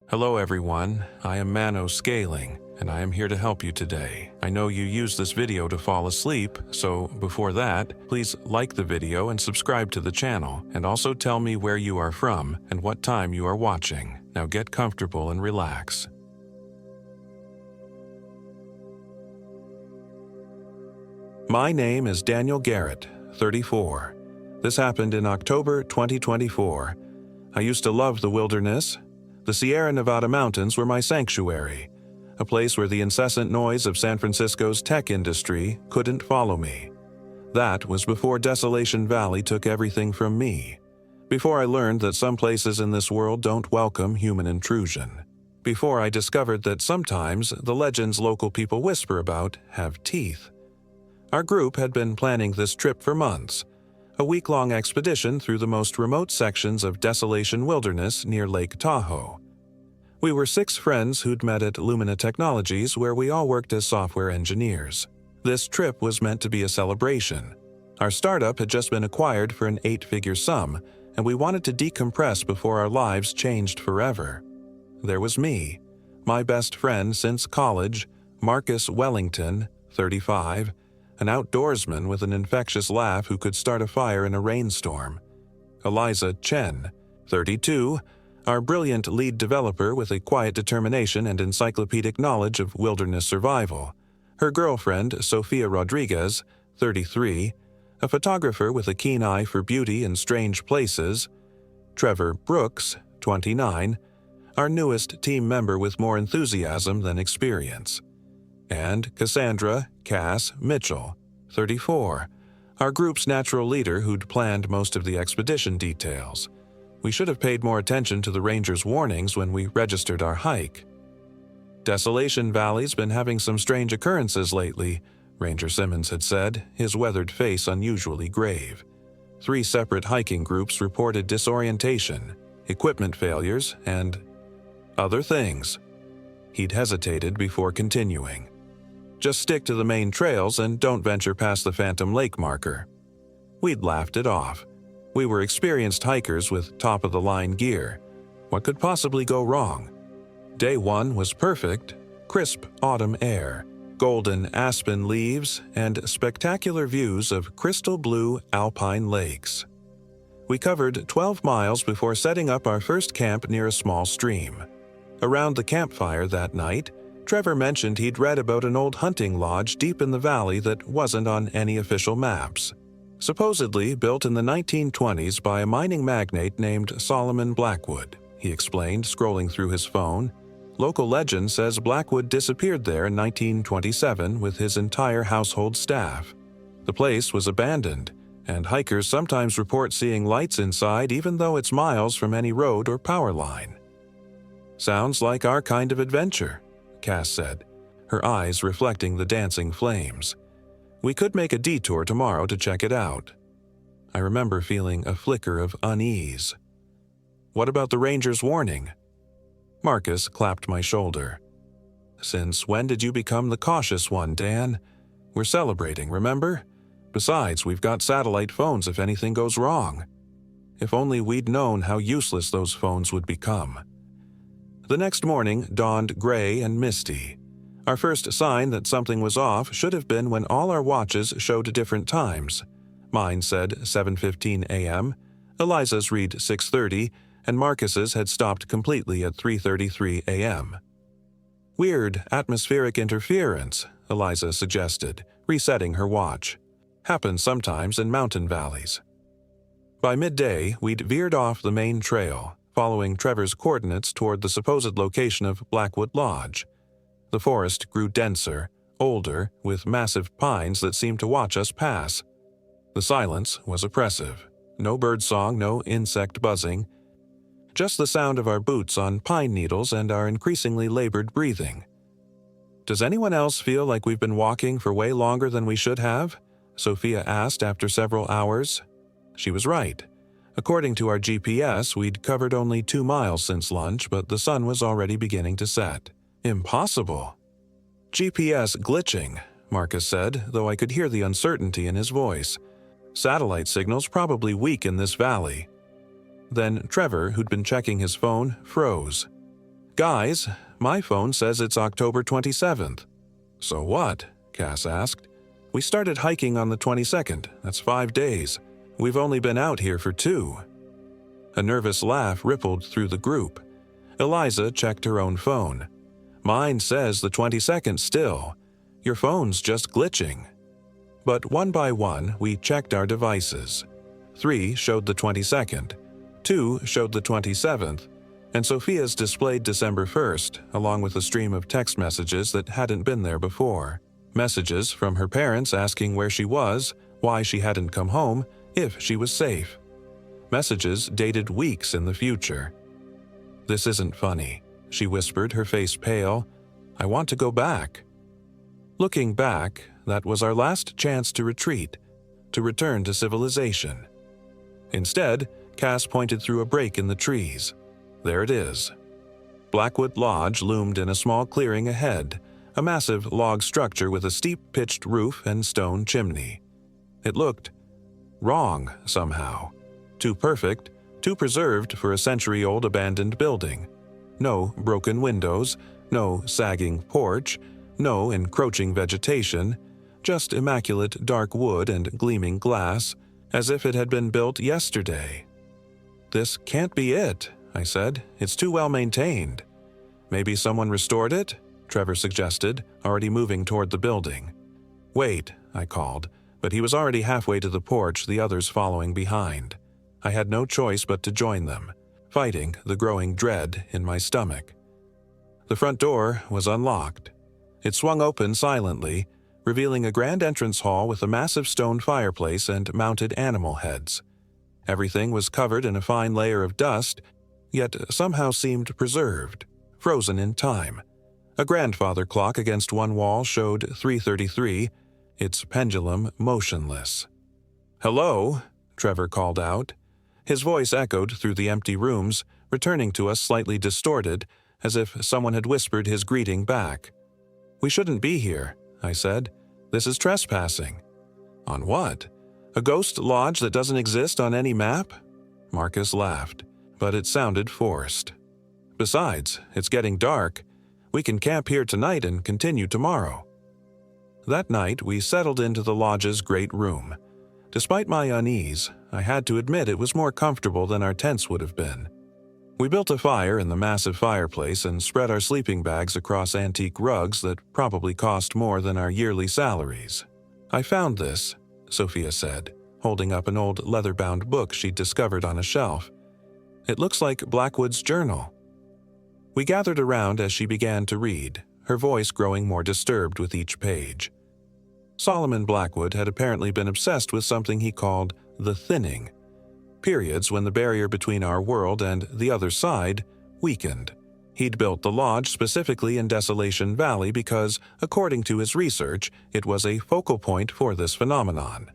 Hello everyone, I am MANO Scaling, and I am here to help you today. I know you use this video to fall asleep, so before that, please like the video and subscribe to the channel, and also tell me where you are from and what time you are watching. Now get comfortable and relax. My name is Daniel Garrett, 34. This happened in October 2024. I used to love the wilderness. The Sierra Nevada mountains were my sanctuary, a place where the incessant noise of San Francisco's tech industry couldn't follow me. That was before Desolation Valley took everything from me, before I learned that some places in this world don't welcome human intrusion, before I discovered that sometimes the legends local people whisper about have teeth. Our group had been planning this trip for months, a week-long expedition through the most remote sections of Desolation Wilderness near Lake Tahoe. We were 6 friends who'd met at Lumina Technologies, where we all worked as software engineers. This trip was meant to be a celebration. Our startup had just been acquired for an 8-figure sum, and we wanted to decompress before our lives changed forever. There was me, my best friend since college, Marcus Wellington, 35, an outdoorsman with an infectious laugh who could start a fire in a rainstorm. Eliza Chen, 32, our brilliant lead developer with a quiet determination and encyclopedic knowledge of wilderness survival. Her girlfriend, Sofia Rodriguez, 33, a photographer with a keen eye for beauty and strange places. Trevor Brooks, 29, our newest team member with more enthusiasm than experience. And Cassandra Cass Mitchell, 34, our group's natural leader who'd planned most of the expedition details. We should have paid more attention to the ranger's warnings when we registered our hike. Desolation Valley's been having some strange occurrences lately, Ranger Simmons had said, his weathered face unusually grave. 3 separate hiking groups reported disorientation, equipment failures, and other things. He'd hesitated before continuing. Just stick to the main trails and don't venture past the Phantom Lake marker. We'd laughed it off. We were experienced hikers with top-of-the-line gear. What could possibly go wrong? Day 1 was perfect: crisp autumn air, golden aspen leaves, and spectacular views of crystal blue alpine lakes. We covered 12 miles before setting up our first camp near a small stream. Around the campfire that night, Trevor mentioned he'd read about an old hunting lodge deep in the valley that wasn't on any official maps. Supposedly built in the 1920s by a mining magnate named Solomon Blackwood, he explained, scrolling through his phone. Local legend says Blackwood disappeared there in 1927 with his entire household staff. The place was abandoned, and hikers sometimes report seeing lights inside even though it's miles from any road or power line. Sounds like our kind of adventure, Cass said, her eyes reflecting the dancing flames. We could make a detour tomorrow to check it out. I remember feeling a flicker of unease. What about the ranger's warning? Marcus clapped my shoulder. Since when did you become the cautious one, Dan? We're celebrating, remember? Besides, we've got satellite phones if anything goes wrong. If only we'd known how useless those phones would become. The next morning dawned gray and misty. Our first sign that something was off should have been when all our watches showed different times. Mine said 7:15 a.m., Eliza's read 6:30, and Marcus's had stopped completely at 3:33 a.m. Weird atmospheric interference, Eliza suggested, resetting her watch. Happens sometimes in mountain valleys. By midday, we'd veered off the main trail, following Trevor's coordinates toward the supposed location of Blackwood Lodge. The forest grew denser, older, with massive pines that seemed to watch us pass. The silence was oppressive. No birdsong, no insect buzzing. Just the sound of our boots on pine needles and our increasingly labored breathing. Does anyone else feel like we've been walking for way longer than we should have? Sophia asked after several hours. She was right. According to our GPS, we'd covered only 2 miles since lunch, but the sun was already beginning to set. Impossible. GPS glitching, Marcus said, though I could hear the uncertainty in his voice. Satellite signals probably weak in this valley. Then Trevor, who'd been checking his phone, froze. Guys, my phone says it's October 27th. So what? Cass asked. We started hiking on the 22nd. That's 5 days. We've only been out here for 2. A nervous laugh rippled through the group. Eliza checked her own phone. Mine says the 22nd still. Your phone's just glitching. But one by one, we checked our devices. 3 showed the 22nd, 2 showed the 27th, and Sophia's displayed December 1st, along with a stream of text messages that hadn't been there before. Messages from her parents asking where she was, why she hadn't come home, if she was safe. Messages dated weeks in the future. This isn't funny, she whispered, her face pale. I want to go back. Looking back, that was our last chance to retreat, to return to civilization. Instead, Cass pointed through a break in the trees. There it is. Blackwood Lodge loomed in a small clearing ahead, a massive log structure with a steep pitched roof and stone chimney. It looked wrong somehow. Too perfect, too preserved for a century-old abandoned building. No broken windows, no sagging porch, no encroaching vegetation, just immaculate dark wood and gleaming glass, as if it had been built yesterday. This can't be it, I said. It's too well maintained. Maybe someone restored it? Trevor suggested, already moving toward the building. Wait, I called, but he was already halfway to the porch, the others following behind. I had no choice but to join them, fighting the growing dread in my stomach. The front door was unlocked. It swung open silently, revealing a grand entrance hall with a massive stone fireplace and mounted animal heads. Everything was covered in a fine layer of dust, yet somehow seemed preserved, frozen in time. A grandfather clock against one wall showed 3:33, its pendulum motionless. "Hello," Trevor called out. His voice echoed through the empty rooms, returning to us slightly distorted, as if someone had whispered his greeting back. "We shouldn't be here," I said. "This is trespassing." "On what? A ghost lodge that doesn't exist on any map?" Marcus laughed, but it sounded forced. "Besides, it's getting dark. We can camp here tonight and continue tomorrow." That night, we settled into the lodge's great room. Despite my unease, I had to admit it was more comfortable than our tents would have been. We built a fire in the massive fireplace and spread our sleeping bags across antique rugs that probably cost more than our yearly salaries. "I found this," Sophia said, holding up an old leather-bound book she'd discovered on a shelf. "It looks like Blackwood's journal." We gathered around as she began to read, her voice growing more disturbed with each page. Solomon Blackwood had apparently been obsessed with something he called the thinning, periods when the barrier between our world and the other side weakened. He'd built the lodge specifically in Desolation Valley because, according to his research, it was a focal point for this phenomenon.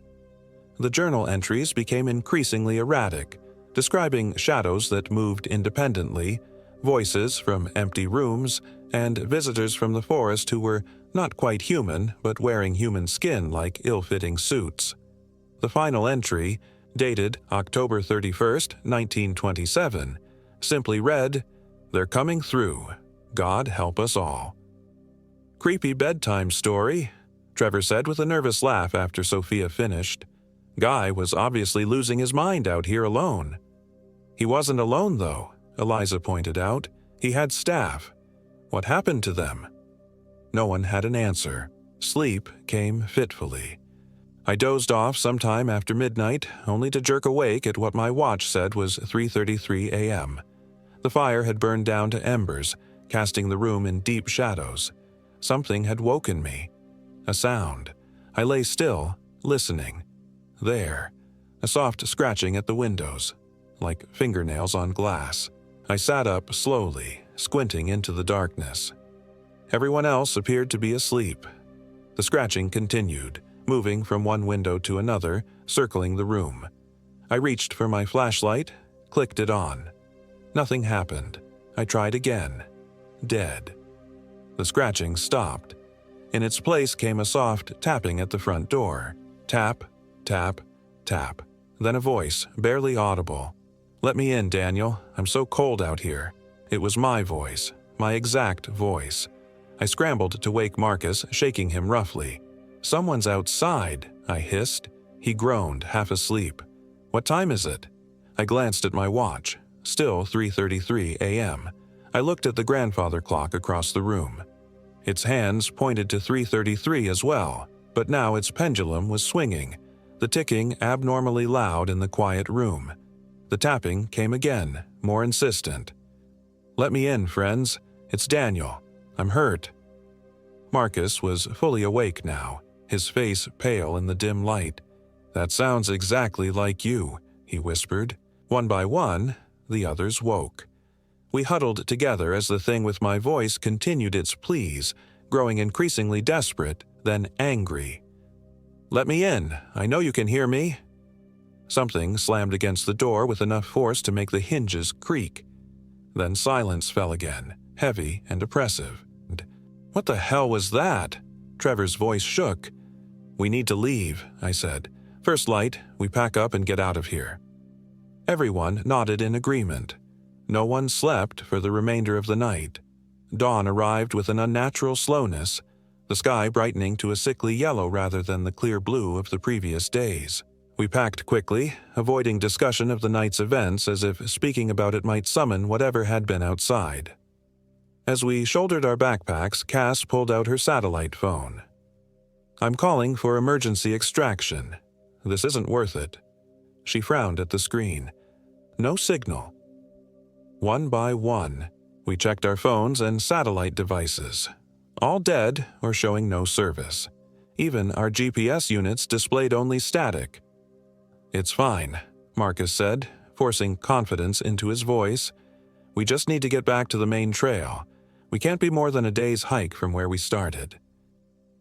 The journal entries became increasingly erratic, describing shadows that moved independently, voices from empty rooms, and visitors from the forest who were not quite human but wearing human skin like ill-fitting suits. The final entry, dated October 31st, 1927, simply read, "They're coming through. God help us all." "Creepy bedtime story," Trevor said with a nervous laugh after Sophia finished. Guy was obviously losing his mind out here alone. "He wasn't alone, though," Eliza pointed out. "He had staff. What happened to them?" No one had an answer. Sleep came fitfully. I dozed off sometime after midnight, only to jerk awake at what my watch said was 3:33 a.m. The fire had burned down to embers, casting the room in deep shadows. Something had woken me. A sound. I lay still, listening. There. A soft scratching at the windows, like fingernails on glass. I sat up slowly, squinting into the darkness. Everyone else appeared to be asleep. The scratching continued, moving from one window to another, circling the room. I reached for my flashlight, clicked it on. Nothing happened. I tried again. Dead. The scratching stopped. In its place came a soft tapping at the front door. Tap, tap, tap. Then a voice, barely audible. "Let me in, Daniel. I'm so cold out here." It was my voice, my exact voice. I scrambled to wake Marcus, shaking him roughly. "Someone's outside," I hissed. He groaned, half asleep. "What time is it?" I glanced at my watch. Still 3:33 a.m. I looked at the grandfather clock across the room. Its hands pointed to 3:33 as well, but now its pendulum was swinging, the ticking abnormally loud in the quiet room. The tapping came again, more insistent. "Let me in, friends. It's Daniel. I'm hurt." Marcus was fully awake now, his face pale in the dim light. "That sounds exactly like you," he whispered. One by one, the others woke. We huddled together as the thing with my voice continued its pleas, growing increasingly desperate, then angry. "Let me in. I know you can hear me." Something slammed against the door with enough force to make the hinges creak. Then silence fell again, heavy and oppressive. "What the hell was that?" Trevor's voice shook. "We need to leave," I said. "First light, we pack up and get out of here." Everyone nodded in agreement. No one slept for the remainder of the night. Dawn arrived with an unnatural slowness, the sky brightening to a sickly yellow rather than the clear blue of the previous days. We packed quickly, avoiding discussion of the night's events as if speaking about it might summon whatever had been outside. As we shouldered our backpacks, Cass pulled out her satellite phone. "I'm calling for emergency extraction. This isn't worth it." She frowned at the screen. No signal. One by one, we checked our phones and satellite devices. All dead or showing no service. Even our GPS units displayed only static. "It's fine," Marcus said, forcing confidence into his voice. "We just need to get back to the main trail. We can't be more than a day's hike from where we started."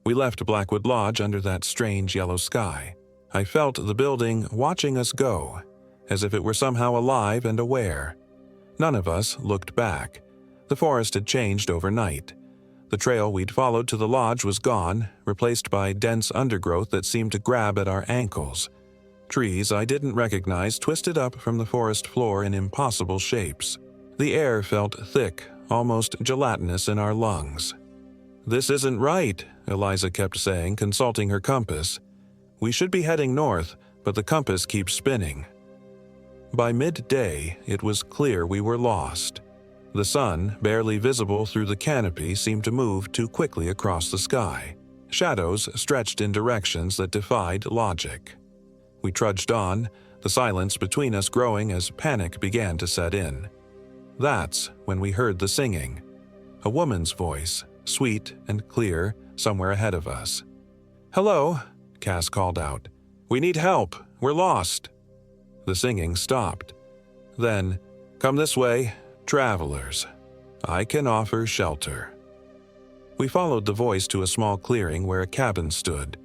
We left Blackwood Lodge under that strange yellow sky. I felt the building watching us go, as if it were somehow alive and aware. None of us looked back. The forest had changed overnight. The trail we'd followed to the lodge was gone, replaced by dense undergrowth that seemed to grab at our ankles. Trees I didn't recognize twisted up from the forest floor in impossible shapes. The air felt thick, almost gelatinous in our lungs. "This isn't right," Eliza kept saying, consulting her compass. "We should be heading north, but the compass keeps spinning." By midday, it was clear we were lost. The sun, barely visible through the canopy, seemed to move too quickly across the sky. Shadows stretched in directions that defied logic. We trudged on, the silence between us growing as panic began to set in. That's when we heard the singing. A woman's voice, sweet and clear, somewhere ahead of us. "Hello," Cass called out. "We need help. We're lost." The singing stopped. Then, "Come this way, travelers. I can offer shelter." We followed the voice to a small clearing where a cabin stood.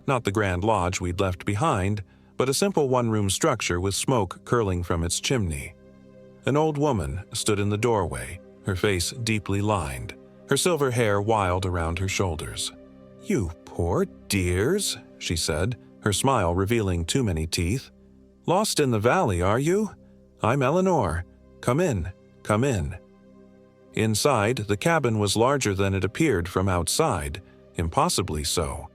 Not the grand lodge we'd left behind, but a simple one-room structure with smoke curling from its chimney. An old woman stood in the doorway, her face deeply lined, her silver hair wild around her shoulders. "You poor dears," she said, her smile revealing too many teeth. "Lost in the valley, are you? I'm Eleanor. Come in, come in." Inside, the cabin was larger than it appeared from outside, impossibly so.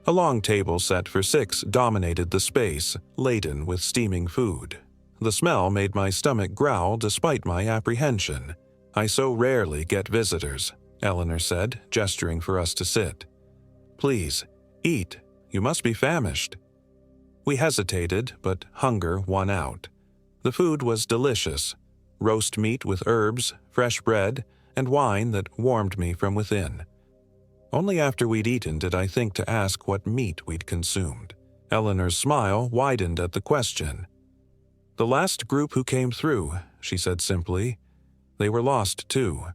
A long table set for 6 dominated the space, laden with steaming food. The smell made my stomach growl despite my apprehension. "I so rarely get visitors," Eleanor said, gesturing for us to sit. "Please, eat. You must be famished." We hesitated, but hunger won out. The food was delicious. Roast meat with herbs, fresh bread, and wine that warmed me from within. Only after we'd eaten did I think to ask what meat we'd consumed. Eleanor's smile widened at the question. "The last group who came through," she said simply. "They were lost too."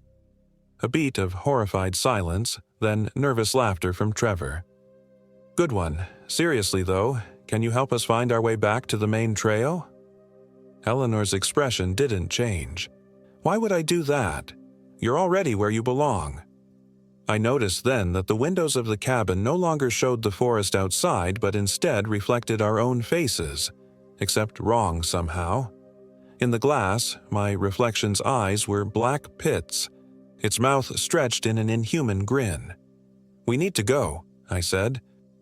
A beat of horrified silence, then nervous laughter from Trevor. "Good one. Seriously though, can you help us find our way back to the main trail?" Eleanor's expression didn't change. "Why would I do that? You're already where you belong." I noticed then that the windows of the cabin no longer showed the forest outside but instead reflected our own faces, except wrong somehow. In the glass, my reflection's eyes were black pits. its mouth stretched in an inhuman grin. "We need to go," I said,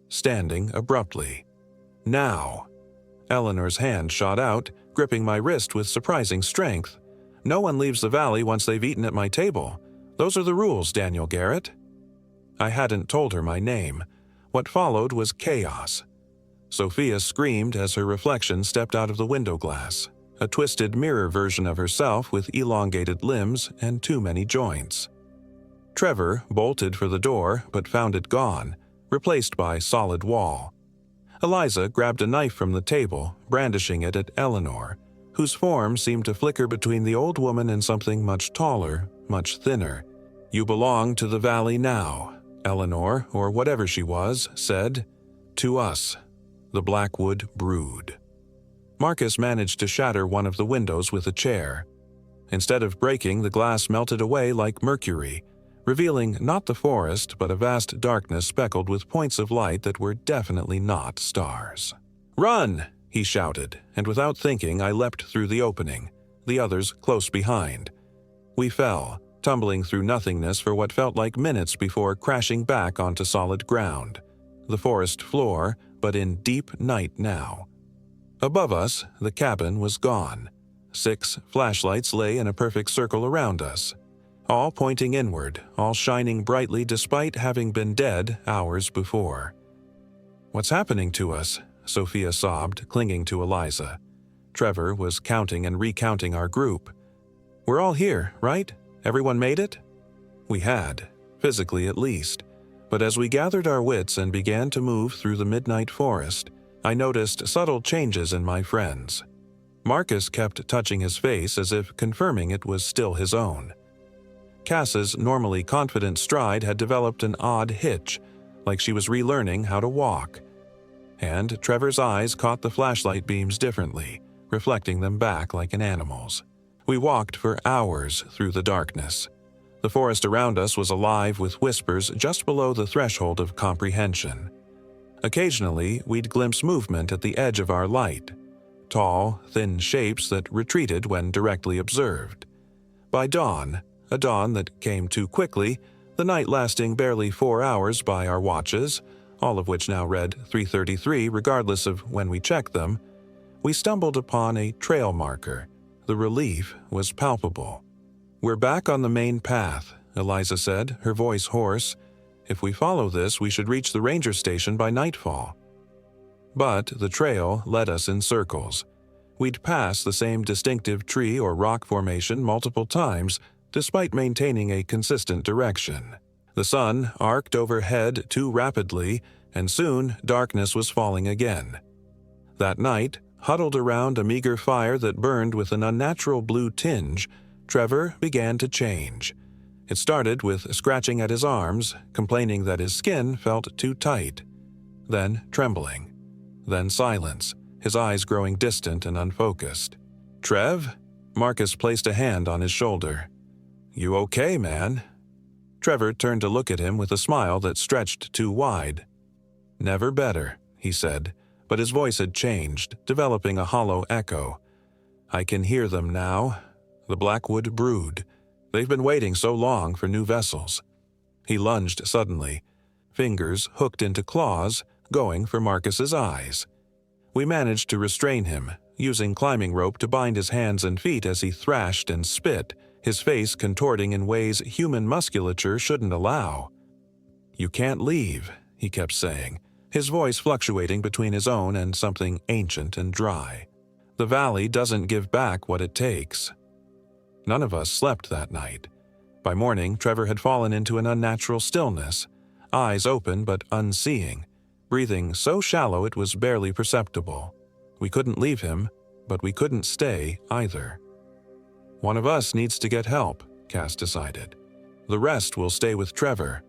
standing abruptly. "Now." Eleanor's hand shot out, gripping my wrist with surprising strength. "No one leaves the valley once they've eaten at my table. Those are the rules, Daniel Garrett." I hadn't told her my name. What followed was chaos. Sophia screamed as her reflection stepped out of the window glass, a twisted mirror version of herself with elongated limbs and too many joints. Trevor bolted for the door but found it gone, replaced by solid wall. Eliza grabbed a knife from the table, brandishing it at Eleanor, whose form seemed to flicker between the old woman and something much taller, much thinner. "You belong to the valley now," Eleanor, or whatever she was, said. "To us, the Blackwood brood." Marcus managed to shatter one of the windows with a chair. Instead of breaking, the glass melted away like mercury, revealing not the forest but a vast darkness speckled with points of light that were definitely not stars. "Run!" he shouted, and without thinking I leapt through the opening, the others close behind. We fell, tumbling through nothingness for what felt like minutes before crashing back onto solid ground. The forest floor, but in deep night now. Above us, the cabin was gone. 6 flashlights lay in a perfect circle around us, all pointing inward, all shining brightly despite having been dead hours before. "What's happening to us?" Sophia sobbed, clinging to Eliza. Trevor was counting and recounting our group. "We're all here, right? Everyone made it?" We had, physically at least. But as we gathered our wits and began to move through the midnight forest, I noticed subtle changes in my friends. Marcus kept touching his face as if confirming it was still his own. Cass's normally confident stride had developed an odd hitch, like she was relearning how to walk. And Trevor's eyes caught the flashlight beams differently, reflecting them back like an animal's. We walked for hours through the darkness. The forest around us was alive with whispers just below the threshold of comprehension. Occasionally, we'd glimpse movement at the edge of our light, tall, thin shapes that retreated when directly observed. By dawn, a dawn that came too quickly, the night lasting barely 4 hours by our watches, all of which now read 3:33 regardless of when we checked them, we stumbled upon a trail marker. The relief was palpable. "We're back on the main path," Eliza said, her voice hoarse. "If we follow this, we should reach the ranger station by nightfall." But the trail led us in circles. We'd pass the same distinctive tree or rock formation multiple times, despite maintaining a consistent direction. The sun arced overhead too rapidly, and soon darkness was falling again. That night, huddled around a meager fire that burned with an unnatural blue tinge, Trevor began to change. It started with scratching at his arms, complaining that his skin felt too tight. Then trembling. Then silence, his eyes growing distant and unfocused. "Trev?" Marcus placed a hand on his shoulder. "You okay, man?" Trevor turned to look at him with a smile that stretched too wide. "Never better," he said, but his voice had changed, developing a hollow echo. "I can hear them now. The Blackwood brood. They've been waiting so long for new vessels." He lunged suddenly, fingers hooked into claws, going for Marcus's eyes. We managed to restrain him, using climbing rope to bind his hands and feet as he thrashed and spit, his face contorting in ways human musculature shouldn't allow. "You can't leave," he kept saying, his voice fluctuating between his own and something ancient and dry. "The valley doesn't give back what it takes." None of us slept that night. By morning, Trevor had fallen into an unnatural stillness, eyes open but unseeing, breathing so shallow it was barely perceptible. We couldn't leave him, but we couldn't stay either. "One of us needs to get help," Cass decided. "The rest will stay with Trevor."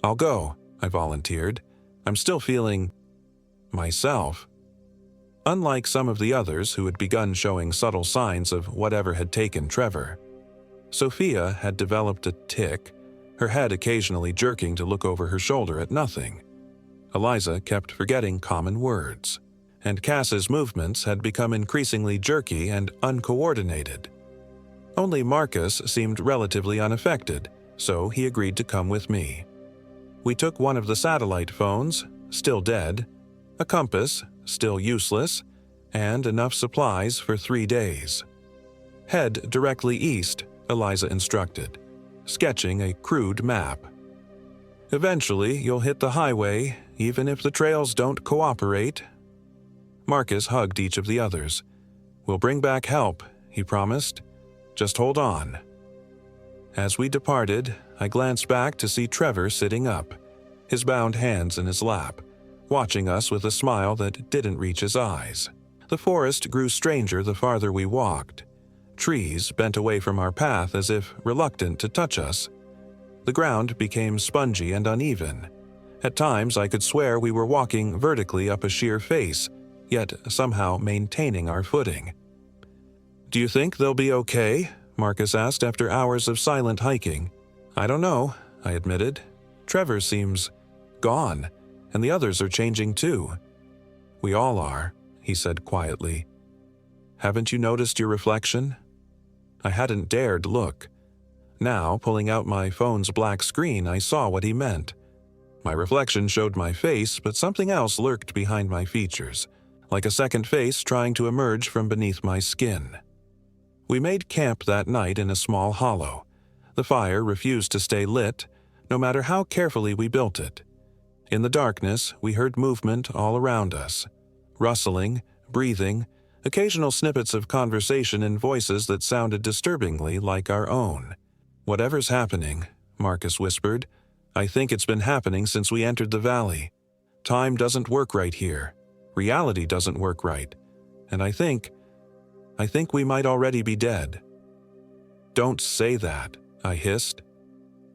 "I'll go," I volunteered. "I'm still feeling myself." Unlike some of the others who had begun showing subtle signs of whatever had taken Trevor, Sophia had developed a tic, her head occasionally jerking to look over her shoulder at nothing. Eliza kept forgetting common words, and Cass's movements had become increasingly jerky and uncoordinated. Only Marcus seemed relatively unaffected, so he agreed to come with me. We took one of the satellite phones, still dead, a compass, still useless, and enough supplies for 3 days. Head directly east, Eliza instructed, sketching a crude map. Eventually, you'll hit the highway, even if the trails don't cooperate. Marcus hugged each of the others. We'll bring back help, he promised. Just hold on. As we departed, I glanced back to see Trevor sitting up, his bound hands in his lap, watching us with a smile that didn't reach his eyes. The forest grew stranger the farther we walked. Trees bent away from our path as if reluctant to touch us. The ground became spongy and uneven. At times I could swear we were walking vertically up a sheer face, yet somehow maintaining our footing. "Do you think they'll be okay?" Marcus asked after hours of silent hiking. "I don't know," I admitted. "Trevor seems gone, and the others are changing too." "We all are," he said quietly. "Haven't you noticed your reflection?" I hadn't dared look. Now, pulling out my phone's black screen, I saw what he meant. My reflection showed my face, but something else lurked behind my features, like a second face trying to emerge from beneath my skin. We made camp that night in a small hollow. The fire refused to stay lit, no matter how carefully we built it. In the darkness, we heard movement all around us. Rustling, breathing, occasional snippets of conversation in voices that sounded disturbingly like our own. "Whatever's happening," Marcus whispered, "I think it's been happening since we entered the valley. Time doesn't work right here. Reality doesn't work right. And I think we might already be dead." "Don't say that," I hissed.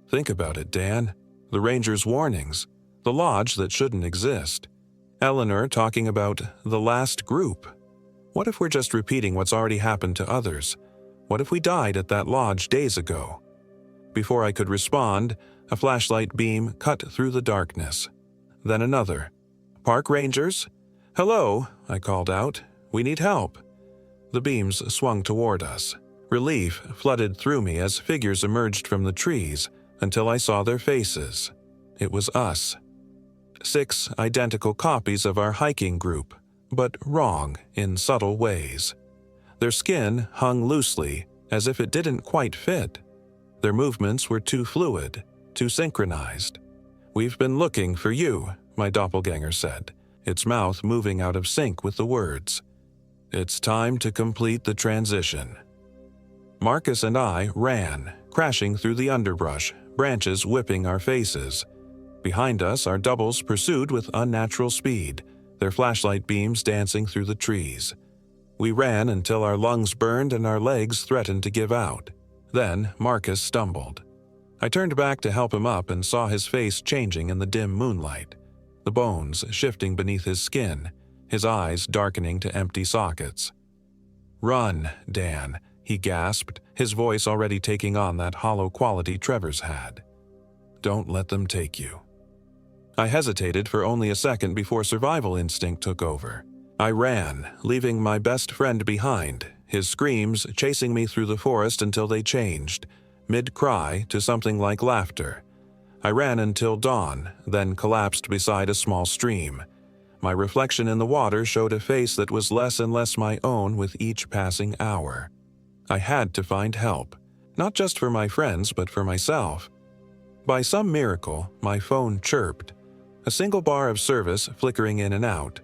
"Think about it, Dan. The Ranger's warnings. The lodge that shouldn't exist. Eleanor talking about the last group. What if we're just repeating what's already happened to others? What if we died at that lodge days ago?" Before I could respond, a flashlight beam cut through the darkness. Then another. "Park rangers?" "Hello," I called out. "We need help." The beams swung toward us. Relief flooded through me as figures emerged from the trees until I saw their faces. It was us. 6 identical copies of our hiking group, but wrong in subtle ways. Their skin hung loosely, as if it didn't quite fit. Their movements were too fluid, too synchronized. "We've been looking for you," my doppelganger said, its mouth moving out of sync with the words. "It's time to complete the transition." Marcus and I ran, crashing through the underbrush, branches whipping our faces. Behind us, our doubles pursued with unnatural speed, their flashlight beams dancing through the trees. We ran until our lungs burned and our legs threatened to give out. Then Marcus stumbled. I turned back to help him up and saw his face changing in the dim moonlight, the bones shifting beneath his skin, his eyes darkening to empty sockets. "Run, Dan," he gasped, his voice already taking on that hollow quality Trevor's had. "Don't let them take you." I hesitated for only a second before survival instinct took over. I ran, leaving my best friend behind, his screams chasing me through the forest until they changed, mid-cry to something like laughter. I ran until dawn, then collapsed beside a small stream. My reflection in the water showed a face that was less and less my own with each passing hour. I had to find help, not just for my friends but for myself. By some miracle, my phone chirped, a single bar of service flickering in and out.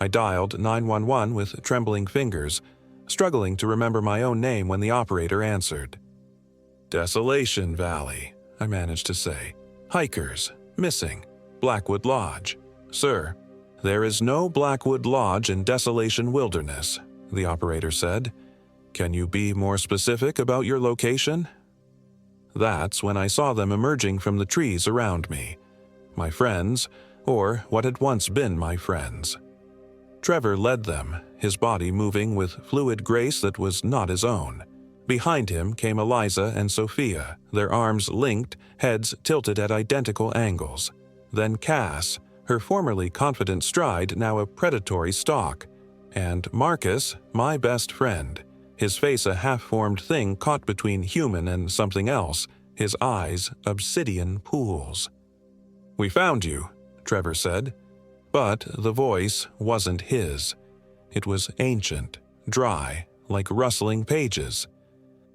I dialed 911 with trembling fingers, struggling to remember my own name when the operator answered. "Desolation Valley," I managed to say. "Hikers, missing, Blackwood Lodge." "Sir, there is no Blackwood Lodge in Desolation Wilderness," the operator said. "Can you be more specific about your location?" That's when I saw them emerging from the trees around me. My friends, or what had once been my friends. Trevor led them, his body moving with fluid grace that was not his own. Behind him came Eliza and Sophia, their arms linked, heads tilted at identical angles. Then Cass, her formerly confident stride now a predatory stalk. And Marcus, my best friend, his face a half-formed thing caught between human and something else, his eyes obsidian pools. "We found you," Trevor said. But the voice wasn't his. It was ancient, dry, like rustling pages.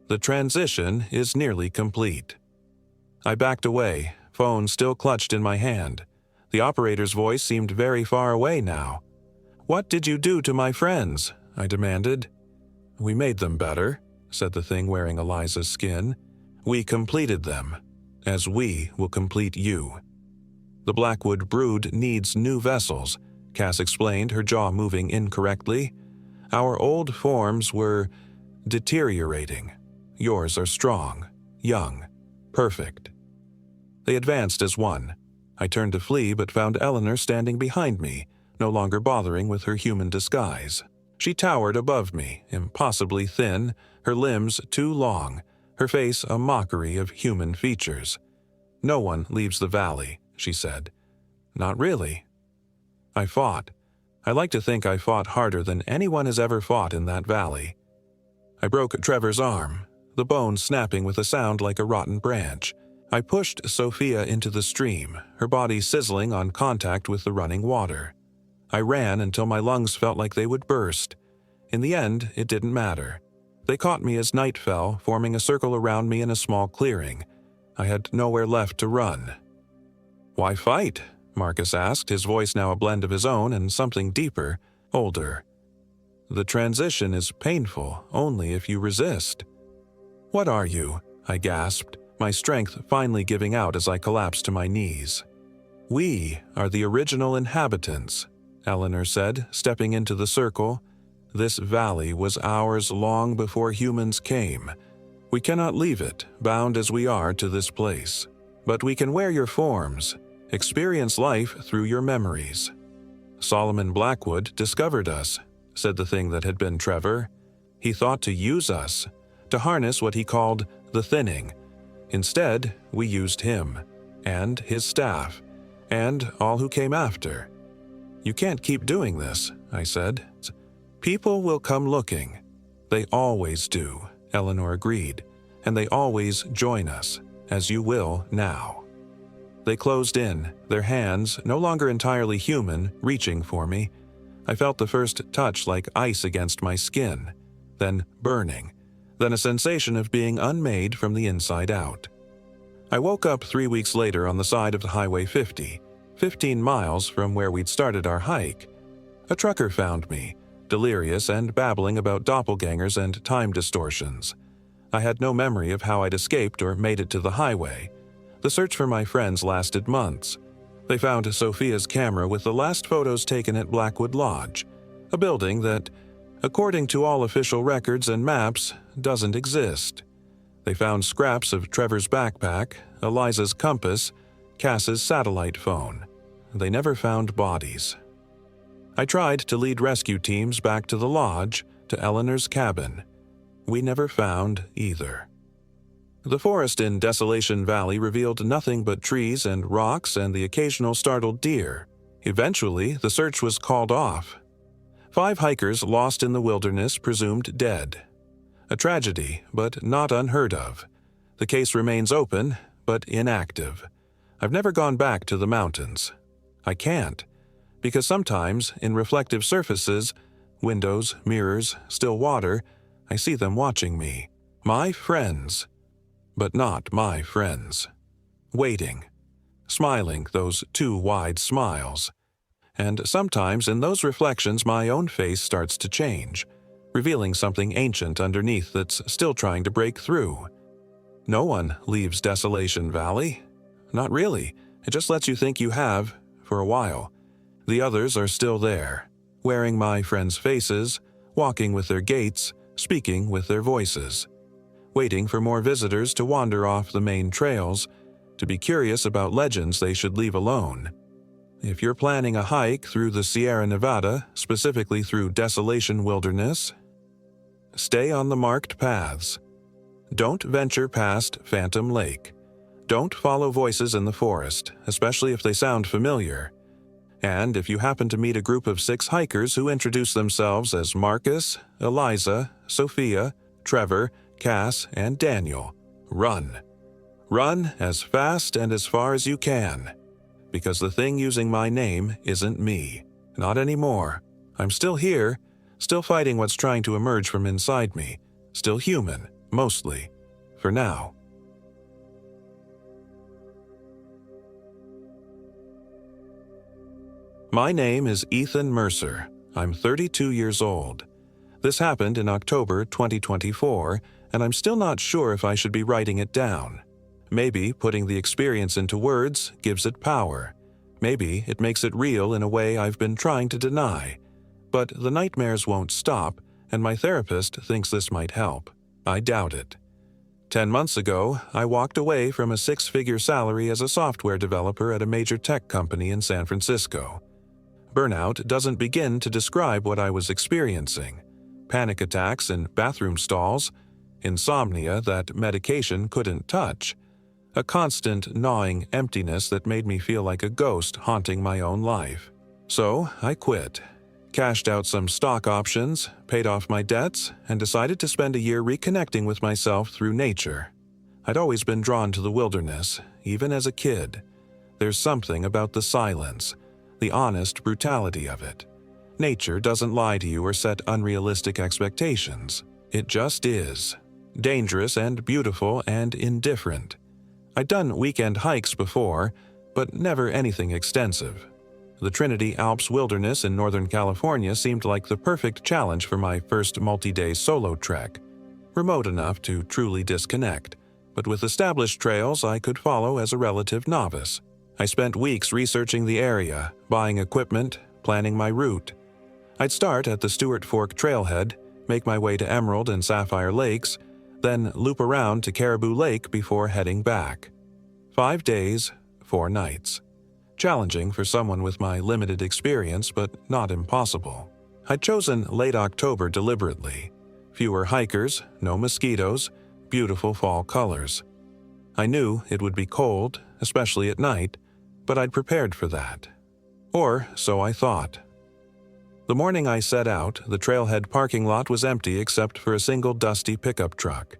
"The transition is nearly complete." I backed away, phone still clutched in my hand. The operator's voice seemed very far away now. "What did you do to my friends?" I demanded. "We made them better," said the thing wearing Eliza's skin. "We completed them, as we will complete you." "The Blackwood brood needs new vessels," Cass explained, her jaw moving incorrectly. "Our old forms were deteriorating. Yours are strong, young, perfect." They advanced as one. I turned to flee but found Eleanor standing behind me, no longer bothering with her human disguise. She towered above me, impossibly thin, her limbs too long, her face a mockery of human features. "No one leaves the valley," she said. "Not really." I fought. I like to think I fought harder than anyone has ever fought in that valley. I broke Trevor's arm, the bone snapping with a sound like a rotten branch. I pushed Sophia into the stream, her body sizzling on contact with the running water. I ran until my lungs felt like they would burst. In the end, it didn't matter. They caught me as night fell, forming a circle around me in a small clearing. I had nowhere left to run. "Why fight?" Marcus asked, his voice now a blend of his own and something deeper, older. "The transition is painful only if you resist." "What are you?" I gasped, my strength finally giving out as I collapsed to my knees. "We are the original inhabitants," Eleanor said, stepping into the circle. "This valley was ours long before humans came. We cannot leave it, bound as we are to this place. But we can wear your forms, experience life through your memories." "Solomon Blackwood discovered us," said the thing that had been Trevor. "He thought to use us, to harness what he called the thinning. Instead, we used him, and his staff, and all who came after." "You can't keep doing this," I said. "People will come looking. They always do," Eleanor agreed, "and they always join us, as you will now." They closed in, their hands, no longer entirely human, reaching for me. I felt the first touch like ice against my skin, then burning, then a sensation of being unmade from the inside out. I woke up 3 weeks later on the side of the Highway 50, 15 miles from where we'd started our hike. A trucker found me, delirious and babbling about doppelgangers and time distortions. I had no memory of how I'd escaped or made it to the highway. The search for my friends lasted months. They found Sophia's camera with the last photos taken at Blackwood Lodge, a building that, according to all official records and maps, doesn't exist. They found scraps of Trevor's backpack, Eliza's compass, Cass's satellite phone. They never found bodies. I tried to lead rescue teams back to the lodge, to Eleanor's cabin. We never found either. The forest in Desolation Valley revealed nothing but trees and rocks and the occasional startled deer. Eventually, the search was called off. 5 hikers lost in the wilderness, presumed dead. A tragedy, but not unheard of. The case remains open, but inactive. I've never gone back to the mountains. I can't, because sometimes, in reflective surfaces, windows, mirrors, still water, I see them watching me. My friends, but not my friends. Waiting. Smiling those 2 wide smiles. And sometimes in those reflections my own face starts to change, revealing something ancient underneath that's still trying to break through. No one leaves Desolation Valley. Not really. It just lets you think you have, for a while. The others are still there, wearing my friends' faces, walking with their gaits, speaking with their voices. Waiting for more visitors to wander off the main trails, to be curious about legends they should leave alone. If you're planning a hike through the Sierra Nevada, specifically through Desolation Wilderness, stay on the marked paths. Don't venture past Phantom Lake. Don't follow voices in the forest, especially if they sound familiar. And if you happen to meet a group of 6 hikers who introduce themselves as Marcus, Eliza, Sophia, Trevor, Cass, and Daniel, run. Run as fast and as far as you can. Because the thing using my name isn't me. Not anymore. I'm still here, still fighting what's trying to emerge from inside me. Still human, mostly. For now. My name is Ethan Mercer. I'm 32 years old. This happened in October 2024, and I'm still not sure if I should be writing it down. Maybe putting the experience into words gives it power. Maybe it makes it real in a way I've been trying to deny. But the nightmares won't stop, and my therapist thinks this might help. I doubt it. 10 months ago, I walked away from a 6-figure salary as a software developer at a major tech company in San Francisco. Burnout doesn't begin to describe what I was experiencing. Panic attacks in bathroom stalls, insomnia that medication couldn't touch, a constant gnawing emptiness that made me feel like a ghost haunting my own life. So I quit, cashed out some stock options, paid off my debts, and decided to spend a year reconnecting with myself through nature. I'd always been drawn to the wilderness, even as a kid. There's something about the silence, the honest brutality of it. Nature doesn't lie to you or set unrealistic expectations. It just is. Dangerous and beautiful and indifferent. I'd done weekend hikes before, but never anything extensive. The Trinity Alps Wilderness in Northern California seemed like the perfect challenge for my first multi-day solo trek. Remote enough to truly disconnect, but with established trails I could follow as a relative novice. I spent weeks researching the area, buying equipment, planning my route. I'd start at the Stewart Fork trailhead, make my way to Emerald and Sapphire Lakes, then loop around to Caribou Lake before heading back. 5 days, 4 nights. Challenging for someone with my limited experience, but not impossible. I'd chosen late October deliberately. Fewer hikers, no mosquitoes, beautiful fall colors. I knew it would be cold, especially at night, but I'd prepared for that. Or so I thought. The morning I set out, the trailhead parking lot was empty except for a single dusty pickup truck.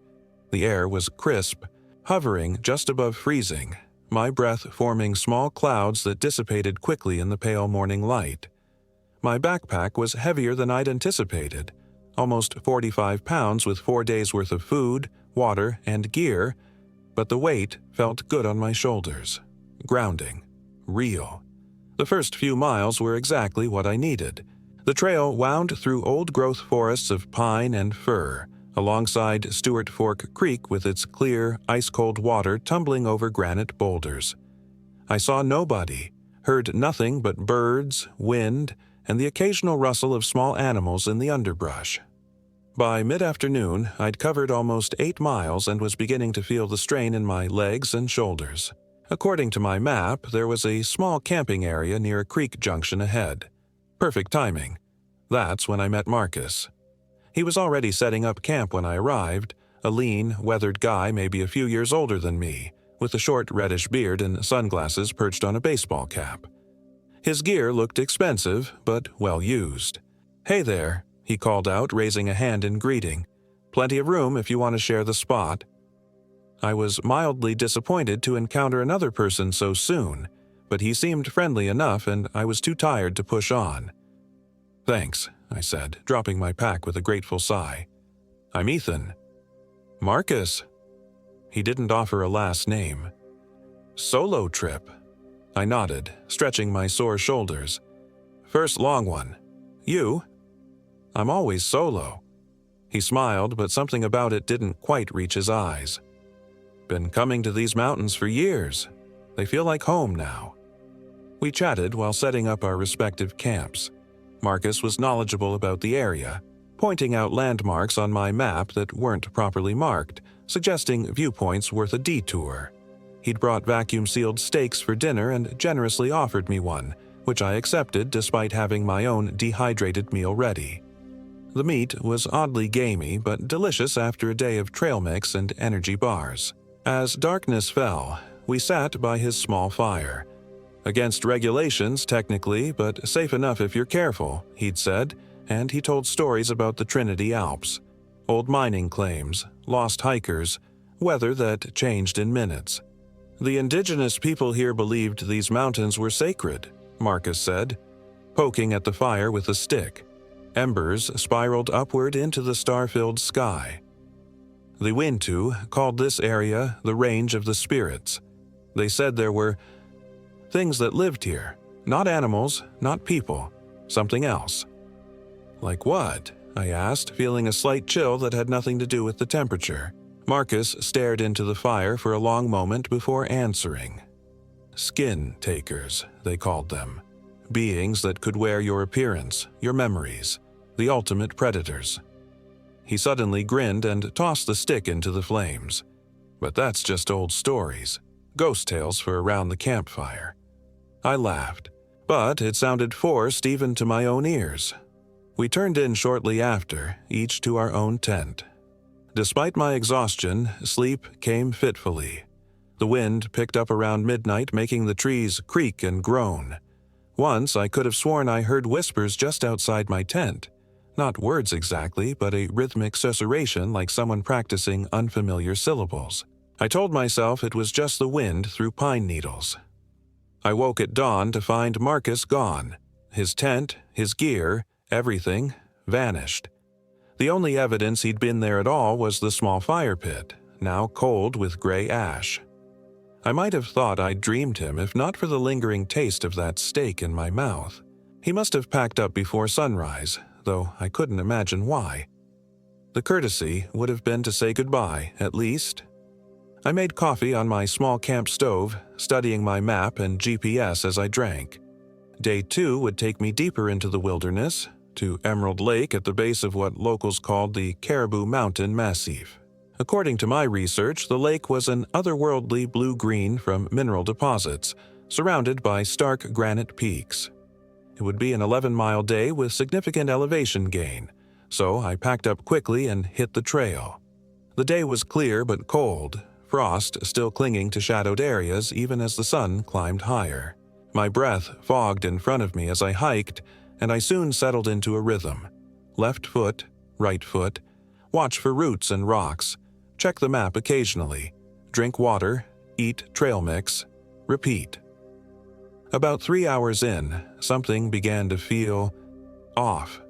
The air was crisp, hovering just above freezing, my breath forming small clouds that dissipated quickly in the pale morning light. My backpack was heavier than I'd anticipated, almost 45 pounds with 4 days' worth of food, water, and gear, but the weight felt good on my shoulders. Grounding. Real. The first few miles were exactly what I needed. The trail wound through old-growth forests of pine and fir, alongside Stewart Fork Creek with its clear, ice-cold water tumbling over granite boulders. I saw nobody, heard nothing but birds, wind, and the occasional rustle of small animals in the underbrush. By mid-afternoon, I'd covered almost 8 miles and was beginning to feel the strain in my legs and shoulders. According to my map, there was a small camping area near a creek junction ahead. Perfect timing. That's when I met Marcus. He was already setting up camp when I arrived, a lean, weathered guy maybe a few years older than me, with a short reddish beard and sunglasses perched on a baseball cap. His gear looked expensive, but well used. "Hey there," he called out, raising a hand in greeting. "Plenty of room if you want to share the spot." I was mildly disappointed to encounter another person so soon, but he seemed friendly enough and I was too tired to push on. "Thanks," I said, dropping my pack with a grateful sigh. "I'm Ethan." "Marcus." He didn't offer a last name. "Solo trip." I nodded, stretching my sore shoulders. "First long one. You?" "I'm always solo." He smiled, but something about it didn't quite reach his eyes. "Been coming to these mountains for years. They feel like home now." We chatted while setting up our respective camps. Marcus was knowledgeable about the area, pointing out landmarks on my map that weren't properly marked, suggesting viewpoints worth a detour. He'd brought vacuum-sealed steaks for dinner and generously offered me one, which I accepted despite having my own dehydrated meal ready. The meat was oddly gamey but delicious after a day of trail mix and energy bars. As darkness fell, we sat by his small fire. Against regulations, technically, but safe enough if you're careful, he'd said, and he told stories about the Trinity Alps. Old mining claims, lost hikers, weather that changed in minutes. The indigenous people here believed these mountains were sacred, Marcus said, poking at the fire with a stick. Embers spiraled upward into the star-filled sky. The Wintu called this area the Range of the Spirits. They said there were things that lived here, not animals, not people, something else. Like what? I asked, feeling a slight chill that had nothing to do with the temperature. Marcus stared into the fire for a long moment before answering. Skin takers, they called them. Beings that could wear your appearance, your memories, the ultimate predators. He suddenly grinned and tossed the stick into the flames. But that's just old stories, ghost tales for around the campfire. I laughed, but it sounded forced even to my own ears. We turned in shortly after, each to our own tent. Despite my exhaustion, sleep came fitfully. The wind picked up around midnight, making the trees creak and groan. Once I could have sworn I heard whispers just outside my tent. Not words exactly, but a rhythmic susurration like someone practicing unfamiliar syllables. I told myself it was just the wind through pine needles. I woke at dawn to find Marcus gone. His tent, his gear, everything vanished. The only evidence he'd been there at all was the small fire pit, now cold with gray ash. I might have thought I'd dreamed him if not for the lingering taste of that steak in my mouth. He must have packed up before sunrise, though I couldn't imagine why. The courtesy would have been to say goodbye, at least. I made coffee on my small camp stove, studying my map and GPS as I drank. Day 2 would take me deeper into the wilderness, to Emerald Lake at the base of what locals called the Caribou Mountain Massif. According to my research, the lake was an otherworldly blue-green from mineral deposits, surrounded by stark granite peaks. It would be an 11-mile day with significant elevation gain, so I packed up quickly and hit the trail. The day was clear but cold, frost still clinging to shadowed areas even as the sun climbed higher. My breath fogged in front of me as I hiked, and I soon settled into a rhythm. Left foot, right foot, watch for roots and rocks, check the map occasionally, drink water, eat trail mix, repeat. About 3 hours in, something began to feel off.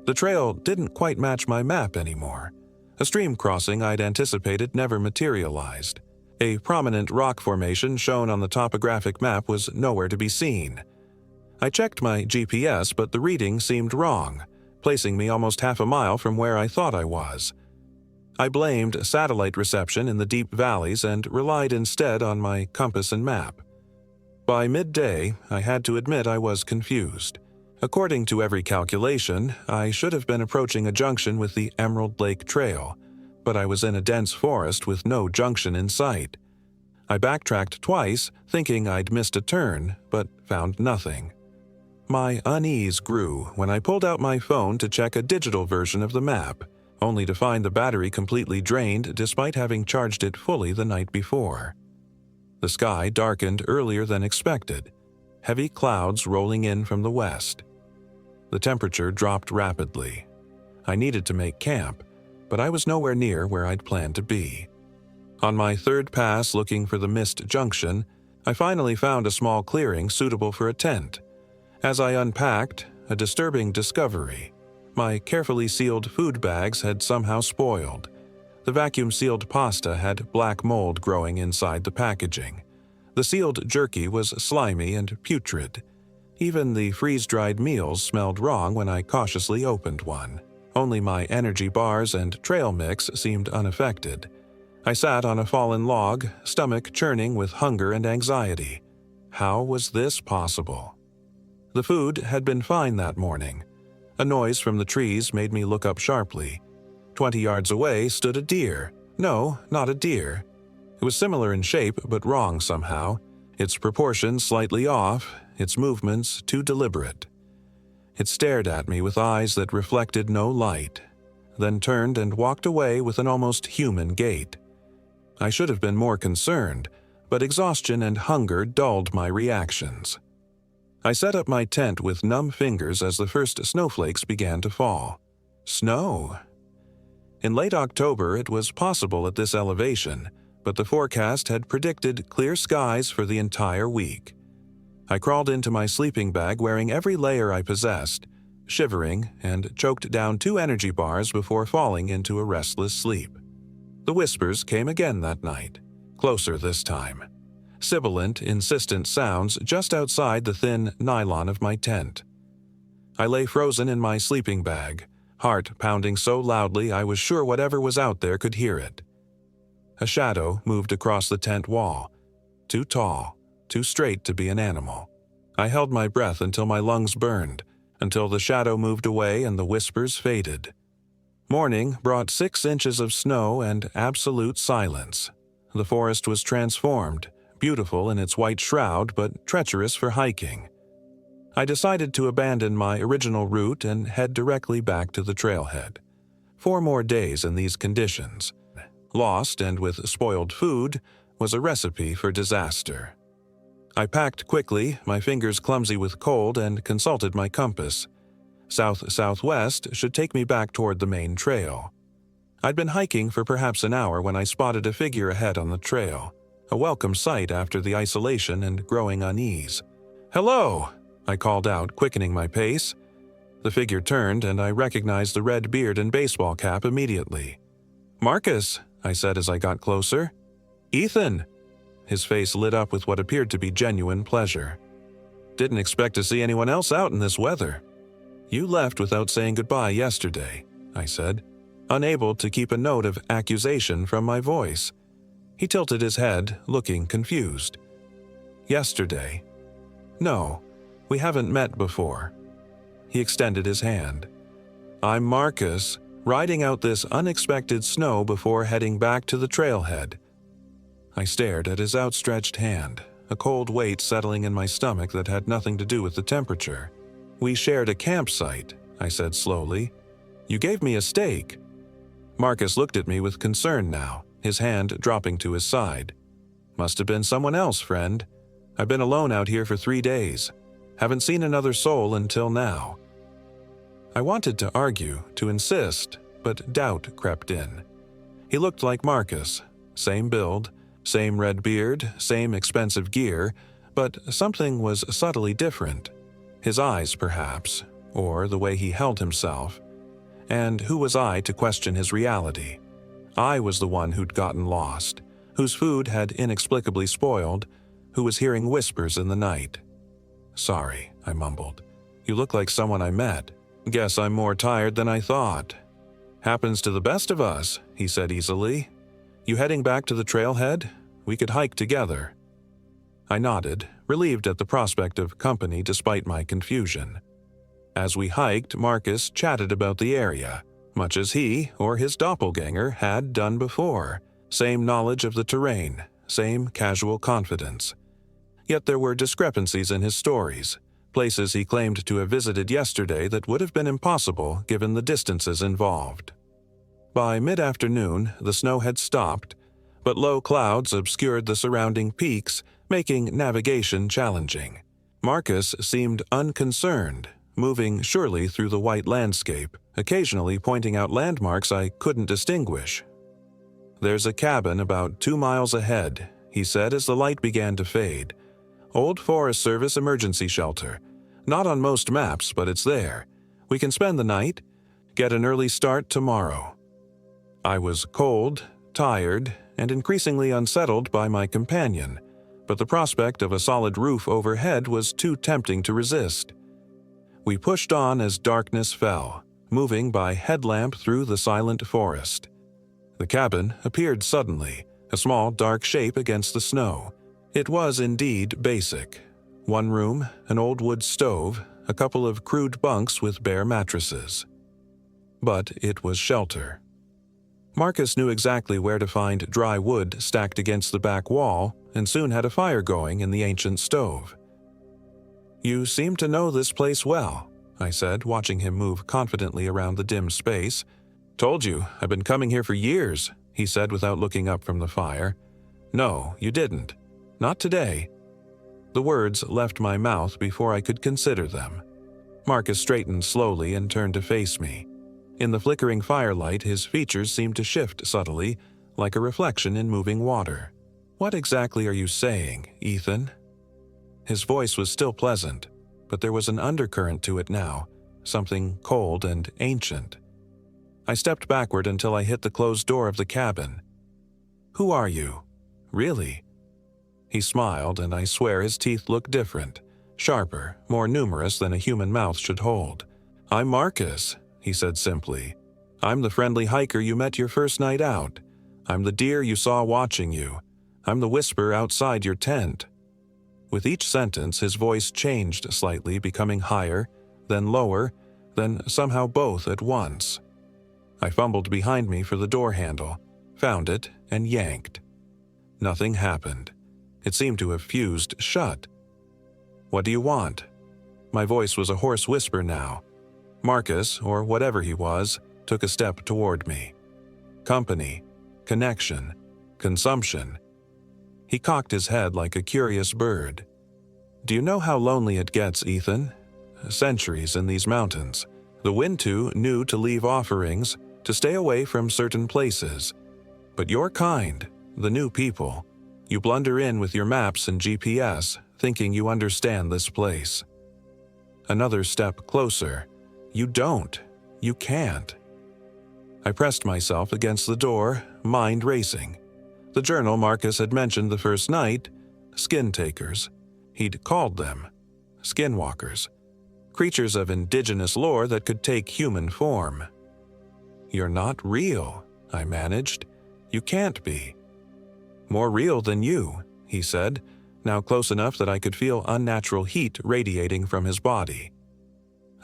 The trail didn't quite match my map anymore. A stream crossing I'd anticipated never materialized. A prominent rock formation shown on the topographic map was nowhere to be seen. I checked my GPS, but the reading seemed wrong, placing me almost half a mile from where I thought I was. I blamed satellite reception in the deep valleys and relied instead on my compass and map. By midday, I had to admit I was confused. According to every calculation, I should have been approaching a junction with the Emerald Lake Trail, but I was in a dense forest with no junction in sight. I backtracked twice, thinking I'd missed a turn, but found nothing. My unease grew when I pulled out my phone to check a digital version of the map, only to find the battery completely drained despite having charged it fully the night before. The sky darkened earlier than expected, heavy clouds rolling in from the west. The temperature dropped rapidly. I needed to make camp, but I was nowhere near where I'd planned to be. On my third pass looking for the missed junction, I finally found a small clearing suitable for a tent. As I unpacked, a disturbing discovery. My carefully sealed food bags had somehow spoiled. The vacuum-sealed pasta had black mold growing inside the packaging. The sealed jerky was slimy and putrid. Even the freeze-dried meals smelled wrong when I cautiously opened one. Only my energy bars and trail mix seemed unaffected. I sat on a fallen log, stomach churning with hunger and anxiety. How was this possible? The food had been fine that morning. A noise from the trees made me look up sharply. 20 yards away stood a deer. No, not a deer. It was similar in shape, but wrong somehow. Its proportions slightly off, its movements too deliberate. It stared at me with eyes that reflected no light, then turned and walked away with an almost human gait. I should have been more concerned, but exhaustion and hunger dulled my reactions. I set up my tent with numb fingers as the first snowflakes began to fall. Snow. In late October, it was possible at this elevation, but the forecast had predicted clear skies for the entire week. I crawled into my sleeping bag wearing every layer I possessed, shivering, and choked down 2 energy bars before falling into a restless sleep. The whispers came again that night, closer this time. Sibilant, insistent sounds just outside the thin nylon of my tent. I lay frozen in my sleeping bag, heart pounding so loudly I was sure whatever was out there could hear it. A shadow moved across the tent wall, too tall, too straight to be an animal. I held my breath until my lungs burned, until the shadow moved away and the whispers faded. Morning brought 6 inches of snow and absolute silence. The forest was transformed, beautiful in its white shroud but treacherous for hiking. I decided to abandon my original route and head directly back to the trailhead. 4 more days in these conditions, lost and with spoiled food, was a recipe for disaster. I packed quickly, my fingers clumsy with cold, and consulted my compass. South-southwest should take me back toward the main trail. I'd been hiking for perhaps an hour when I spotted a figure ahead on the trail, a welcome sight after the isolation and growing unease. "Hello!" I called out, quickening my pace. The figure turned, and I recognized the red beard and baseball cap immediately. "Marcus," I said as I got closer. "Ethan!" His face lit up with what appeared to be genuine pleasure. "Didn't expect to see anyone else out in this weather." "You left without saying goodbye yesterday," I said, unable to keep a note of accusation from my voice. He tilted his head, looking confused. "Yesterday? No, we haven't met before." He extended his hand. "I'm Marcus, riding out this unexpected snow before heading back to the trailhead." I stared at his outstretched hand, a cold weight settling in my stomach that had nothing to do with the temperature. "We shared a campsite," I said slowly. "You gave me a steak." Marcus looked at me with concern now, his hand dropping to his side. "Must have been someone else, friend. I've been alone out here for 3 days. Haven't seen another soul until now." I wanted to argue, to insist, but doubt crept in. He looked like Marcus, same build, same red beard, same expensive gear, but something was subtly different. His eyes, perhaps, or the way he held himself. And who was I to question his reality? I was the one who'd gotten lost, whose food had inexplicably spoiled, who was hearing whispers in the night. "Sorry," I mumbled. "You look like someone I met. Guess I'm more tired than I thought." "Happens to the best of us," he said easily. "You heading back to the trailhead? We could hike together." I nodded, relieved at the prospect of company despite my confusion. As we hiked, Marcus chatted about the area, much as he, or his doppelganger, had done before. Same knowledge of the terrain, same casual confidence. Yet there were discrepancies in his stories, places he claimed to have visited yesterday that would have been impossible given the distances involved. By mid-afternoon, the snow had stopped, but low clouds obscured the surrounding peaks, making navigation challenging. Marcus seemed unconcerned, moving surely through the white landscape, occasionally pointing out landmarks I couldn't distinguish. "There's a cabin about 2 miles ahead," he said as the light began to fade. "Old Forest Service emergency shelter. Not on most maps, but it's there. We can spend the night. Get an early start tomorrow." I was cold, tired, and increasingly unsettled by my companion, but the prospect of a solid roof overhead was too tempting to resist. We pushed on as darkness fell, moving by headlamp through the silent forest. The cabin appeared suddenly, a small dark shape against the snow. It was indeed basic. 1 room, an old wood stove, a couple of crude bunks with bare mattresses. But it was shelter. Marcus knew exactly where to find dry wood stacked against the back wall, and soon had a fire going in the ancient stove. "You seem to know this place well," I said, watching him move confidently around the dim space. "Told you, I've been coming here for years," he said without looking up from the fire. "No, you didn't." Not today." The words left my mouth before I could consider them. Marcus straightened slowly and turned to face me. In the flickering firelight, his features seemed to shift subtly, like a reflection in moving water. "What exactly are you saying, Ethan?" His voice was still pleasant, but there was an undercurrent to it now, something cold and ancient. I stepped backward until I hit the closed door of the cabin. "Who are you? Really?" He smiled, and I swear his teeth looked different, sharper, more numerous than a human mouth should hold. "I'm Marcus," he said simply. "I'm the friendly hiker you met your first night out. I'm the deer you saw watching you. I'm the whisper outside your tent." With each sentence, his voice changed slightly, becoming higher, then lower, then somehow both at once. I fumbled behind me for the door handle, found it, and yanked. Nothing happened. It seemed to have fused shut. "What do you want?" My voice was a hoarse whisper now. Marcus, or whatever he was, took a step toward me. Company, connection, consumption. He cocked his head like a curious bird. "Do you know how lonely it gets, Ethan? Centuries in these mountains. The Wintu knew to leave offerings, to stay away from certain places. But your kind, the new people, you blunder in with your maps and GPS, thinking you understand this place." Another step closer. "You don't. You can't." I pressed myself against the door, mind racing. The journal Marcus had mentioned the first night, skin takers. He'd called them skinwalkers, creatures of indigenous lore that could take human form. "You're not real," I managed. "You can't be." "More real than you," he said, now close enough that I could feel unnatural heat radiating from his body.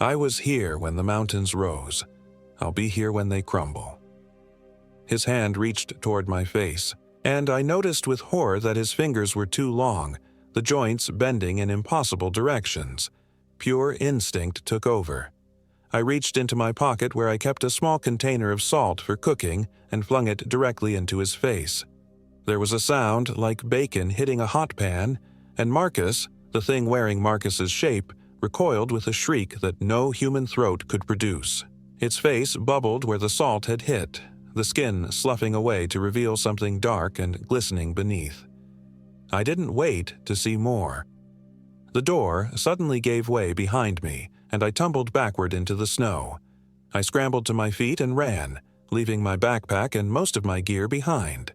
"I was here when the mountains rose. I'll be here when they crumble." His hand reached toward my face, and I noticed with horror that his fingers were too long, the joints bending in impossible directions. Pure instinct took over. I reached into my pocket where I kept a small container of salt for cooking and flung it directly into his face. There was a sound like bacon hitting a hot pan, and Marcus, the thing wearing Marcus's shape, recoiled with a shriek that no human throat could produce. Its face bubbled where the salt had hit, the skin sloughing away to reveal something dark and glistening beneath. I didn't wait to see more. The door suddenly gave way behind me, and I tumbled backward into the snow. I scrambled to my feet and ran, leaving my backpack and most of my gear behind.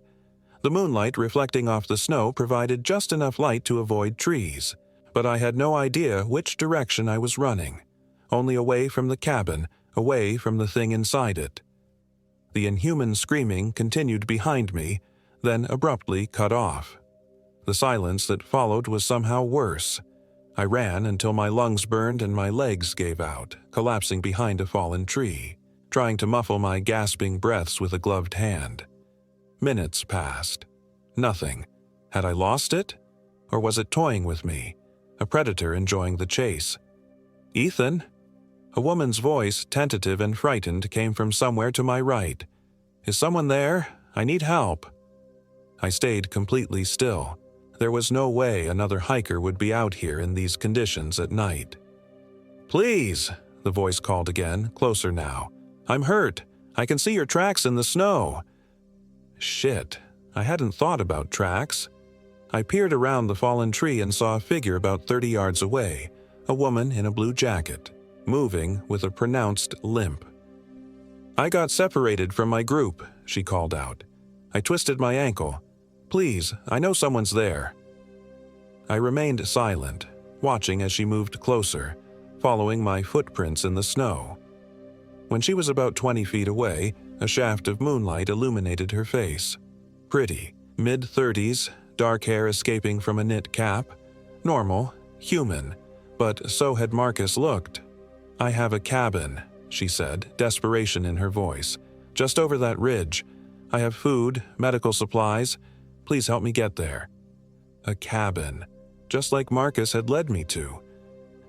The moonlight reflecting off the snow provided just enough light to avoid trees, but I had no idea which direction I was running, only away from the cabin, away from the thing inside it. The inhuman screaming continued behind me, then abruptly cut off. The silence that followed was somehow worse. I ran until my lungs burned and my legs gave out, collapsing behind a fallen tree, trying to muffle my gasping breaths with a gloved hand. Minutes passed. Nothing. Had I lost it? Or was it toying with me, a predator enjoying the chase? "Ethan?" A woman's voice, tentative and frightened, came from somewhere to my right. "Is someone there? I need help." I stayed completely still. There was no way another hiker would be out here in these conditions at night. "Please," the voice called again, closer now. "I'm hurt. I can see your tracks in the snow." Shit, I hadn't thought about tracks. I peered around the fallen tree and saw a figure about 30 yards away, a woman in a blue jacket, moving with a pronounced limp. "I got separated from my group," she called out. "I twisted my ankle. Please, I know someone's there." I remained silent, watching as she moved closer, following my footprints in the snow. When she was about 20 feet away, a shaft of moonlight illuminated her face. Pretty, mid-30s, dark hair escaping from a knit cap. Normal, human, but so had Marcus looked. "I have a cabin," she said, desperation in her voice. "Just over that ridge. I have food, medical supplies. Please help me get there." A cabin, just like Marcus had led me to.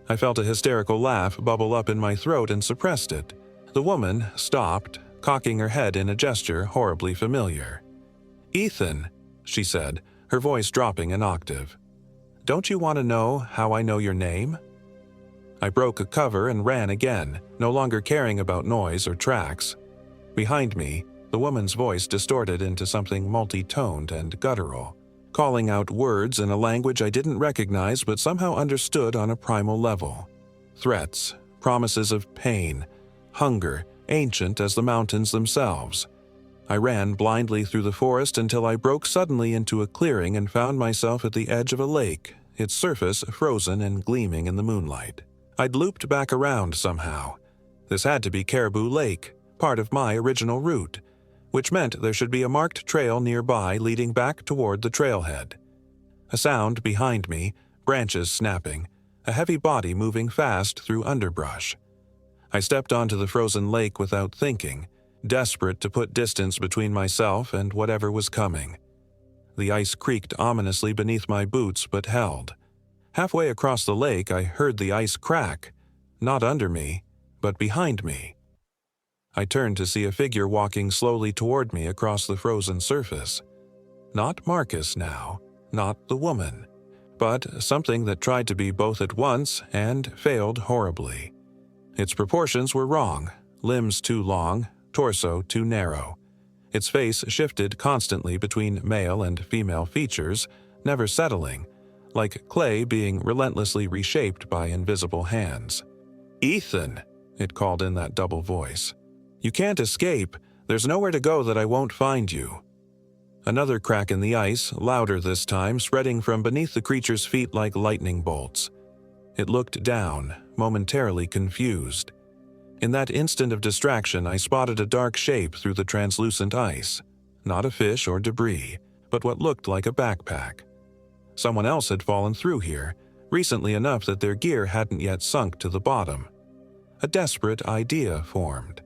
I felt a hysterical laugh bubble up in my throat and suppressed it. The woman stopped, cocking her head in a gesture horribly familiar. "Ethan," she said, her voice dropping an octave. "Don't you want to know how I know your name?" I broke a cover and ran again, no longer caring about noise or tracks. Behind me, the woman's voice distorted into something multi-toned and guttural, calling out words in a language I didn't recognize but somehow understood on a primal level. Threats, promises of pain, hunger, ancient as the mountains themselves. I ran blindly through the forest until I broke suddenly into a clearing and found myself at the edge of a lake, its surface frozen and gleaming in the moonlight. I'd looped back around somehow. This had to be Caribou Lake, part of my original route, which meant there should be a marked trail nearby leading back toward the trailhead. A sound behind me, branches snapping, a heavy body moving fast through underbrush. I stepped onto the frozen lake without thinking, desperate to put distance between myself and whatever was coming. The ice creaked ominously beneath my boots but held. Halfway across the lake, I heard the ice crack, not under me, but behind me. I turned to see a figure walking slowly toward me across the frozen surface. Not Marcus now, not the woman, but something that tried to be both at once and failed horribly. Its proportions were wrong, limbs too long, torso too narrow. Its face shifted constantly between male and female features, never settling, like clay being relentlessly reshaped by invisible hands. "Ethan," it called in that double voice. "You can't escape. There's nowhere to go that I won't find you." Another crack in the ice, louder this time, spreading from beneath the creature's feet like lightning bolts. It looked down, momentarily confused. In that instant of distraction, I spotted a dark shape through the translucent ice. Not a fish or debris, but what looked like a backpack. Someone else had fallen through here, recently enough that their gear hadn't yet sunk to the bottom. A desperate idea formed.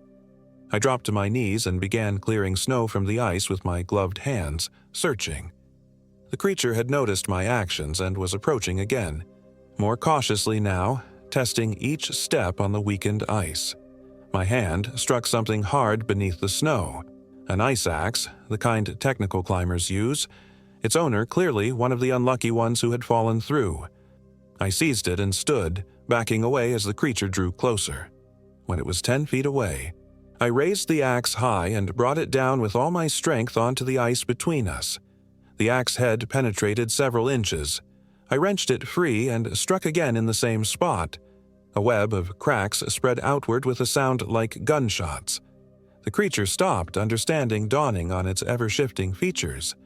I dropped to my knees and began clearing snow from the ice with my gloved hands, searching. The creature had noticed my actions and was approaching again, more cautiously now, testing each step on the weakened ice. My hand struck something hard beneath the snow. An ice axe, the kind technical climbers use, its owner clearly one of the unlucky ones who had fallen through. I seized it and stood, backing away as the creature drew closer. When it was 10 feet away, I raised the axe high and brought it down with all my strength onto the ice between us. The axe head penetrated several inches. I wrenched it free and struck again in the same spot. A web of cracks spread outward with a sound like gunshots. The creature stopped, understanding dawning on its ever-shifting features.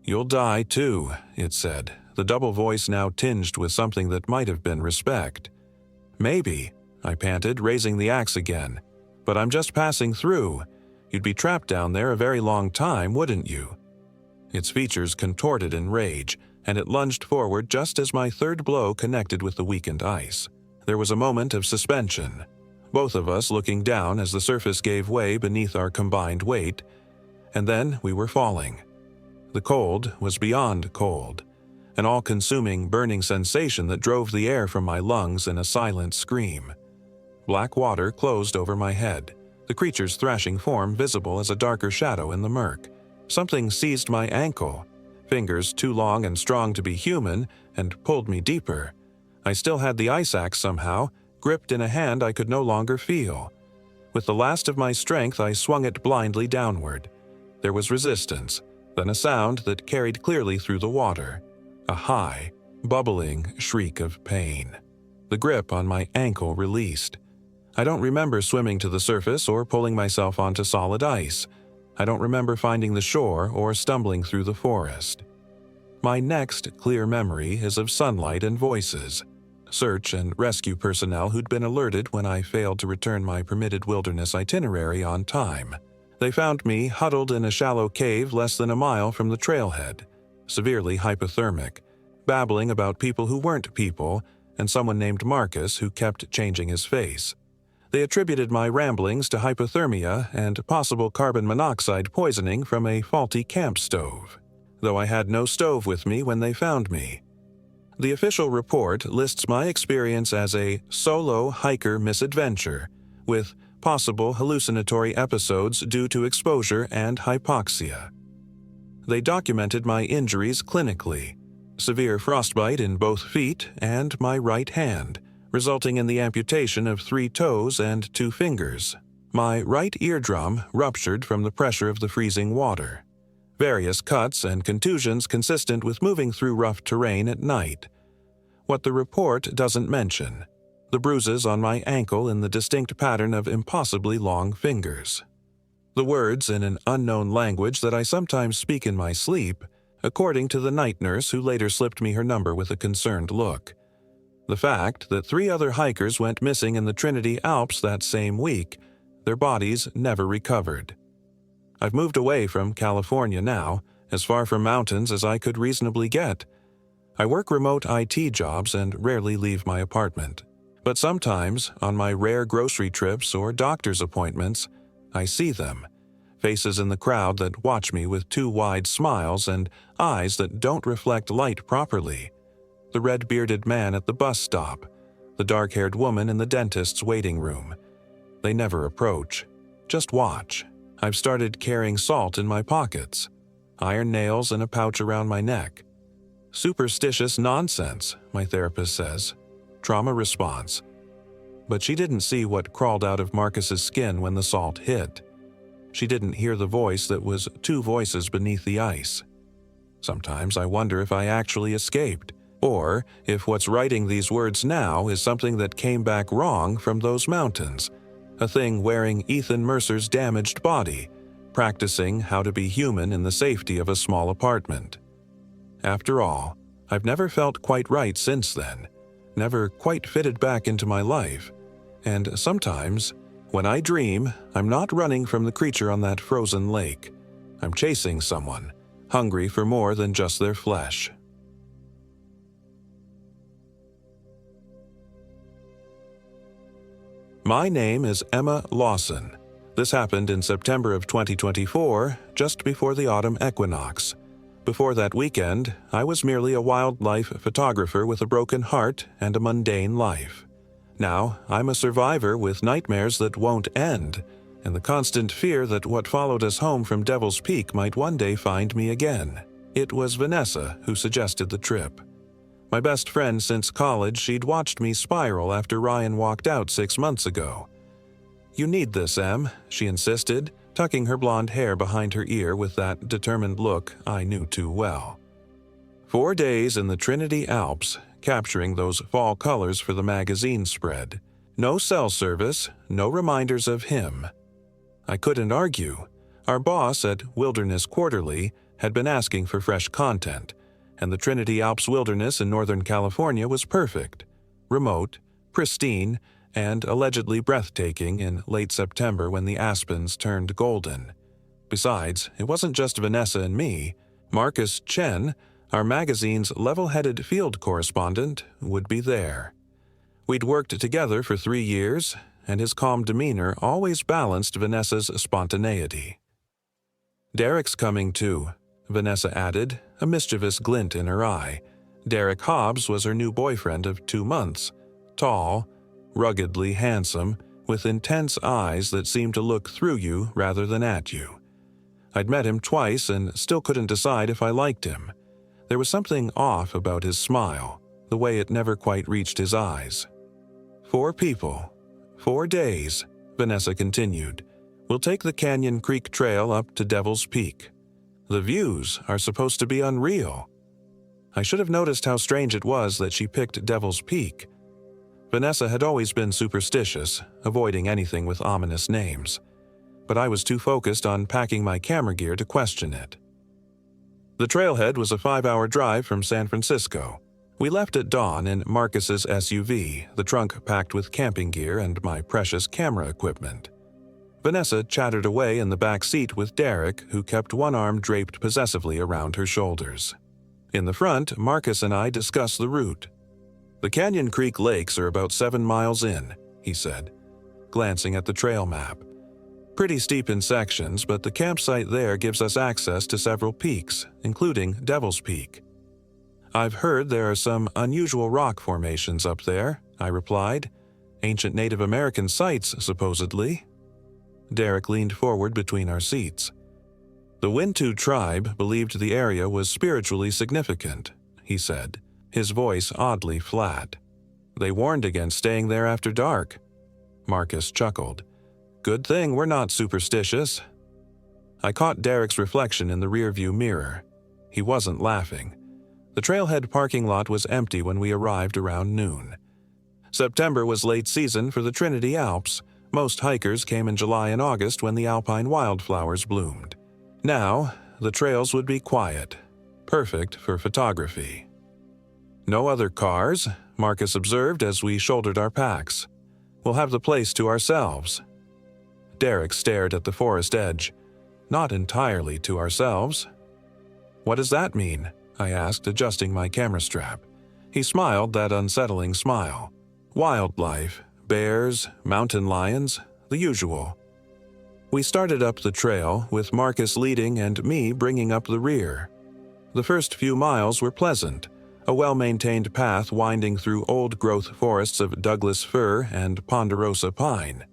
"You'll die too," it said, the double voice now tinged with something that might have been respect. "Maybe," I panted, raising the axe again. "But I'm just passing through. You'd be trapped down there a very long time, wouldn't you?" Its features contorted in rage, and it lunged forward just as my third blow connected with the weakened ice. There was a moment of suspension, both of us looking down as the surface gave way beneath our combined weight, and then we were falling. The cold was beyond cold, an all-consuming burning sensation that drove the air from my lungs in a silent scream. Black water closed over my head, the creature's thrashing form visible as a darker shadow in the murk. Something seized my ankle, fingers too long and strong to be human, and pulled me deeper. I still had the ice axe somehow, gripped in a hand I could no longer feel. With the last of my strength, I swung it blindly downward. There was resistance, then a sound that carried clearly through the water. A high, bubbling shriek of pain. The grip on my ankle released. I don't remember swimming to the surface or pulling myself onto solid ice. I don't remember finding the shore or stumbling through the forest. My next clear memory is of sunlight and voices. Search and rescue personnel who'd been alerted when I failed to return my permitted wilderness itinerary on time. They found me huddled in a shallow cave less than a mile from the trailhead, severely hypothermic, babbling about people who weren't people and someone named Marcus who kept changing his face. They attributed my ramblings to hypothermia and possible carbon monoxide poisoning from a faulty camp stove, though I had no stove with me when they found me. The official report lists my experience as a solo hiker misadventure, with possible hallucinatory episodes due to exposure and hypoxia. they documented my injuries clinically: severe frostbite in both feet and my right hand, resulting in the amputation of 3 toes and 2 fingers. My right eardrum ruptured from the pressure of the freezing water. Various cuts and contusions consistent with moving through rough terrain at night. What the report doesn't mention: the bruises on my ankle in the distinct pattern of impossibly long fingers. The words in an unknown language that I sometimes speak in my sleep, according to the night nurse who later slipped me her number with a concerned look. The fact that 3 other hikers went missing in the Trinity Alps that same week, their bodies never recovered. I've moved away from California now, as far from mountains as I could reasonably get. I work remote IT jobs and rarely leave my apartment. But sometimes, on my rare grocery trips or doctor's appointments, I see them, faces in the crowd that watch me with 2 wide smiles and eyes that don't reflect light properly. The red-bearded man at the bus stop, the dark-haired woman in the dentist's waiting room. They never approach, just watch. I've started carrying salt in my pockets, iron nails in a pouch around my neck. Superstitious nonsense, my therapist says. Trauma response. But she didn't see what crawled out of Marcus's skin when the salt hit. She didn't hear the voice that was 2 voices beneath the ice. Sometimes I wonder if I actually escaped, or if what's writing these words now is something that came back wrong from those mountains, a thing wearing Ethan Mercer's damaged body, practicing how to be human in the safety of a small apartment. After all, I've never felt quite right since then, never quite fitted back into my life, and sometimes, when I dream, I'm not running from the creature on that frozen lake. I'm chasing someone, hungry for more than just their flesh. My name is Emma Lawson. This happened in September of 2024, just before the autumn equinox. Before that weekend, I was merely a wildlife photographer with a broken heart and a mundane life. Now, I'm a survivor with nightmares that won't end, and the constant fear that what followed us home from Devil's Peak might one day find me again. It was Vanessa who suggested the trip. My best friend since college, she'd watched me spiral after Ryan walked out 6 months ago. "You need this, Em," she insisted, tucking her blonde hair behind her ear with that determined look I knew too well. 4 days in the Trinity Alps, capturing those fall colors for the magazine spread. No cell service, no reminders of him. I couldn't argue. Our boss at Wilderness Quarterly had been asking for fresh content, and the Trinity Alps wilderness in Northern California was perfect. Remote, pristine, and allegedly breathtaking in late September when the aspens turned golden. Besides, it wasn't just Vanessa and me. Marcus Chen, our magazine's level-headed field correspondent, would be there. We'd worked together for 3 years, and his calm demeanor always balanced Vanessa's spontaneity. "Derek's coming too," Vanessa added, a mischievous glint in her eye. Derek Hobbs was her new boyfriend of 2 months, tall, ruggedly handsome, with intense eyes that seemed to look through you rather than at you. I'd met him twice and still couldn't decide if I liked him. There was something off about his smile, the way it never quite reached his eyes. 4 people, 4 days, Vanessa continued. We'll take the Canyon Creek Trail up to Devil's Peak. The views are supposed to be unreal. I should have noticed how strange it was that she picked Devil's Peak. Vanessa had always been superstitious, avoiding anything with ominous names. But I was too focused on packing my camera gear to question it. The trailhead was a 5-hour drive from San Francisco. We left at dawn in Marcus's SUV, the trunk packed with camping gear and my precious camera equipment. Vanessa chattered away in the back seat with Derek, who kept one arm draped possessively around her shoulders. In the front, Marcus and I discussed the route. "The Canyon Creek Lakes are about 7 miles in," he said, glancing at the trail map. "Pretty steep in sections, but the campsite there gives us access to several peaks, including Devil's Peak." "I've heard there are some unusual rock formations up there," I replied. "Ancient Native American sites, supposedly." Derek leaned forward between our seats. The Wintu tribe believed the area was spiritually significant, he said, his voice oddly flat. They warned against staying there after dark. Marcus chuckled. Good thing we're not superstitious. I caught Derek's reflection in the rearview mirror. He wasn't laughing. The trailhead parking lot was empty when we arrived around noon. September was late season for the Trinity Alps. Most hikers came in July and August when the alpine wildflowers bloomed. Now, the trails would be quiet, perfect for photography. No other cars, Marcus observed as we shouldered our packs. We'll have the place to ourselves. Derek stared at the forest edge. Not entirely to ourselves. What does that mean? I asked, adjusting my camera strap. He smiled that unsettling smile. Wildlife, bears, mountain lions, the usual. We started up the trail, with Marcus leading and me bringing up the rear. The first few miles were pleasant, a well-maintained path winding through old-growth forests of Douglas fir and ponderosa pine.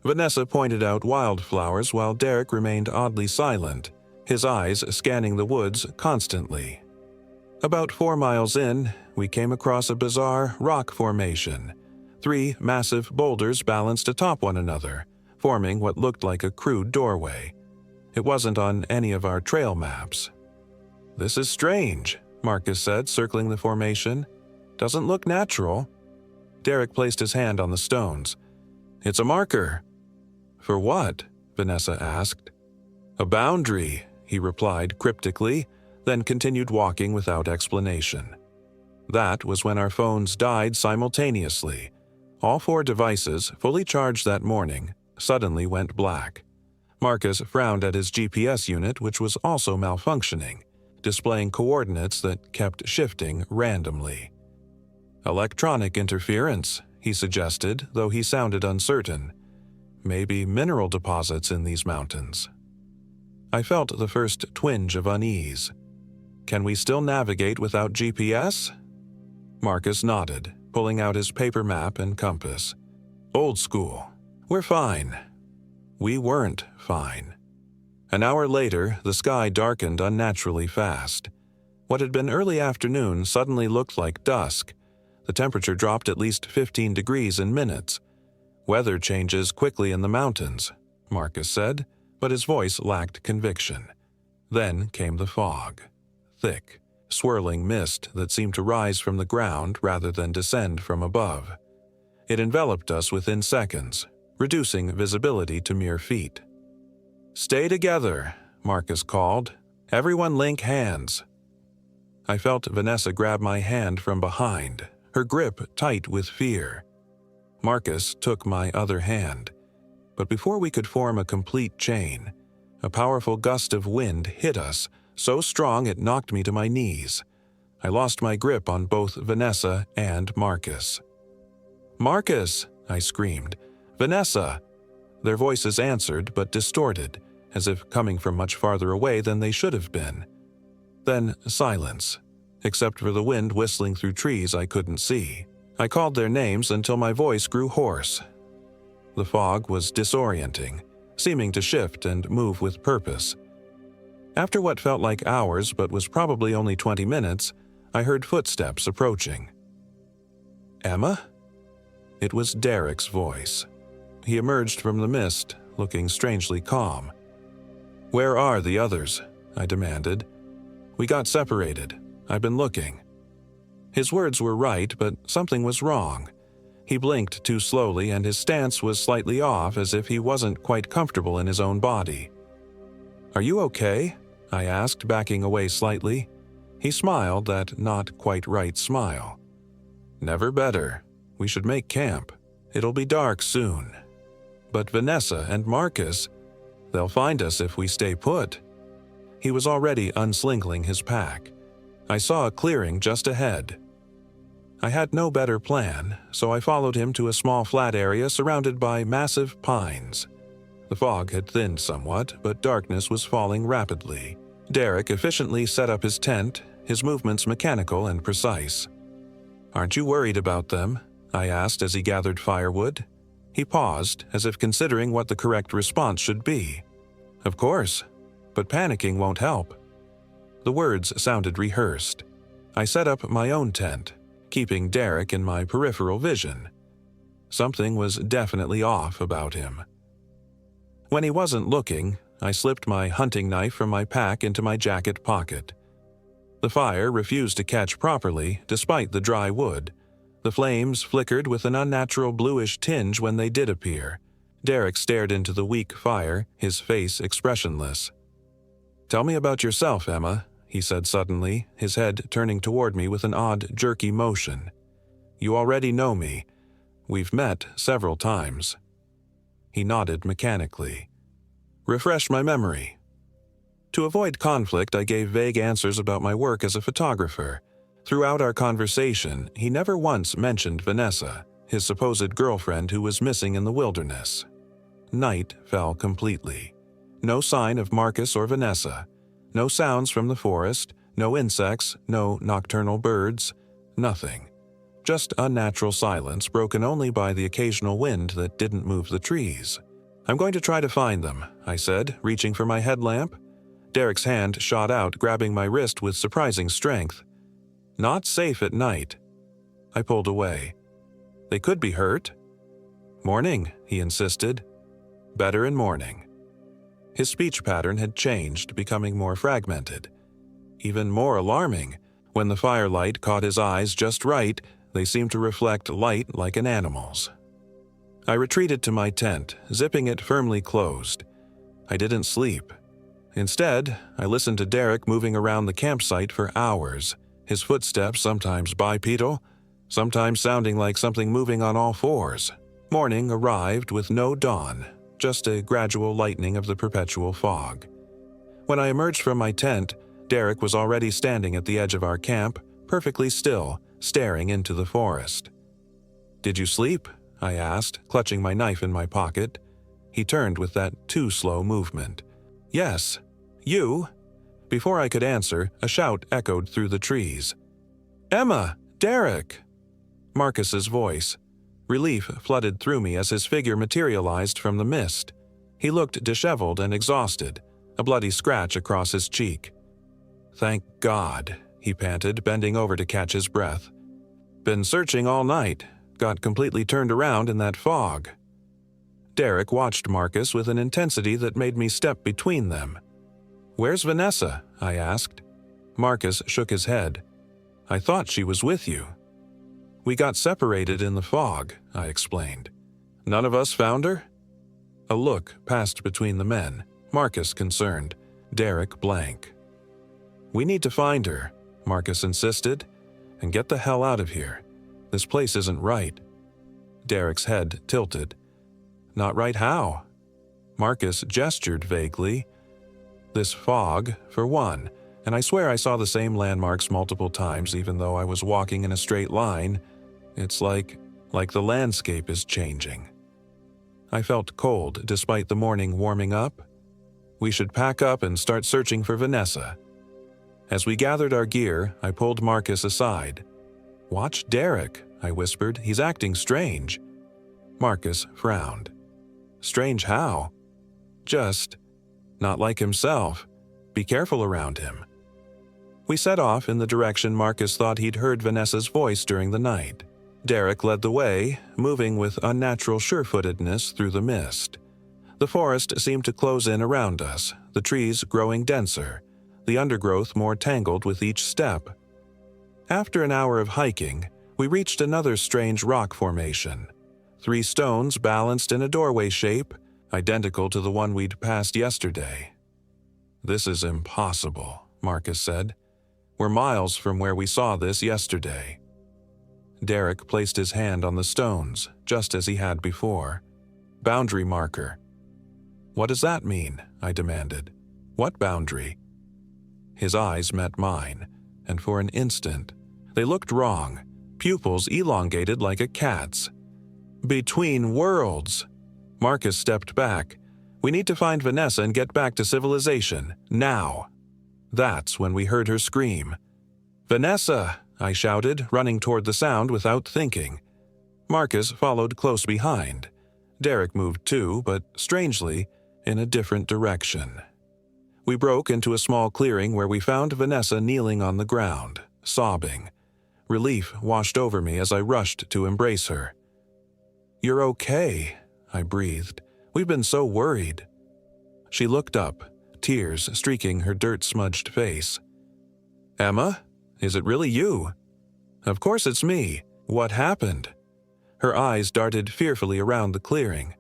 Vanessa pointed out wildflowers while Derek remained oddly silent, his eyes scanning the woods constantly. About 4 miles in, we came across a bizarre rock formation. 3 massive boulders balanced atop one another, forming what looked like a crude doorway. It wasn't on any of our trail maps. This is strange, Marcus said, circling the formation. Doesn't look natural. Derek placed his hand on the stones. It's a marker. For what? Vanessa asked. A boundary, he replied cryptically, then continued walking without explanation. That was when our phones died simultaneously. All 4 devices, fully charged that morning, suddenly went black. Marcus frowned at his GPS unit, which was also malfunctioning, displaying coordinates that kept shifting randomly. Electronic interference, he suggested, though he sounded uncertain. Maybe mineral deposits in these mountains. I felt the first twinge of unease. Can we still navigate without GPS? Marcus nodded, pulling out his paper map and compass. Old school. We're fine. We weren't fine. An hour later, the sky darkened unnaturally fast. What had been early afternoon suddenly looked like dusk. The temperature dropped at least 15 degrees in minutes. Weather changes quickly in the mountains, Marcus said, but his voice lacked conviction. Then came the fog. Thick, swirling mist that seemed to rise from the ground rather than descend from above. It enveloped us within seconds, reducing visibility to mere feet. Stay together, Marcus called. Everyone link hands. I felt Vanessa grab my hand from behind, her grip tight with fear. Marcus took my other hand, but before we could form a complete chain, a powerful gust of wind hit us, so strong it knocked me to my knees. I lost my grip on both Vanessa and Marcus. Marcus, I screamed. Vanessa! Their voices answered, but distorted, as if coming from much farther away than they should have been. Then silence, except for the wind whistling through trees I couldn't see. I called their names until my voice grew hoarse. The fog was disorienting, seeming to shift and move with purpose. After what felt like hours but was probably only 20 minutes, I heard footsteps approaching. Emma? It was Derek's voice. He emerged from the mist, looking strangely calm. Where are the others? I demanded. We got separated. I've been looking. His words were right, but something was wrong. He blinked too slowly and his stance was slightly off, as if he wasn't quite comfortable in his own body. Are you okay? I asked, backing away slightly. He smiled that not quite right smile. Never better. We should make camp. It'll be dark soon. But Vanessa and Marcus, they'll find us if we stay put. He was already unslinkling his pack. I saw a clearing just ahead. I had no better plan, so I followed him to a small flat area surrounded by massive pines. The fog had thinned somewhat, but darkness was falling rapidly. Derek efficiently set up his tent, his movements mechanical and precise. Aren't you worried about them? I asked as he gathered firewood. He paused, as if considering what the correct response should be. Of course. but panicking won't help." The words sounded rehearsed. I set up my own tent, keeping Derek in my peripheral vision. Something was definitely off about him. When he wasn't looking, I slipped my hunting knife from my pack into my jacket pocket. The fire refused to catch properly despite the dry wood. The flames flickered with an unnatural bluish tinge when they did appear. Derek stared into the weak fire, his face expressionless. "Tell me about yourself, Emma," he said suddenly, his head turning toward me with an odd, jerky motion. "You already know me. We've met several times." He nodded mechanically. "Refresh my memory." To avoid conflict, I gave vague answers about my work as a photographer. Throughout our conversation, he never once mentioned Vanessa, his supposed girlfriend who was missing in the wilderness. Night fell completely. No sign of Marcus or Vanessa. No sounds from the forest, no insects, no nocturnal birds, nothing. Just unnatural silence broken only by the occasional wind that didn't move the trees. "I'm going to try to find them," I said, reaching for my headlamp. Derek's hand shot out, grabbing my wrist with surprising strength. "Not safe at night." I pulled away. "They could be hurt." "Morning," he insisted. "Better in morning." His speech pattern had changed, becoming more fragmented. Even more alarming, when the firelight caught his eyes just right, they seemed to reflect light like an animal's. I retreated to my tent, zipping it firmly closed. I didn't sleep. Instead, I listened to Derek moving around the campsite for hours, his footsteps sometimes bipedal, sometimes sounding like something moving on all fours. Morning arrived with no dawn, just a gradual lightening of the perpetual fog. When I emerged from my tent, Derek was already standing at the edge of our camp, perfectly still, staring into the forest. "Did you sleep?" I asked, clutching my knife in my pocket. He turned with that too slow movement. "Yes. You?" Before I could answer, a shout echoed through the trees. "Emma! Derek!" Marcus's voice. Relief flooded through me as his figure materialized from the mist. He looked disheveled and exhausted, a bloody scratch across his cheek. "Thank God," he panted, bending over to catch his breath. "Been searching all night. Got completely turned around in that fog." Derek watched Marcus with an intensity that made me step between them. "Where's Vanessa?" I asked. Marcus shook his head. "I thought she was with you." "We got separated in the fog," I explained. "None of us found her?" A look passed between the men, Marcus concerned, Derek blank. "We need to find her," Marcus insisted, "and get the hell out of here. This place isn't right." Derek's head tilted. "Not right how?" Marcus gestured vaguely. "This fog, for one, and I swear I saw the same landmarks multiple times even though I was walking in a straight line. It's like the landscape is changing." I felt cold despite the morning warming up. "We should pack up and start searching for Vanessa." As we gathered our gear, I pulled Marcus aside. "Watch Derek," I whispered. "He's acting strange." Marcus frowned. "Strange how?" "Just not like himself. Be careful around him." We set off in the direction Marcus thought he'd heard Vanessa's voice during the night. Derek led the way, moving with unnatural sure-footedness through the mist. The forest seemed to close in around us, the trees growing denser, the undergrowth more tangled with each step. After an hour of hiking, we reached another strange rock formation. 3 stones balanced in a doorway shape, identical to the one we'd passed yesterday. "This is impossible," Marcus said. "We're miles from where we saw this yesterday." Derek placed his hand on the stones, just as he had before. "Boundary marker." "What does that mean?" I demanded. "What boundary?" His eyes met mine, and for an instant, they looked wrong, pupils elongated like a cat's. "Between worlds." Marcus stepped back. "We need to find Vanessa and get back to civilization, now." That's when we heard her scream. "Vanessa!" I shouted, running toward the sound without thinking. Marcus followed close behind. Derek moved too, but strangely, in a different direction. We broke into a small clearing where we found Vanessa kneeling on the ground, sobbing. Relief washed over me as I rushed to embrace her. "You're okay," I breathed. "We've been so worried." She looked up, tears streaking her dirt-smudged face. "Emma, is it really you?" "Of course it's me. What happened?" Her eyes darted fearfully around the clearing.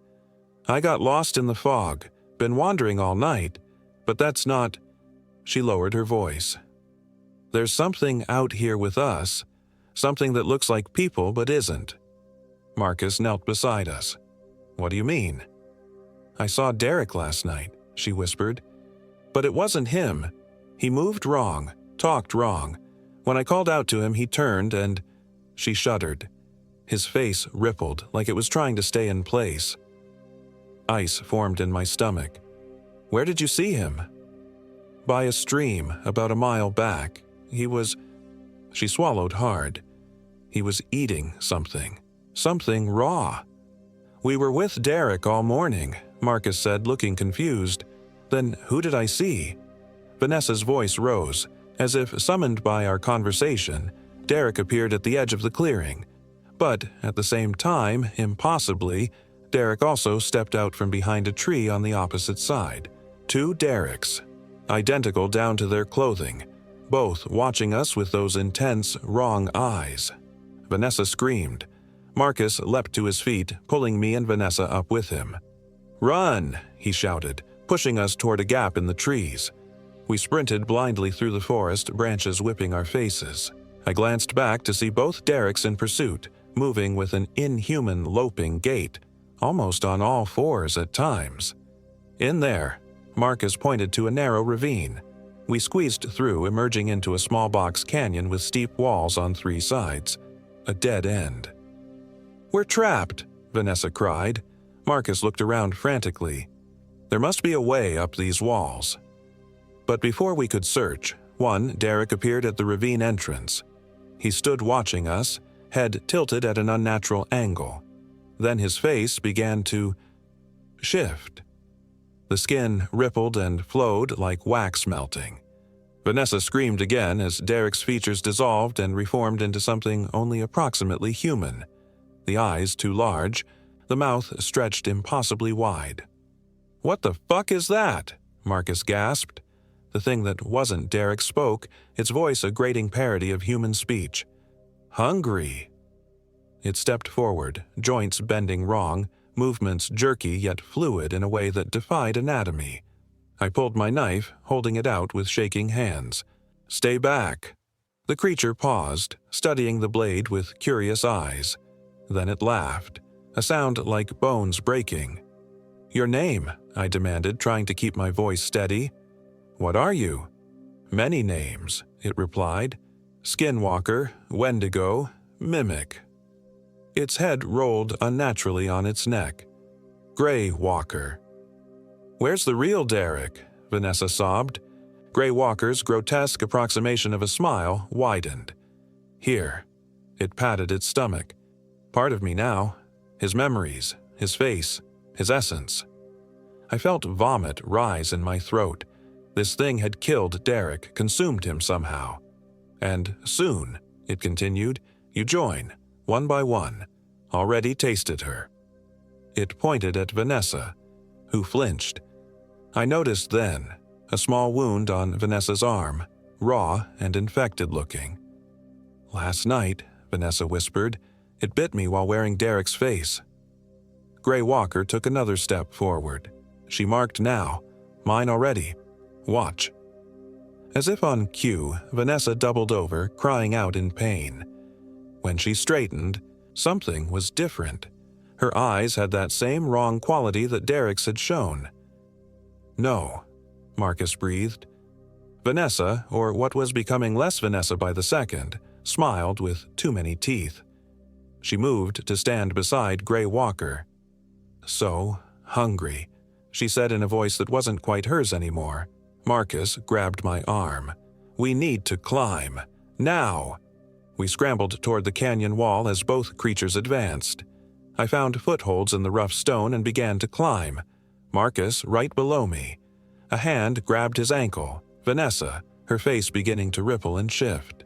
"I got lost in the fog, been wandering all night, but that's not—" She lowered her voice. "There's something out here with us, something that looks like people but isn't." Marcus knelt beside us. "What do you mean?" "I saw Derek last night," she whispered. "But it wasn't him. He moved wrong, talked wrong. When I called out to him, he turned and—" She shuddered. His face rippled like it was trying to stay in place. Ice formed in my stomach. "Where did you see him?" "By a stream, about a mile back. He was—" She swallowed hard. "He was eating something. Something raw." "We were with Derek all morning," Marcus said, looking confused. "Then who did I see?" Vanessa's voice rose. As if summoned by our conversation, Derek appeared at the edge of the clearing. But, at the same time, impossibly, Derek also stepped out from behind a tree on the opposite side. Two Dereks, identical down to their clothing, both watching us with those intense, wrong eyes. Vanessa screamed. Marcus leapt to his feet, pulling me and Vanessa up with him. "Run!" he shouted, pushing us toward a gap in the trees. We sprinted blindly through the forest, branches whipping our faces. I glanced back to see both Dereks in pursuit, moving with an inhuman loping gait, almost on all fours at times. In there, Marcus pointed to a narrow ravine. We squeezed through, emerging into a small box canyon with steep walls on three sides. A dead end. "We're trapped!" Vanessa cried. Marcus looked around frantically. "There must be a way up these walls." But before we could search, one Derek appeared at the ravine entrance. He stood watching us, head tilted at an unnatural angle. Then his face began to shift. The skin rippled and flowed like wax melting. Vanessa screamed again as Derek's features dissolved and reformed into something only approximately human. The eyes too large, the mouth stretched impossibly wide. "What the fuck is that?" Marcus gasped. The thing that wasn't Derek spoke, its voice a grating parody of human speech. "Hungry." It stepped forward, joints bending wrong, movements jerky yet fluid in a way that defied anatomy. I pulled my knife, holding it out with shaking hands. "Stay back." The creature paused, studying the blade with curious eyes. Then it laughed, a sound like bones breaking. "Your name?" I demanded, trying to keep my voice steady. "What are you?" "Many names," it replied. "Skinwalker, Wendigo, Mimic." Its head rolled unnaturally on its neck. "Grey Walker." "Where's the real Derek?" Vanessa sobbed. Grey Walker's grotesque approximation of a smile widened. "Here." It patted its stomach. "Part of me now. His memories, his face, his essence." I felt vomit rise in my throat. This thing had killed Derek, consumed him somehow. "And soon," it continued, "you join, one by one. Already tasted her." It pointed at Vanessa, who flinched. I noticed then a small wound on Vanessa's arm, raw and infected looking. "Last night," Vanessa whispered, "it bit me while wearing Derek's face." Grey Walker took another step forward. She marked now, mine already. "Watch." As if on cue, Vanessa doubled over, crying out in pain. When she straightened, something was different. Her eyes had that same wrong quality that Derek's had shown. "No," Marcus breathed. Vanessa, or what was becoming less Vanessa by the second, smiled with too many teeth. She moved to stand beside Grey Walker. "So hungry," she said in a voice that wasn't quite hers anymore. Marcus grabbed my arm. "We need to climb. Now!" We scrambled toward the canyon wall as both creatures advanced. I found footholds in the rough stone and began to climb. Marcus right below me. A hand grabbed his ankle. Vanessa, her face beginning to ripple and shift.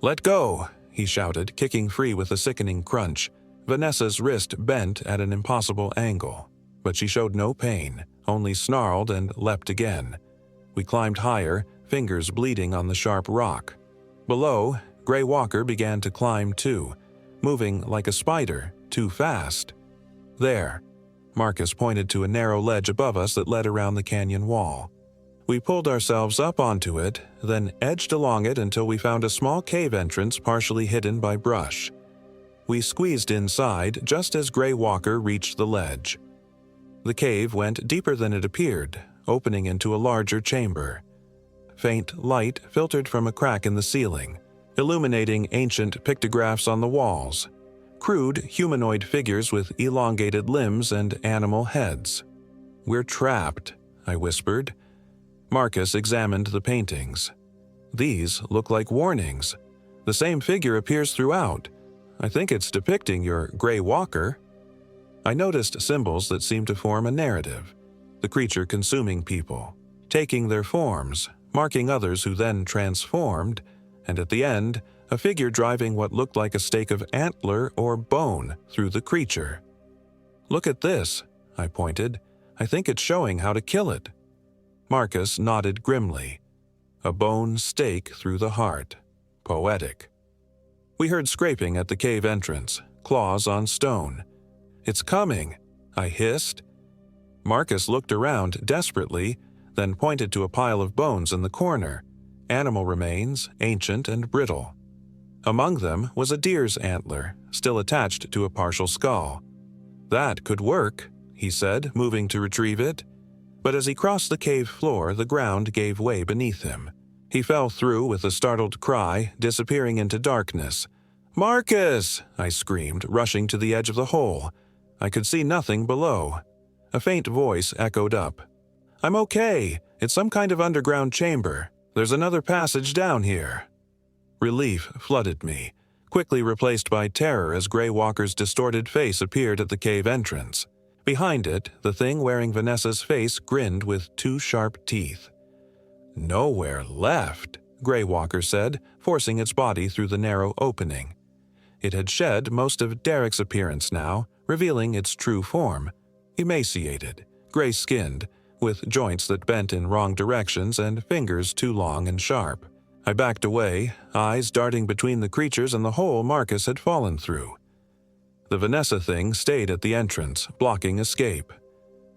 "Let go!" he shouted, kicking free with a sickening crunch. Vanessa's wrist bent at an impossible angle, but she showed no pain, only snarled and leapt again. We climbed higher, fingers bleeding on the sharp rock. Below, Grey Walker began to climb too, moving like a spider, too fast. "There." Marcus pointed to a narrow ledge above us that led around the canyon wall. We pulled ourselves up onto it, then edged along it until we found a small cave entrance partially hidden by brush. We squeezed inside just as Grey Walker reached the ledge. The cave went deeper than it appeared, opening into a larger chamber. Faint light filtered from a crack in the ceiling, illuminating ancient pictographs on the walls, crude humanoid figures with elongated limbs and animal heads. "We're trapped," I whispered. Marcus examined the paintings. "These look like warnings. The same figure appears throughout. I think it's depicting your Grey Walker." I noticed symbols that seemed to form a narrative. The creature consuming people, taking their forms, marking others who then transformed, and at the end, a figure driving what looked like a stake of antler or bone through the creature. "Look at this," I pointed. "I think it's showing how to kill it." Marcus nodded grimly. "A bone stake through the heart. Poetic." We heard scraping at the cave entrance, claws on stone. "It's coming," I hissed. Marcus looked around desperately, then pointed to a pile of bones in the corner, animal remains, ancient and brittle. Among them was a deer's antler, still attached to a partial skull. "That could work," he said, moving to retrieve it. But as he crossed the cave floor, the ground gave way beneath him. He fell through with a startled cry, disappearing into darkness. "Marcus!" I screamed, rushing to the edge of the hole. I could see nothing below. A faint voice echoed up. "I'm okay. It's some kind of underground chamber. There's another passage down here." Relief flooded me, quickly replaced by terror as Grey Walker's distorted face appeared at the cave entrance. Behind it, the thing wearing Vanessa's face grinned with two sharp teeth. "Nowhere left," Grey Walker said, forcing its body through the narrow opening. It had shed most of Derek's appearance now, revealing its true form. Emaciated, gray-skinned, with joints that bent in wrong directions and fingers too long and sharp. I backed away, eyes darting between the creatures and the hole Marcus had fallen through. The Vanessa thing stayed at the entrance, blocking escape.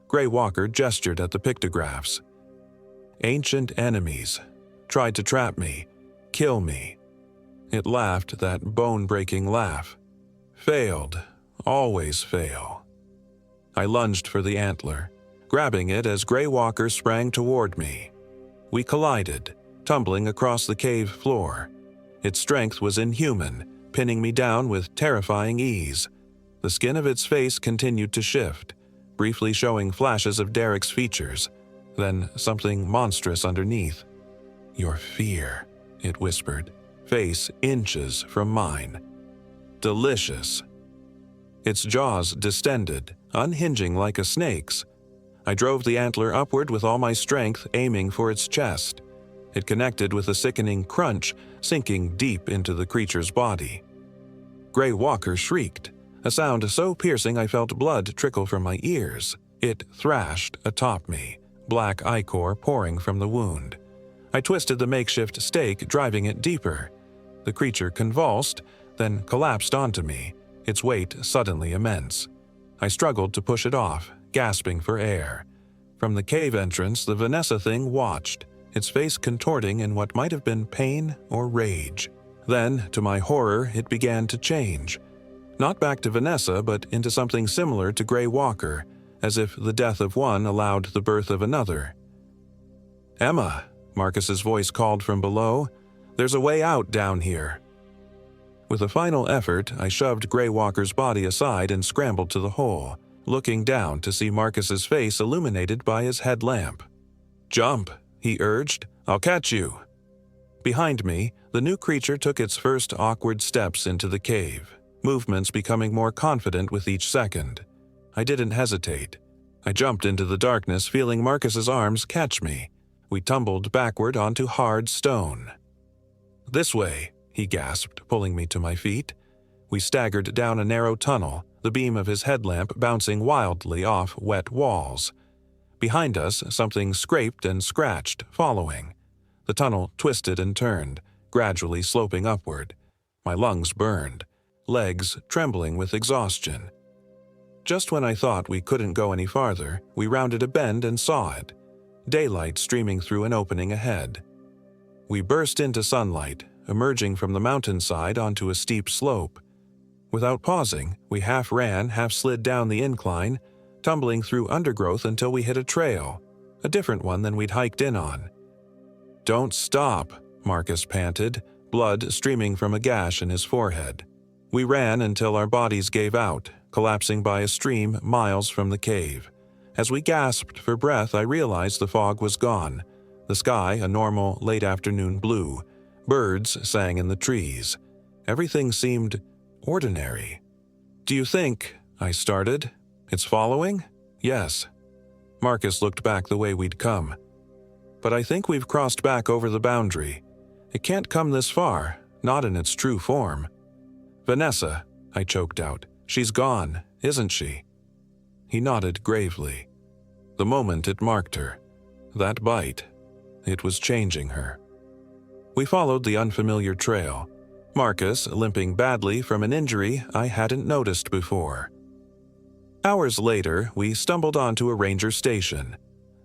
Grey Walker gestured at the pictographs. "Ancient enemies. Tried to trap me. Kill me." It laughed that bone-breaking laugh. "Failed. Always fail." I lunged for the antler, grabbing it as Grey Walker sprang toward me. We collided, tumbling across the cave floor. Its strength was inhuman, pinning me down with terrifying ease. The skin of its face continued to shift, briefly showing flashes of Derek's features, then something monstrous underneath. "Your fear," it whispered, face inches from mine. "Delicious." Its jaws distended, unhinging like a snake's. I drove the antler upward with all my strength, aiming for its chest. It connected with a sickening crunch, sinking deep into the creature's body. Grey Walker shrieked, a sound so piercing I felt blood trickle from my ears. It thrashed atop me, black ichor pouring from the wound. I twisted the makeshift stake, driving it deeper. The creature convulsed, then collapsed onto me, its weight suddenly immense. I struggled to push it off, gasping for air. From the cave entrance, the Vanessa thing watched, its face contorting in what might have been pain or rage. Then, to my horror, it began to change. Not back to Vanessa, but into something similar to Grey Walker, as if the death of one allowed the birth of another. "Emma," Marcus's voice called from below, "there's a way out down here." With a final effort, I shoved Grey Walker's body aside and scrambled to the hole, looking down to see Marcus's face illuminated by his headlamp. "Jump," he urged. "I'll catch you." Behind me, the new creature took its first awkward steps into the cave, movements becoming more confident with each second. I didn't hesitate. I jumped into the darkness, feeling Marcus's arms catch me. We tumbled backward onto hard stone. "This way," he gasped, pulling me to my feet. We staggered down a narrow tunnel, the beam of his headlamp bouncing wildly off wet walls. Behind us, something scraped and scratched, following. The tunnel twisted and turned, gradually sloping upward. My lungs burned, legs trembling with exhaustion. Just when I thought we couldn't go any farther, we rounded a bend and saw it, daylight streaming through an opening ahead. We burst into sunlight, emerging from the mountainside onto a steep slope. Without pausing, we half ran, half slid down the incline, tumbling through undergrowth until we hit a trail, a different one than we'd hiked in on. "Don't stop," Marcus panted, blood streaming from a gash in his forehead. We ran until our bodies gave out, collapsing by a stream miles from the cave. As we gasped for breath, I realized the fog was gone, the sky a normal late-afternoon blue. Birds sang in the trees. Everything seemed ordinary. "Do you think," I started, "it's following?" "Yes." Marcus looked back the way we'd come. "But I think we've crossed back over the boundary. It can't come this far, not in its true form." "Vanessa," I choked out. "She's gone, isn't she?" He nodded gravely. The moment it marked her. That bite. It was changing her. We followed the unfamiliar trail, Marcus limping badly from an injury I hadn't noticed before. Hours later, we stumbled onto a ranger station.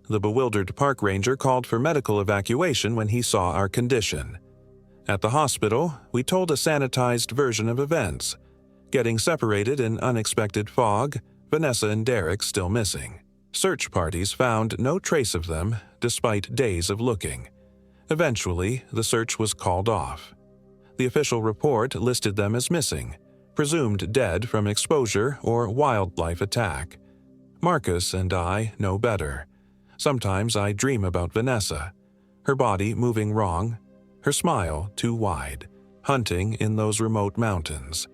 The bewildered park ranger called for medical evacuation when he saw our condition. At the hospital, we told a sanitized version of events, getting separated in unexpected fog, Vanessa and Derek still missing. Search parties found no trace of them, despite days of looking. Eventually, the search was called off. The official report listed them as missing, presumed dead from exposure or wildlife attack. Marcus and I know better. Sometimes I dream about Vanessa, her body moving wrong, her smile too wide, hunting in those remote mountains.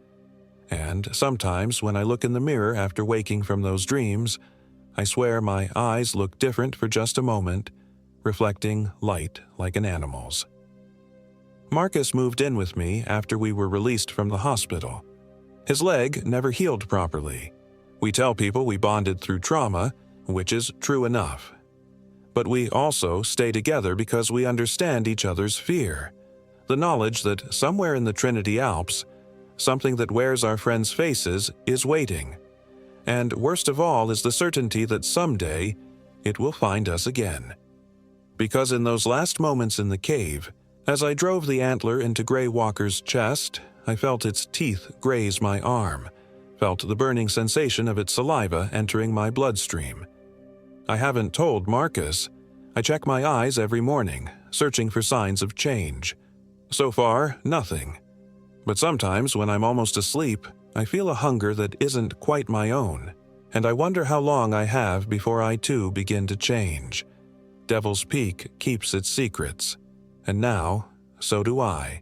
And sometimes when I look in the mirror after waking from those dreams, I swear my eyes look different for just a moment, reflecting light like an animal's. Marcus moved in with me after we were released from the hospital. His leg never healed properly. We tell people we bonded through trauma, which is true enough. But we also stay together because we understand each other's fear. The knowledge that somewhere in the Trinity Alps, something that wears our friends' faces is waiting. And worst of all is the certainty that someday it will find us again. Because in those last moments in the cave, as I drove the antler into Grey Walker's chest, I felt its teeth graze my arm, felt the burning sensation of its saliva entering my bloodstream. I haven't told Marcus. I check my eyes every morning, searching for signs of change. So far, nothing. But sometimes when I'm almost asleep, I feel a hunger that isn't quite my own, and I wonder how long I have before I too begin to change. Devil's Peak keeps its secrets, and now, so do I.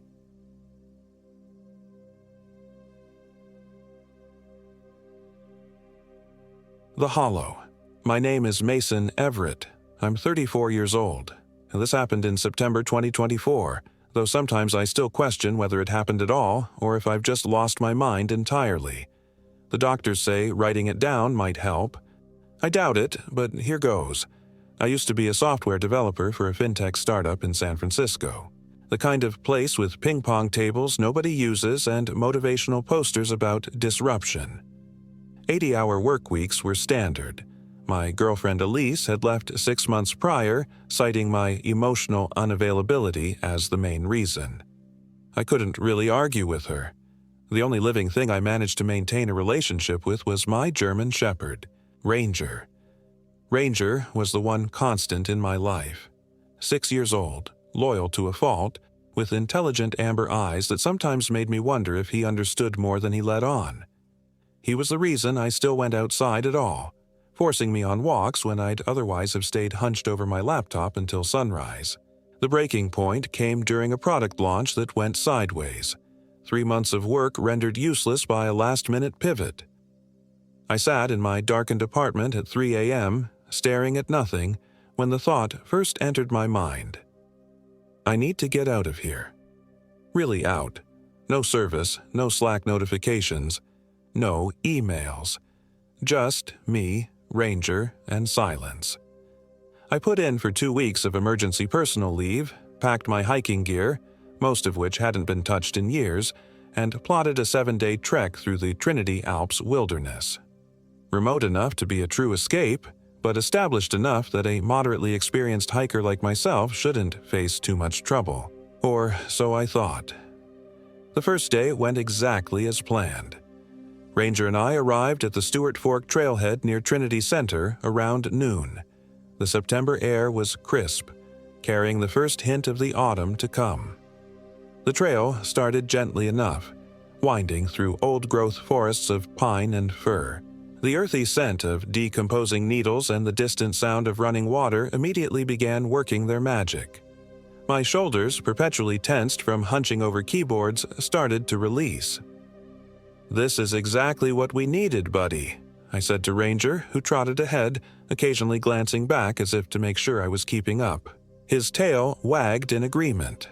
The Hollow. My name is Mason Everett. I'm 34 years old, and this happened in September 2024, though sometimes I still question whether it happened at all or if I've just lost my mind entirely. The doctors say writing it down might help. I doubt it, but here goes. I used to be a software developer for a fintech startup in San Francisco. The kind of place with ping pong tables nobody uses and motivational posters about disruption. 80-hour work weeks were standard. My girlfriend Elise had left 6 months prior, citing my emotional unavailability as the main reason. I couldn't really argue with her. The only living thing I managed to maintain a relationship with was my German Shepherd, Ranger. Ranger was the one constant in my life. 6 years old, loyal to a fault, with intelligent amber eyes that sometimes made me wonder if he understood more than he let on. He was the reason I still went outside at all, forcing me on walks when I'd otherwise have stayed hunched over my laptop until sunrise. The breaking point came during a product launch that went sideways. 3 months of work rendered useless by a last-minute pivot. I sat in my darkened apartment at 3 a.m., staring at nothing, when the thought first entered my mind. I need to get out of here. Really out. No service, no Slack notifications, no emails. Just me, Ranger, and silence. I put in for 2 weeks of emergency personal leave, packed my hiking gear, most of which hadn't been touched in years, and plotted a 7-day trek through the Trinity Alps wilderness. Remote enough to be a true escape, but established enough that a moderately experienced hiker like myself shouldn't face too much trouble. Or so I thought. The first day went exactly as planned. Ranger and I arrived at the Stewart Fork trailhead near Trinity Center around noon. The September air was crisp, carrying the first hint of the autumn to come. The trail started gently enough, winding through old-growth forests of pine and fir. The earthy scent of decomposing needles and the distant sound of running water immediately began working their magic. My shoulders, perpetually tensed from hunching over keyboards, started to release. "This is exactly what we needed, buddy," I said to Ranger, who trotted ahead, occasionally glancing back as if to make sure I was keeping up. His tail wagged in agreement.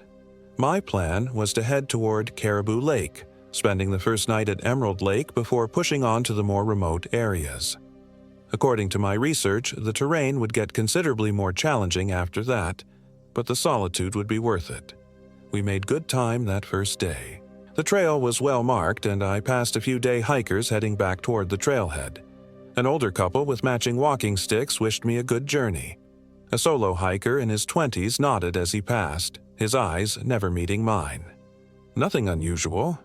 My plan was to head toward Caribou Lake, spending the first night at Emerald Lake before pushing on to the more remote areas. According to my research, the terrain would get considerably more challenging after that, but the solitude would be worth it. We made good time that first day. The trail was well marked, and I passed a few day hikers heading back toward the trailhead. An older couple with matching walking sticks wished me a good journey. A solo hiker in his 20s nodded as he passed, his eyes never meeting mine. Nothing unusual.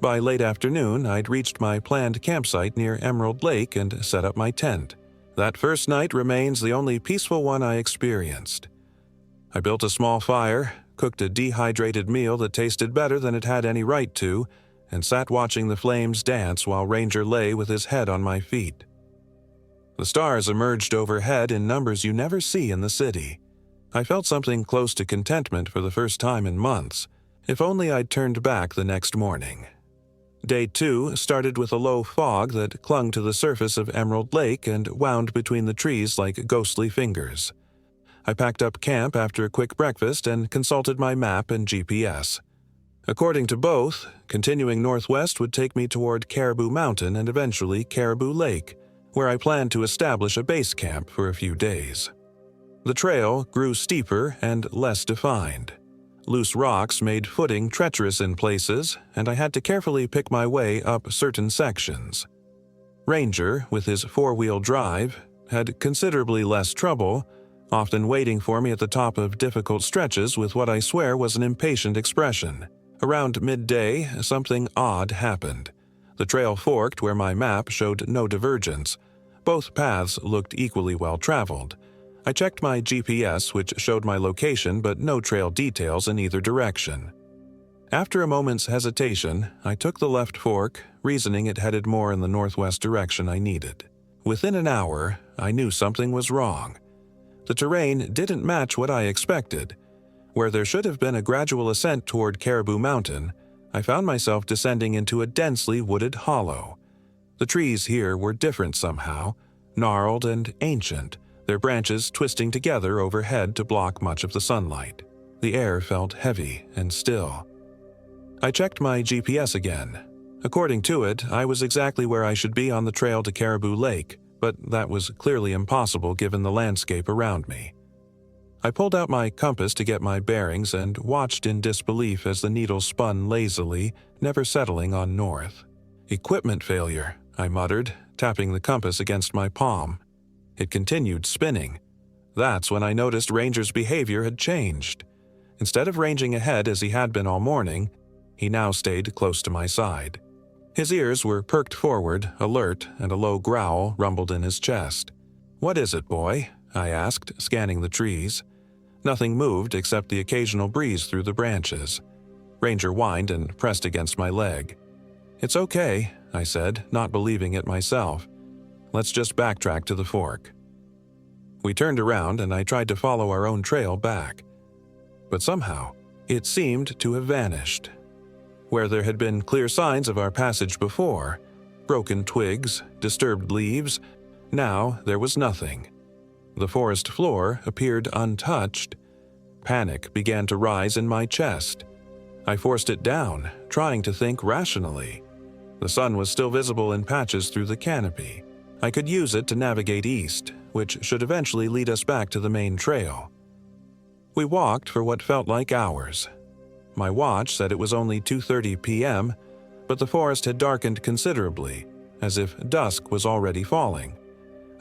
By late afternoon, I'd reached my planned campsite near Emerald Lake and set up my tent. That first night remains the only peaceful one I experienced. I built a small fire, cooked a dehydrated meal that tasted better than it had any right to, and sat watching the flames dance while Ranger lay with his head on my feet. The stars emerged overhead in numbers you never see in the city. I felt something close to contentment for the first time in months. If only I'd turned back the next morning. Day 2 started with a low fog that clung to the surface of Emerald Lake and wound between the trees like ghostly fingers. I packed up camp after a quick breakfast and consulted my map and GPS. According to both, continuing northwest would take me toward Caribou Mountain and eventually Caribou Lake, where I planned to establish a base camp for a few days. The trail grew steeper and less defined. Loose rocks made footing treacherous in places, and I had to carefully pick my way up certain sections. Ranger, with his 4-wheel drive, had considerably less trouble, often waiting for me at the top of difficult stretches with what I swear was an impatient expression. Around midday, something odd happened. The trail forked where my map showed no divergence. Both paths looked equally well traveled. I checked my GPS, which showed my location but no trail details in either direction. After a moment's hesitation, I took the left fork, reasoning it headed more in the northwest direction I needed. Within an hour, I knew something was wrong. The terrain didn't match what I expected. Where there should have been a gradual ascent toward Caribou Mountain, I found myself descending into a densely wooded hollow. The trees here were different somehow, gnarled and ancient, their branches twisting together overhead to block much of the sunlight. The air felt heavy and still. I checked my GPS again. According to it, I was exactly where I should be on the trail to Caribou Lake, but that was clearly impossible given the landscape around me. I pulled out my compass to get my bearings and watched in disbelief as the needle spun lazily, never settling on north. "Equipment failure," I muttered, tapping the compass against my palm. It continued spinning. That's when I noticed Ranger's behavior had changed. Instead of ranging ahead as he had been all morning, he now stayed close to my side. His ears were perked forward, alert, and a low growl rumbled in his chest. "What is it, boy?" I asked, scanning the trees. Nothing moved except the occasional breeze through the branches. Ranger whined and pressed against my leg. "It's okay," I said, not believing it myself. "Let's just backtrack to the fork." We turned around and I tried to follow our own trail back. But somehow, it seemed to have vanished. Where there had been clear signs of our passage before, Broken twigs, disturbed leaves. Now there was nothing. The forest floor appeared untouched. Panic began to rise in my chest. I forced it down, trying to think rationally. The sun was still visible in patches through the canopy. I could use it to navigate east, which should eventually lead us back to the main trail. We walked for what felt like hours. My watch said it was only 2:30 p.m., but the forest had darkened considerably, as if dusk was already falling.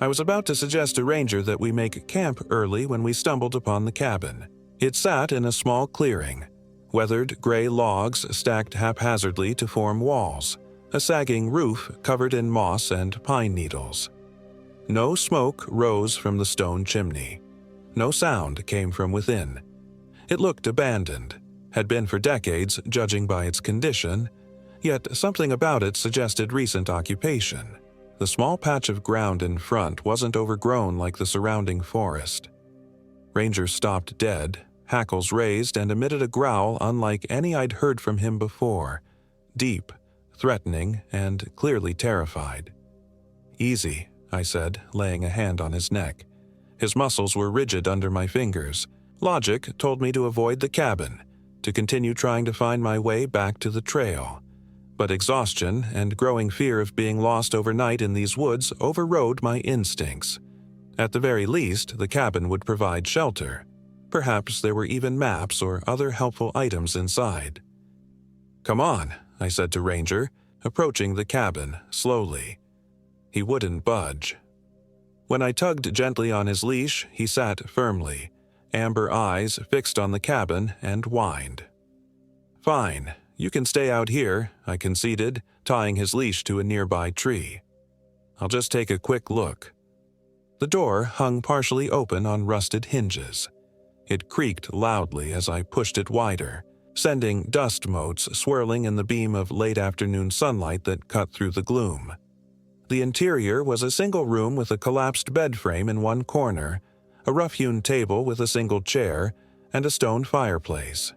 I was about to suggest to Ranger that we make camp early when we stumbled upon the cabin. It sat in a small clearing, weathered gray logs stacked haphazardly to form walls, a sagging roof covered in moss and pine needles. No smoke rose from the stone chimney. No sound came from within. It looked abandoned, had been for decades judging by its condition, yet something about it suggested recent occupation. The small patch of ground in front wasn't overgrown like the surrounding forest. Ranger stopped dead, hackles raised, and emitted a growl unlike any I'd heard from him before, deep, threatening, and clearly terrified. "Easy," I said, laying a hand on his neck. His muscles were rigid under my fingers. Logic told me to avoid the cabin, to continue trying to find my way back to the trail. But exhaustion and growing fear of being lost overnight in these woods overrode my instincts. At the very least, the cabin would provide shelter. Perhaps there were even maps or other helpful items inside. "Come on," I said to Ranger, approaching the cabin slowly. He wouldn't budge. When I tugged gently on his leash, he sat firmly, amber eyes fixed on the cabin, and whined. "Fine, you can stay out here," I conceded, tying his leash to a nearby tree. "I'll just take a quick look." The door hung partially open on rusted hinges. It creaked loudly as I pushed it wider, sending dust motes swirling in the beam of late-afternoon sunlight that cut through the gloom. The interior was a single room with a collapsed bed frame in one corner, a rough-hewn table with a single chair, and a stone fireplace.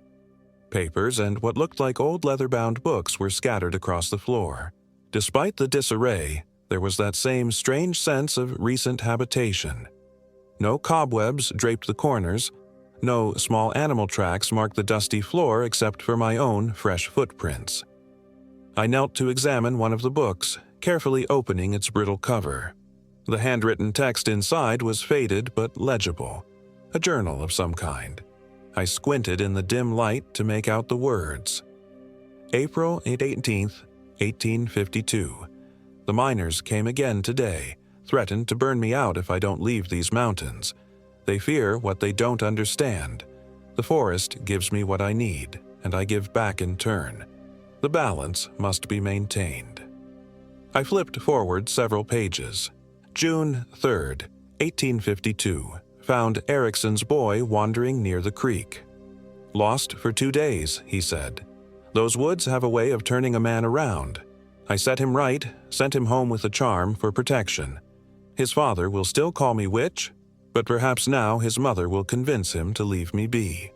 Papers and what looked like old leather-bound books were scattered across the floor. Despite the disarray, there was that same strange sense of recent habitation. No cobwebs draped the corners. No small animal tracks marked the dusty floor except for my own fresh footprints. I knelt to examine one of the books, carefully opening its brittle cover. The handwritten text inside was faded but legible, a journal of some kind. I squinted in the dim light to make out the words. April 18th, 1852. The miners came again today, threatened to burn me out if I don't leave these mountains. They fear what they don't understand. The forest gives me what I need, and I give back in turn. The balance must be maintained. I flipped forward several pages. June 3rd, 1852. Found Erickson's boy wandering near the creek. Lost for 2 days, he said. Those woods have a way of turning a man around. I set him right, sent him home with a charm for protection. His father will still call me witch, but perhaps now his mother will convince him to leave me be.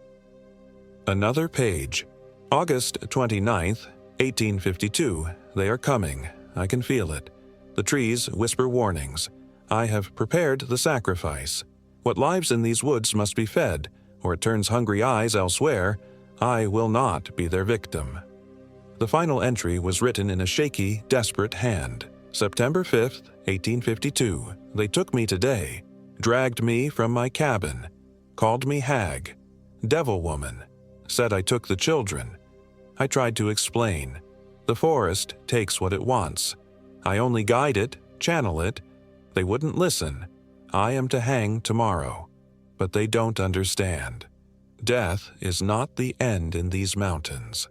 Another page. August 29th, 1852. They are coming. I can feel it. The trees whisper warnings. I have prepared the sacrifice. What lives in these woods must be fed, or it turns hungry eyes elsewhere. I will not be their victim. The final entry was written in a shaky, desperate hand. September 5th, 1852. They took me today, dragged me from my cabin, called me hag, devil woman, said I took the children. I tried to explain. The forest takes what it wants. I only guide it, channel it. They wouldn't listen. I am to hang tomorrow. But they don't understand. Death is not the end in these mountains.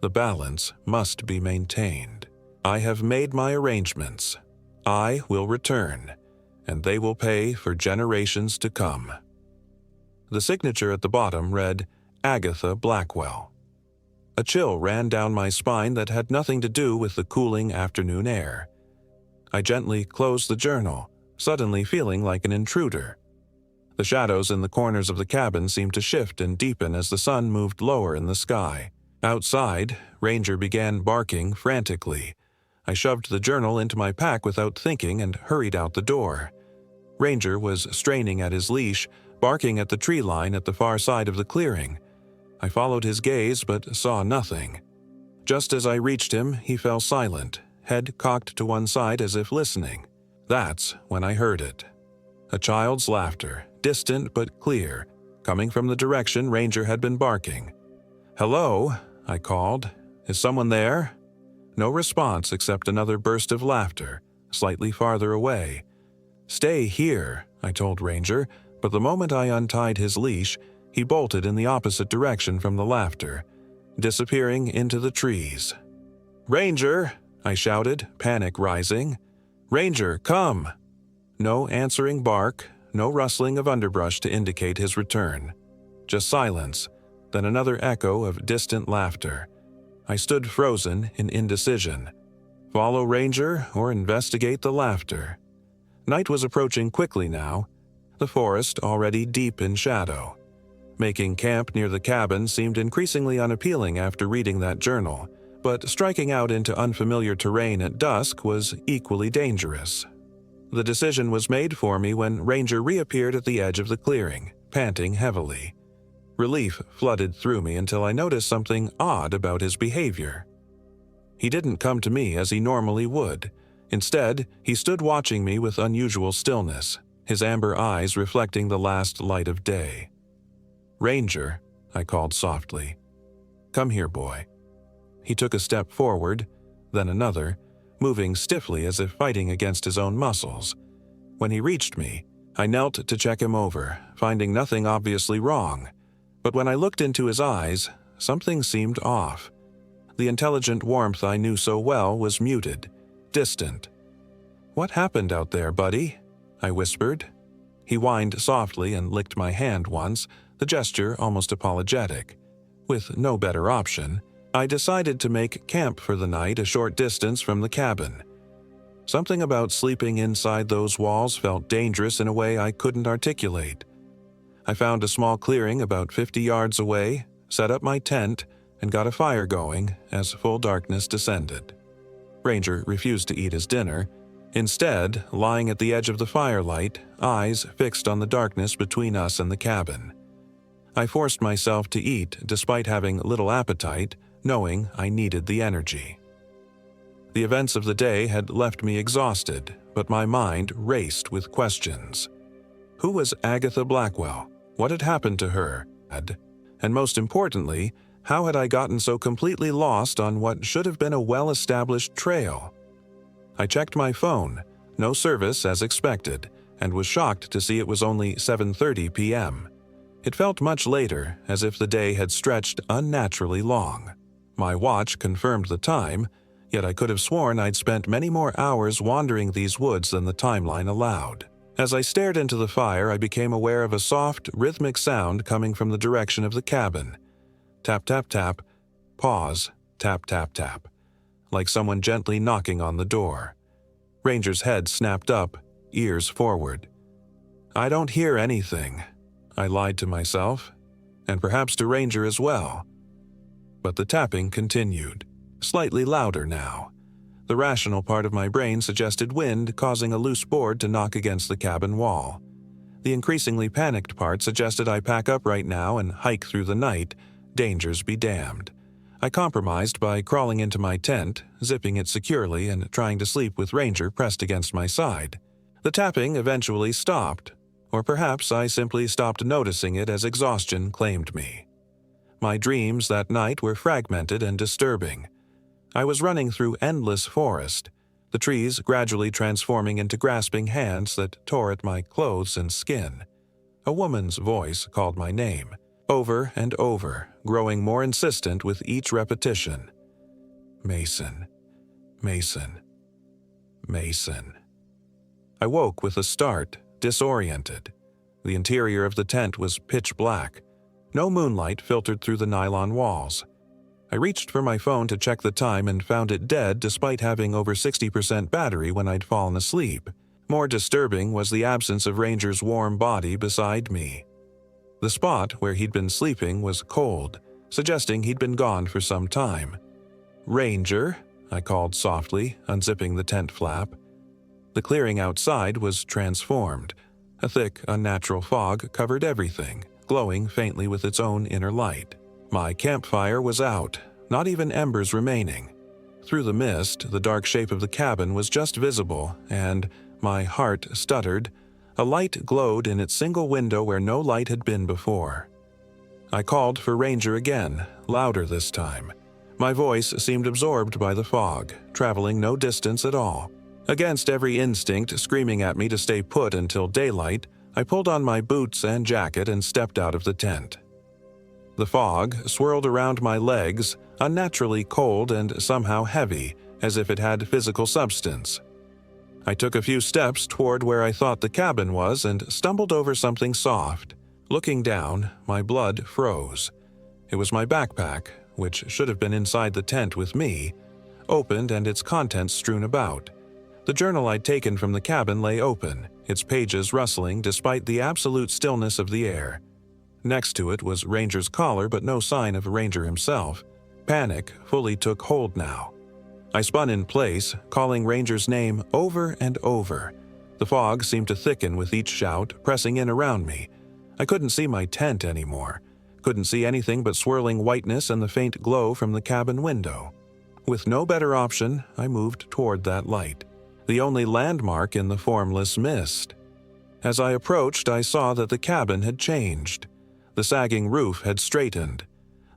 The balance must be maintained. I have made my arrangements. I will return, and they will pay for generations to come. The signature at the bottom read, Agatha Blackwell. A chill ran down my spine that had nothing to do with the cooling afternoon air. I gently closed the journal, suddenly feeling like an intruder. The shadows in the corners of the cabin seemed to shift and deepen as the sun moved lower in the sky. Outside, Ranger began barking frantically. I shoved the journal into my pack without thinking and hurried out the door. Ranger was straining at his leash, barking at the tree line at the far side of the clearing. I followed his gaze but saw nothing. Just as I reached him, he fell silent, head cocked to one side as if listening. That's when I heard it. A child's laughter, distant but clear, coming from the direction Ranger had been barking. "Hello?" I called. "Is someone there?" No response except another burst of laughter, slightly farther away. "Stay here," I told Ranger, but the moment I untied his leash, he bolted in the opposite direction from the laughter, disappearing into the trees. "Ranger!" I shouted, panic rising. "Ranger, come!" No answering bark, no rustling of underbrush to indicate his return. Just silence, then another echo of distant laughter. I stood frozen in indecision. Follow Ranger or investigate the laughter? Night was approaching quickly now, the forest already deep in shadow. Making camp near the cabin seemed increasingly unappealing after reading that journal, but striking out into unfamiliar terrain at dusk was equally dangerous. The decision was made for me when Ranger reappeared at the edge of the clearing, panting heavily. Relief flooded through me until I noticed something odd about his behavior. He didn't come to me as he normally would. Instead, he stood watching me with unusual stillness, his amber eyes reflecting the last light of day. "Ranger," I called softly. "Come here, boy." He took a step forward, then another, moving stiffly as if fighting against his own muscles. When he reached me, I knelt to check him over, finding nothing obviously wrong. But when I looked into his eyes, something seemed off. The intelligent warmth I knew so well was muted, distant. "What happened out there, buddy?" I whispered. He whined softly and licked my hand once, the gesture almost apologetic. With no better option, I decided to make camp for the night a short distance from the cabin. Something about sleeping inside those walls felt dangerous in a way I couldn't articulate. I found a small clearing about 50 yards away, set up my tent, and got a fire going as full darkness descended. Ranger refused to eat his dinner, instead lying at the edge of the firelight, eyes fixed on the darkness between us and the cabin. I forced myself to eat despite having little appetite, knowing I needed the energy. The events of the day had left me exhausted, but my mind raced with questions. Who was Agatha Blackwell? What had happened to her? And most importantly, how had I gotten so completely lost on what should have been a well-established trail? I checked my phone, no service as expected, and was shocked to see it was only 7:30 p.m. It felt much later, as if the day had stretched unnaturally long. My watch confirmed the time, yet I could have sworn I'd spent many more hours wandering these woods than the timeline allowed. As I stared into the fire, I became aware of a soft, rhythmic sound coming from the direction of the cabin. Tap, tap, tap. Pause. Tap, tap, tap. Like someone gently knocking on the door. Ranger's head snapped up, ears forward. "I don't hear anything," I lied to myself, and perhaps to Ranger as well. But the tapping continued, slightly louder now. The rational part of my brain suggested wind causing a loose board to knock against the cabin wall. The increasingly panicked part suggested I pack up right now and hike through the night, dangers be damned. I compromised by crawling into my tent, zipping it securely and trying to sleep with Ranger pressed against my side. The tapping eventually stopped, or perhaps I simply stopped noticing it as exhaustion claimed me. My dreams that night were fragmented and disturbing. I was running through endless forest, the trees gradually transforming into grasping hands that tore at my clothes and skin. A woman's voice called my name, over and over, growing more insistent with each repetition. Mason, Mason, Mason. I woke with a start, disoriented. The interior of the tent was pitch black. No moonlight filtered through the nylon walls. I reached for my phone to check the time and found it dead despite having over 60% battery when I'd fallen asleep. More disturbing was the absence of Ranger's warm body beside me. The spot where he'd been sleeping was cold, suggesting he'd been gone for some time. "Ranger?" I called softly, unzipping the tent flap. The clearing outside was transformed. A thick, unnatural fog covered everything, glowing faintly with its own inner light. My campfire was out, not even embers remaining. Through the mist, the dark shape of the cabin was just visible, and, my heart stuttered, a light glowed in its single window where no light had been before. I called for Ranger again, louder this time. My voice seemed absorbed by the fog, traveling no distance at all. Against every instinct screaming at me to stay put until daylight, I pulled on my boots and jacket and stepped out of the tent. The fog swirled around my legs, unnaturally cold and somehow heavy, as if it had physical substance. I took a few steps toward where I thought the cabin was and stumbled over something soft. Looking down, my blood froze. It was my backpack, which should have been inside the tent with me, opened and its contents strewn about. The journal I'd taken from the cabin lay open, its pages rustling despite the absolute stillness of the air. Next to it was Ranger's collar, but no sign of Ranger himself. Panic fully took hold now. I spun in place, calling Ranger's name over and over. The fog seemed to thicken with each shout, pressing in around me. I couldn't see my tent anymore. Couldn't see anything but swirling whiteness and the faint glow from the cabin window. With no better option, I moved toward that light, the only landmark in the formless mist. As I approached, I saw that the cabin had changed. The sagging roof had straightened.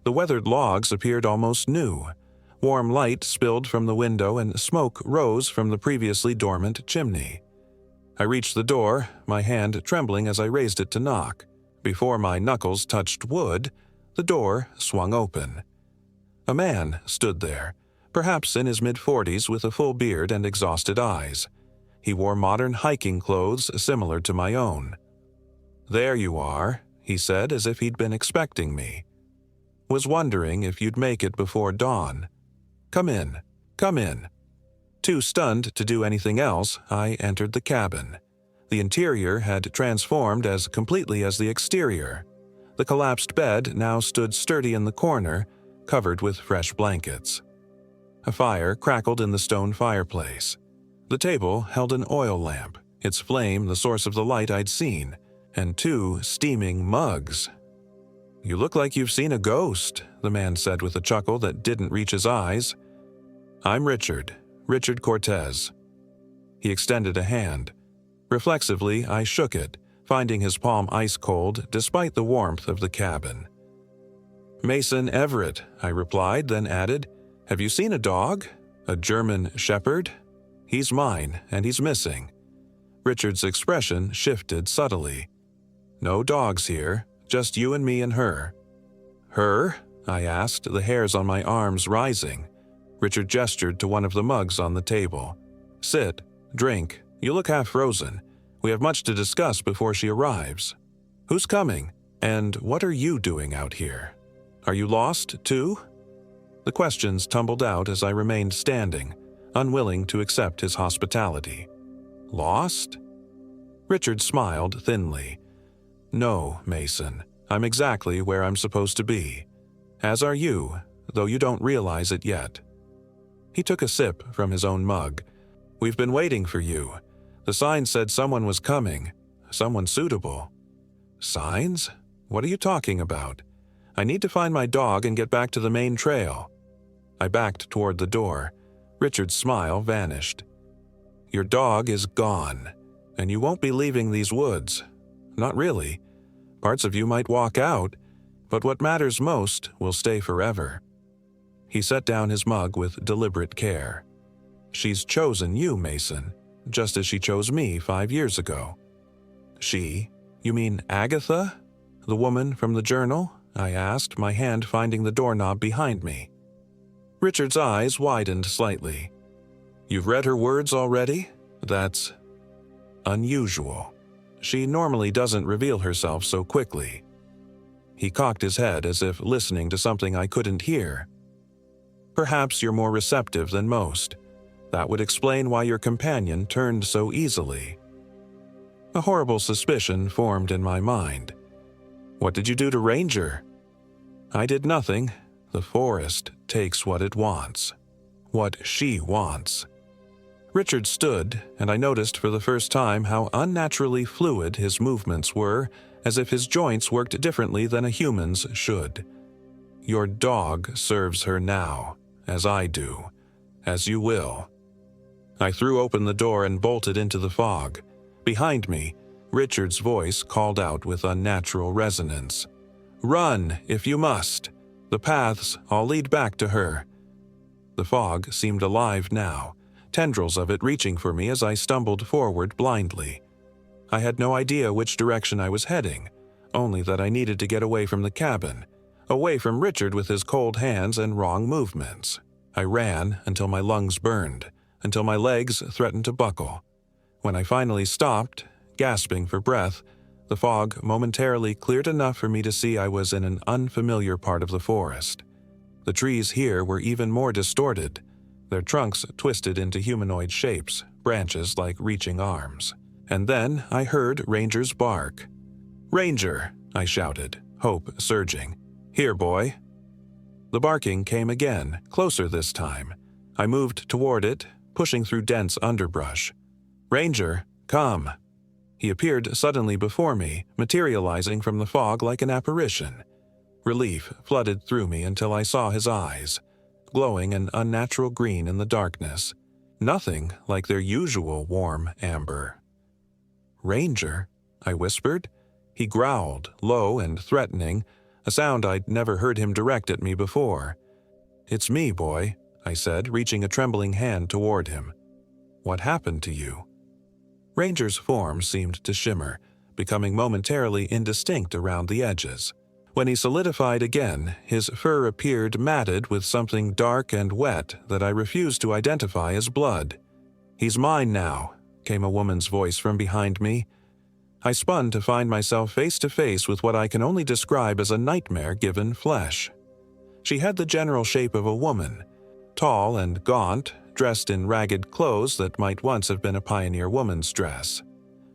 The weathered logs appeared almost new. Warm light spilled from the window and smoke rose from the previously dormant chimney. I reached the door, my hand trembling as I raised it to knock. Before my knuckles touched wood, the door swung open. A man stood there, perhaps in his mid-40s with a full beard and exhausted eyes. He wore modern hiking clothes similar to my own. "There you are," he said as if he'd been expecting me. "Was wondering if you'd make it before dawn. Come in, come in." Too stunned to do anything else, I entered the cabin. The interior had transformed as completely as the exterior. The collapsed bed now stood sturdy in the corner, covered with fresh blankets. A fire crackled in the stone fireplace. The table held an oil lamp, its flame the source of the light I'd seen, and 2 steaming mugs. "You look like you've seen a ghost," the man said with a chuckle that didn't reach his eyes. "I'm Richard Cortez." He extended a hand. Reflexively, I shook it, finding his palm ice-cold despite the warmth of the cabin. "Mason Everett," I replied, then added, "Have you seen a dog? A German shepherd? He's mine, and he's missing." Richard's expression shifted subtly. "No dogs here, just you and me and her." "Her?" I asked, the hairs on my arms rising. Richard gestured to one of the mugs on the table. "Sit, drink. You look half frozen. We have much to discuss before she arrives. Who's coming? And what are you doing out here? Are you lost, too?" The questions tumbled out as I remained standing, unwilling to accept his hospitality. "Lost?" Richard smiled thinly. "No, Mason. I'm exactly where I'm supposed to be. As are you, though you don't realize it yet." He took a sip from his own mug. "We've been waiting for you. The sign said someone was coming. Someone suitable." "Signs? What are you talking about? I need to find my dog and get back to the main trail." I backed toward the door. Richard's smile vanished. "Your dog is gone, and you won't be leaving these woods. Not really. Parts of you might walk out, but what matters most will stay forever." He set down his mug with deliberate care. "She's chosen you, Mason, just as she chose me 5 years ago." "She? You mean Agatha? The woman from the journal?" I asked, my hand finding the doorknob behind me. Richard's eyes widened slightly. "You've read her words already? That's unusual. She normally doesn't reveal herself so quickly." He cocked his head as if listening to something I couldn't hear. "Perhaps you're more receptive than most. That would explain why your companion turned so easily." A horrible suspicion formed in my mind. "What did you do to Ranger?" "I did nothing. The forest takes what it wants." what she wants. Richard stood, and I noticed for the first time how unnaturally fluid his movements were, as if his joints worked differently than a human's should. "Your dog serves her now, as I do, as you will." I threw open the door and bolted into the fog. Behind me, Richard's voice called out with unnatural resonance. "Run, if you must. The paths all lead back to her." The fog seemed alive now, tendrils of it reaching for me as I stumbled forward blindly. I had no idea which direction I was heading, only that I needed to get away from the cabin, away from Richard with his cold hands and wrong movements. I ran until my lungs burned, until my legs threatened to buckle. When I finally stopped, gasping for breath, the fog momentarily cleared enough for me to see I was in an unfamiliar part of the forest. The trees here were even more distorted, their trunks twisted into humanoid shapes, branches like reaching arms. And then I heard Ranger's bark. "Ranger!" I shouted, hope surging. "Here, boy." The barking came again, closer this time. I moved toward it, pushing through dense underbrush. "Ranger, come." He appeared suddenly before me, materializing from the fog like an apparition. Relief flooded through me until I saw his eyes, glowing an unnatural green in the darkness, nothing like their usual warm amber. "Ranger?" I whispered. He growled, low and threatening, a sound I'd never heard him direct at me before. "It's me, boy," I said, reaching a trembling hand toward him. "What happened to you?" Ranger's form seemed to shimmer, becoming momentarily indistinct around the edges. When he solidified again, his fur appeared matted with something dark and wet that I refused to identify as blood. "He's mine now," came a woman's voice from behind me. I spun to find myself face to face with what I can only describe as a nightmare given flesh. She had the general shape of a woman, tall and gaunt, dressed in ragged clothes that might once have been a pioneer woman's dress.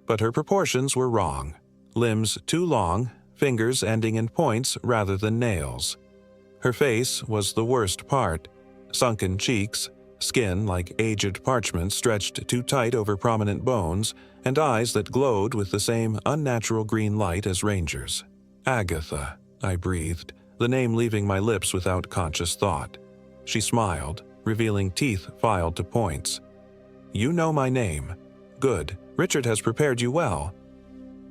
But her proportions were wrong. Limbs too long, fingers ending in points rather than nails. Her face was the worst part. Sunken cheeks, skin like aged parchment stretched too tight over prominent bones, and eyes that glowed with the same unnatural green light as Ranger's. "Agatha," I breathed, the name leaving my lips without conscious thought. She smiled, revealing teeth filed to points. "You know my name. Good. Richard has prepared you well."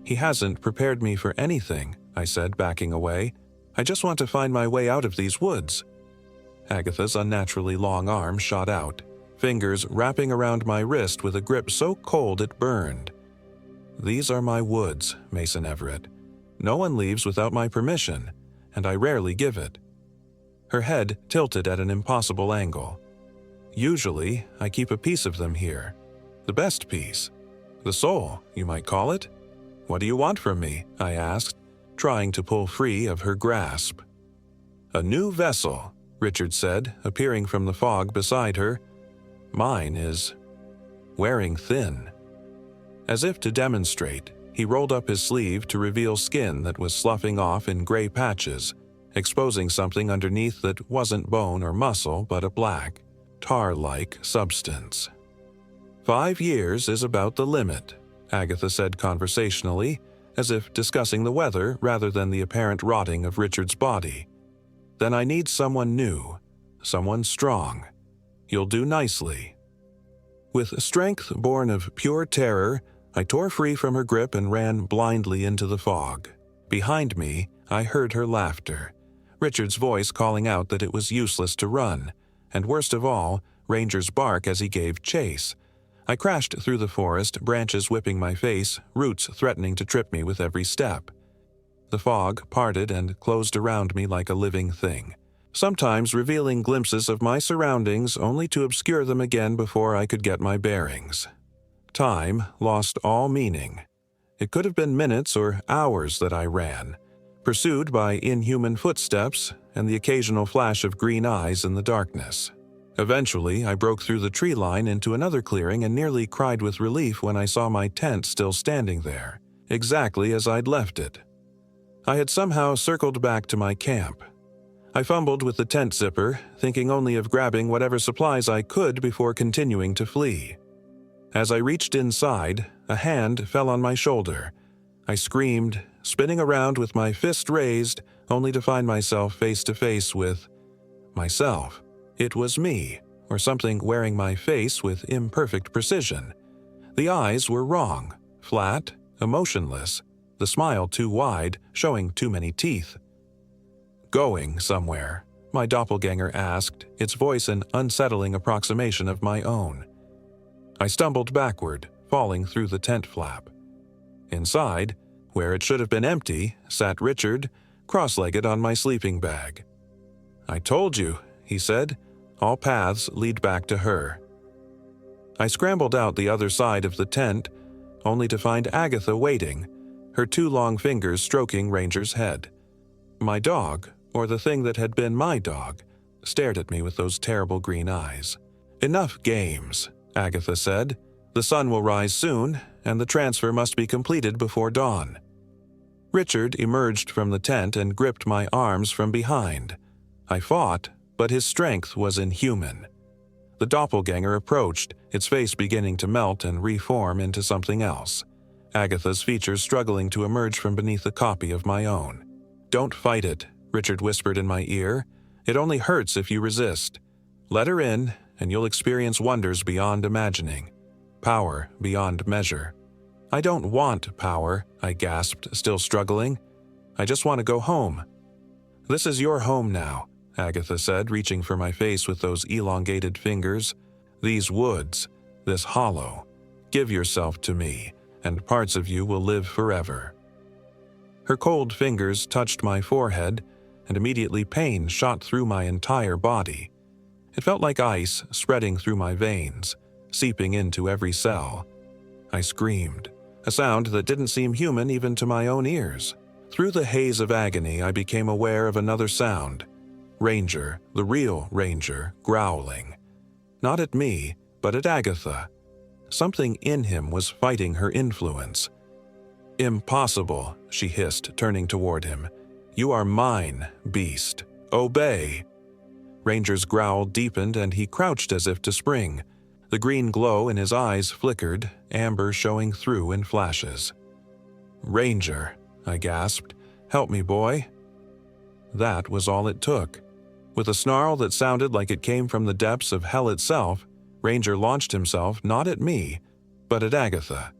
"He hasn't prepared me for anything," I said, backing away. "I just want to find my way out of these woods." Agatha's unnaturally long arm shot out, fingers wrapping around my wrist with a grip so cold it burned. "These are my woods, Mason Everett. No one leaves without my permission, and I rarely give it." Her head tilted at an impossible angle. "Usually, I keep a piece of them here. The best piece. The soul, you might call it. What do you want from me?" I asked, trying to pull free of her grasp. "A new vessel," Richard said, appearing from the fog beside her. "Mine is wearing thin." As if to demonstrate, he rolled up his sleeve to reveal skin that was sloughing off in gray patches, exposing something underneath that wasn't bone or muscle but a black, tar-like substance. "5 years is about the limit," Agatha said conversationally, as if discussing the weather rather than the apparent rotting of Richard's body. "Then I need someone new, someone strong. You'll do nicely." With strength born of pure terror, I tore free from her grip and ran blindly into the fog. Behind me, I heard her laughter, Richard's voice calling out that it was useless to run, and worst of all, Ranger's bark as he gave chase. I crashed through the forest, branches whipping my face, roots threatening to trip me with every step. The fog parted and closed around me like a living thing, sometimes revealing glimpses of my surroundings only to obscure them again before I could get my bearings. Time lost all meaning. It could have been minutes or hours that I ran, pursued by inhuman footsteps and the occasional flash of green eyes in the darkness. Eventually, I broke through the tree line into another clearing and nearly cried with relief when I saw my tent still standing there, exactly as I'd left it. I had somehow circled back to my camp. I fumbled with the tent zipper, thinking only of grabbing whatever supplies I could before continuing to flee. As I reached inside, a hand fell on my shoulder. I screamed, spinning around with my fist raised, only to find myself face to face with myself. It was me, or something wearing my face with imperfect precision. The eyes were wrong, flat, emotionless, the smile too wide, showing too many teeth. "Going somewhere?" my doppelganger asked, its voice an unsettling approximation of my own. I stumbled backward, falling through the tent flap. Inside, where it should have been empty, sat Richard, cross-legged on my sleeping bag. "I told you," he said. "All paths lead back to her." I scrambled out the other side of the tent, only to find Agatha waiting, her two long fingers stroking Ranger's head. My dog, or the thing that had been my dog, stared at me with those terrible green eyes. "Enough games," Agatha said. "The sun will rise soon, and the transfer must be completed before dawn." Richard emerged from the tent and gripped my arms from behind. I fought, but his strength was inhuman. The doppelganger approached, its face beginning to melt and reform into something else, Agatha's features struggling to emerge from beneath a copy of my own. "Don't fight it," Richard whispered in my ear. "It only hurts if you resist. Let her in, and you'll experience wonders beyond imagining. Power beyond measure." "I don't want power," I gasped, still struggling. "I just want to go home." "This is your home now," Agatha said, reaching for my face with those elongated fingers. "These woods, this hollow. Give yourself to me, and parts of you will live forever." Her cold fingers touched my forehead, and immediately pain shot through my entire body. It felt like ice spreading through my veins, seeping into every cell. I screamed, a sound that didn't seem human even to my own ears. Through the haze of agony, I became aware of another sound. Ranger, the real Ranger, growling. Not at me, but at Agatha. Something in him was fighting her influence. "Impossible," she hissed, turning toward him. "You are mine, beast. Obey." Ranger's growl deepened and he crouched as if to spring. The green glow in his eyes flickered, amber showing through in flashes. "Ranger," I gasped. "Help me, boy." That was all it took. With a snarl that sounded like it came from the depths of hell itself, Ranger launched himself not at me, but at Agatha.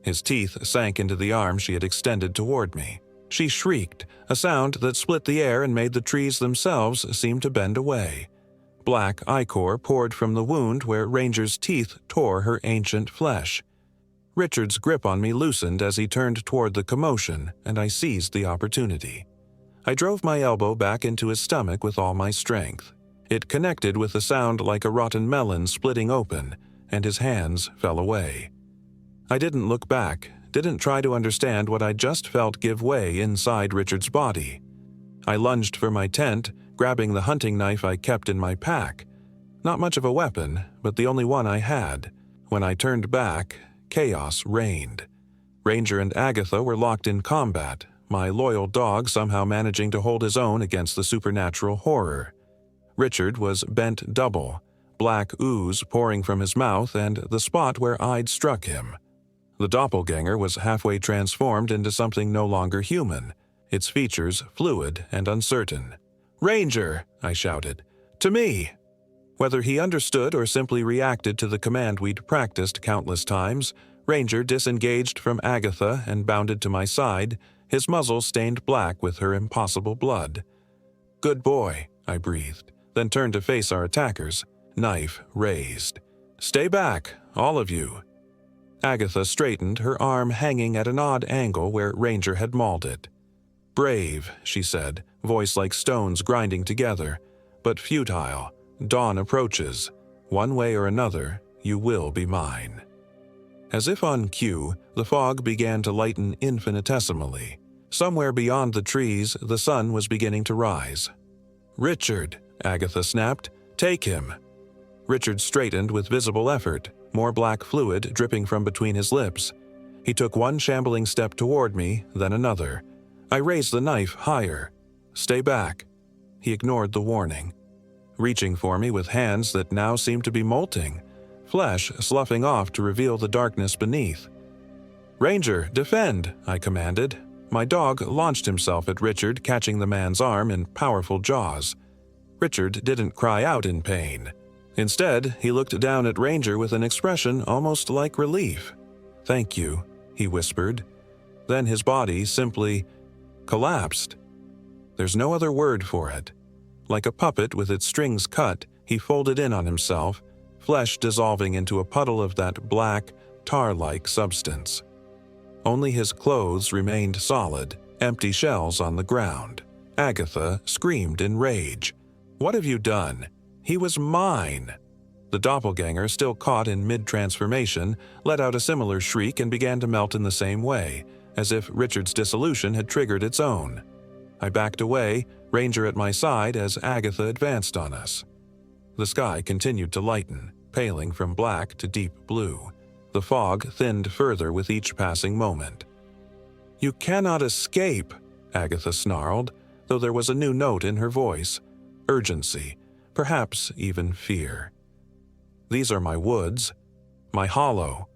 His teeth sank into the arm she had extended toward me. She shrieked, a sound that split the air and made the trees themselves seem to bend away. Black ichor poured from the wound where Ranger's teeth tore her ancient flesh. Richard's grip on me loosened as he turned toward the commotion, and I seized the opportunity. I drove my elbow back into his stomach with all my strength. It connected with a sound like a rotten melon splitting open, and his hands fell away. I didn't look back, didn't try to understand what I just felt give way inside Richard's body. I lunged for my tent, grabbing the hunting knife I kept in my pack. Not much of a weapon, but the only one I had. When I turned back, chaos reigned. Ranger and Agatha were locked in combat, my loyal dog somehow managing to hold his own against the supernatural horror. Richard was bent double, black ooze pouring from his mouth and the spot where I'd struck him. The doppelganger was halfway transformed into something no longer human, its features fluid and uncertain. "Ranger!" I shouted. "To me!" Whether he understood or simply reacted to the command we'd practiced countless times, Ranger disengaged from Agatha and bounded to my side, his muzzle stained black with her impossible blood. "Good boy," I breathed, then turned to face our attackers, knife raised. "Stay back, all of you." Agatha straightened, her arm hanging at an odd angle where Ranger had mauled it. "Brave," she said, voice like stones grinding together, "but futile. Dawn approaches. One way or another, you will be mine." As if on cue, the fog began to lighten infinitesimally. Somewhere beyond the trees, the sun was beginning to rise. "Richard," Agatha snapped, "take him." Richard straightened with visible effort, more black fluid dripping from between his lips. He took one shambling step toward me, then another. I raised the knife higher. "Stay back." he ignored the warning, reaching for me with hands that now seemed to be molting, flesh sloughing off to reveal the darkness beneath. "Ranger, defend!" I commanded. My dog launched himself at Richard, catching the man's arm in powerful jaws. Richard didn't cry out in pain. Instead, he looked down at Ranger with an expression almost like relief. "Thank you," he whispered. Then his body simply collapsed. There's no other word for it. Like a puppet with its strings cut, he folded in on himself, flesh dissolving into a puddle of that black, tar-like substance. Only his clothes remained solid, empty shells on the ground. Agatha screamed in rage. "What have you done? He was mine!" The doppelganger, still caught in mid-transformation, let out a similar shriek and began to melt in the same way, as if Richard's dissolution had triggered its own. I backed away, Ranger at my side as Agatha advanced on us. The sky continued to lighten, paling from black to deep blue. The fog thinned further with each passing moment. "You cannot escape," Agatha snarled, though there was a new note in her voice. Urgency, perhaps even fear. "These are my woods, my hollow."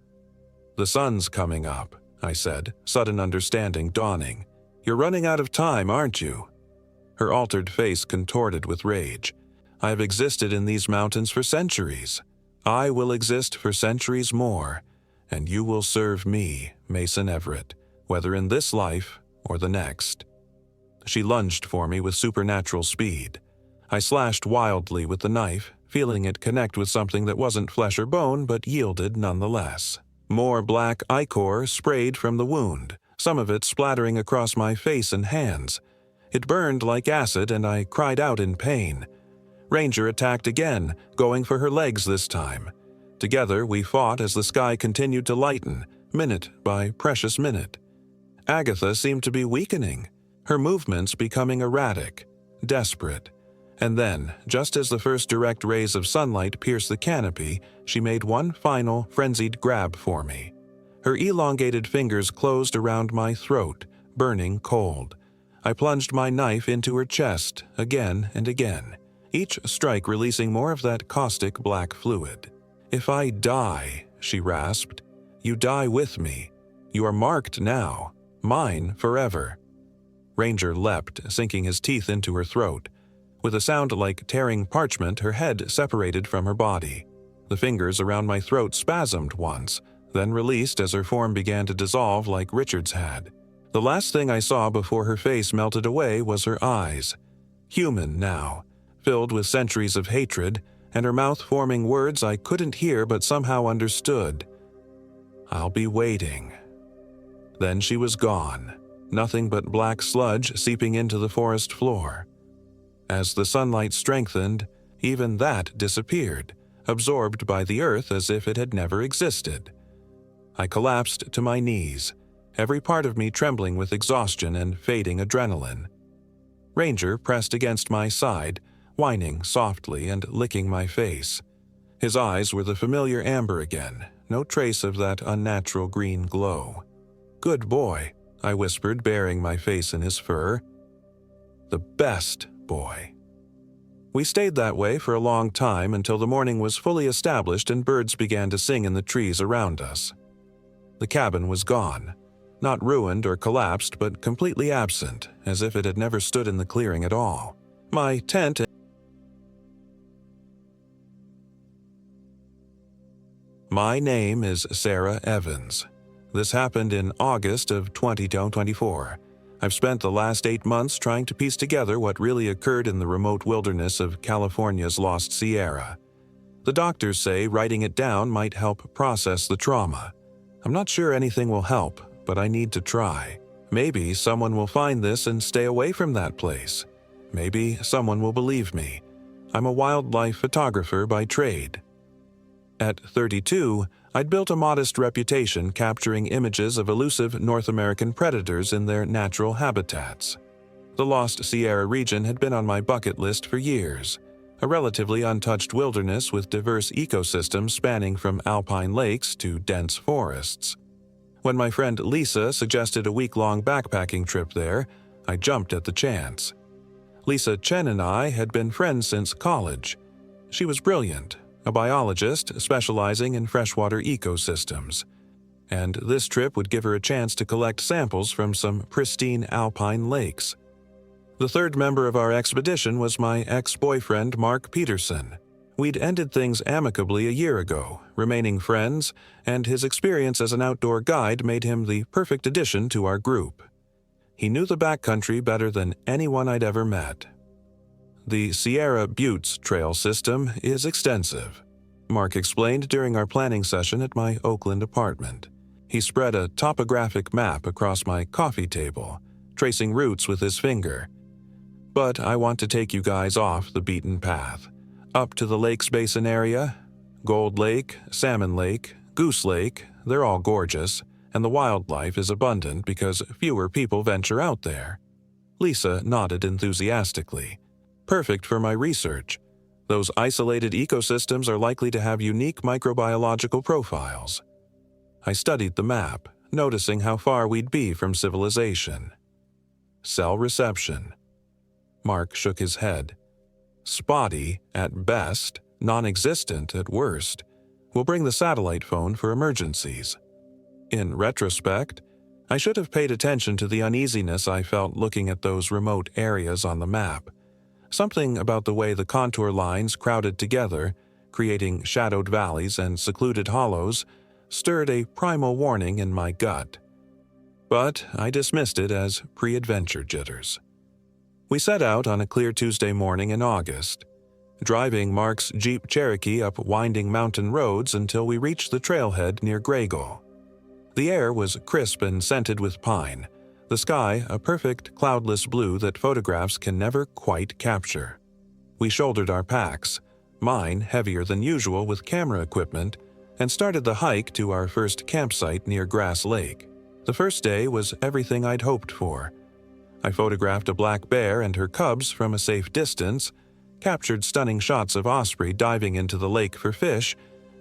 "The sun's coming up," I said, sudden understanding dawning. "You're running out of time, aren't you?" Her altered face contorted with rage. "I have existed in these mountains for centuries. I will exist for centuries more, and you will serve me, Mason Everett, whether in this life or the next." She lunged for me with supernatural speed. I slashed wildly with the knife, feeling it connect with something that wasn't flesh or bone but yielded nonetheless. More black ichor sprayed from the wound, some of it splattering across my face and hands. It burned like acid and I cried out in pain. Ranger attacked again, going for her legs this time. Together we fought as the sky continued to lighten, minute by precious minute. Agatha seemed to be weakening, her movements becoming erratic, desperate. And then, just as the first direct rays of sunlight pierced the canopy, she made one final, frenzied grab for me. Her elongated fingers closed around my throat, burning cold. I plunged my knife into her chest, again and again, each strike releasing more of that caustic black fluid. "If I die," she rasped, "you die with me. You are marked now, mine forever." Ranger leapt, sinking his teeth into her throat. With a sound like tearing parchment, her head separated from her body. The fingers around my throat spasmed once, then released as her form began to dissolve like Richard's had. The last thing I saw before her face melted away was her eyes. Human now, filled with centuries of hatred, and her mouth forming words I couldn't hear but somehow understood. "I'll be waiting." Then she was gone, nothing but black sludge seeping into the forest floor. As the sunlight strengthened, even that disappeared, absorbed by the earth as if it had never existed. I collapsed to my knees, every part of me trembling with exhaustion and fading adrenaline. Ranger pressed against my side, whining softly and licking my face. His eyes were the familiar amber again, no trace of that unnatural green glow. "Good boy," I whispered, burying my face in his fur. "The best boy." We stayed that way for a long time until the morning was fully established and birds began to sing in the trees around us. The cabin was gone, not ruined or collapsed, but completely absent, as if it had never stood in the clearing at all. My tent. My name is Sarah Evans. This happened in August of 2024. I've spent the last 8 months trying to piece together what really occurred in the remote wilderness of California's Lost Sierra. The doctors say writing it down might help process the trauma. I'm not sure anything will help, but I need to try. Maybe someone will find this and stay away from that place. Maybe someone will believe me. I'm a wildlife photographer by trade. At 32, I'd built a modest reputation capturing images of elusive North American predators in their natural habitats. The Lost Sierra region had been on my bucket list for years, a relatively untouched wilderness with diverse ecosystems spanning from alpine lakes to dense forests. When my friend Lisa suggested a week-long backpacking trip there, I jumped at the chance. Lisa Chen and I had been friends since college. She was brilliant, a biologist specializing in freshwater ecosystems, and this trip would give her a chance to collect samples from some pristine alpine lakes. The third member of our expedition was my ex-boyfriend Mark Peterson. We'd ended things amicably a year ago, remaining friends, and his experience as an outdoor guide made him the perfect addition to our group. He knew the backcountry better than anyone I'd ever met. The Sierra Buttes trail system is extensive, Mark explained during our planning session at my Oakland apartment. He spread a topographic map across my coffee table, tracing routes with his finger. But I want to take you guys off the beaten path. Up to the Lakes Basin area, Gold Lake, Salmon Lake, Goose Lake, they're all gorgeous, and the wildlife is abundant because fewer people venture out there. Lisa nodded enthusiastically. Perfect for my research. Those isolated ecosystems are likely to have unique microbiological profiles. I studied the map, noticing how far we'd be from civilization. Cell reception. Mark shook his head. Spotty at best, non-existent at worst. We'll bring the satellite phone for emergencies. In retrospect, I should have paid attention to the uneasiness I felt looking at those remote areas on the map. Something about the way the contour lines crowded together, creating shadowed valleys and secluded hollows, stirred a primal warning in my gut. But I dismissed it as pre-adventure jitters. We set out on a clear Tuesday morning in August, driving Mark's Jeep Cherokee up winding mountain roads until we reached the trailhead near Graygull. The air was crisp and scented with pine, the sky a perfect cloudless blue that photographs can never quite capture. We shouldered our packs, mine heavier than usual with camera equipment, and started the hike to our first campsite near Grass Lake. The first day was everything I'd hoped for. I photographed a black bear and her cubs from a safe distance, captured stunning shots of osprey diving into the lake for fish,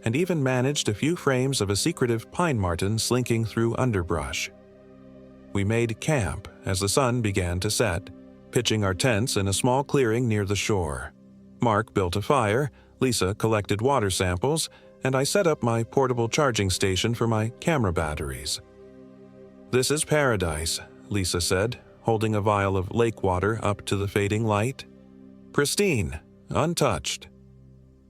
and even managed a few frames of a secretive pine marten slinking through underbrush. We made camp as the sun began to set, pitching our tents in a small clearing near the shore. Mark built a fire, Lisa collected water samples, and I set up my portable charging station for my camera batteries. "This is paradise," Lisa said, holding a vial of lake water up to the fading light. "Pristine, untouched."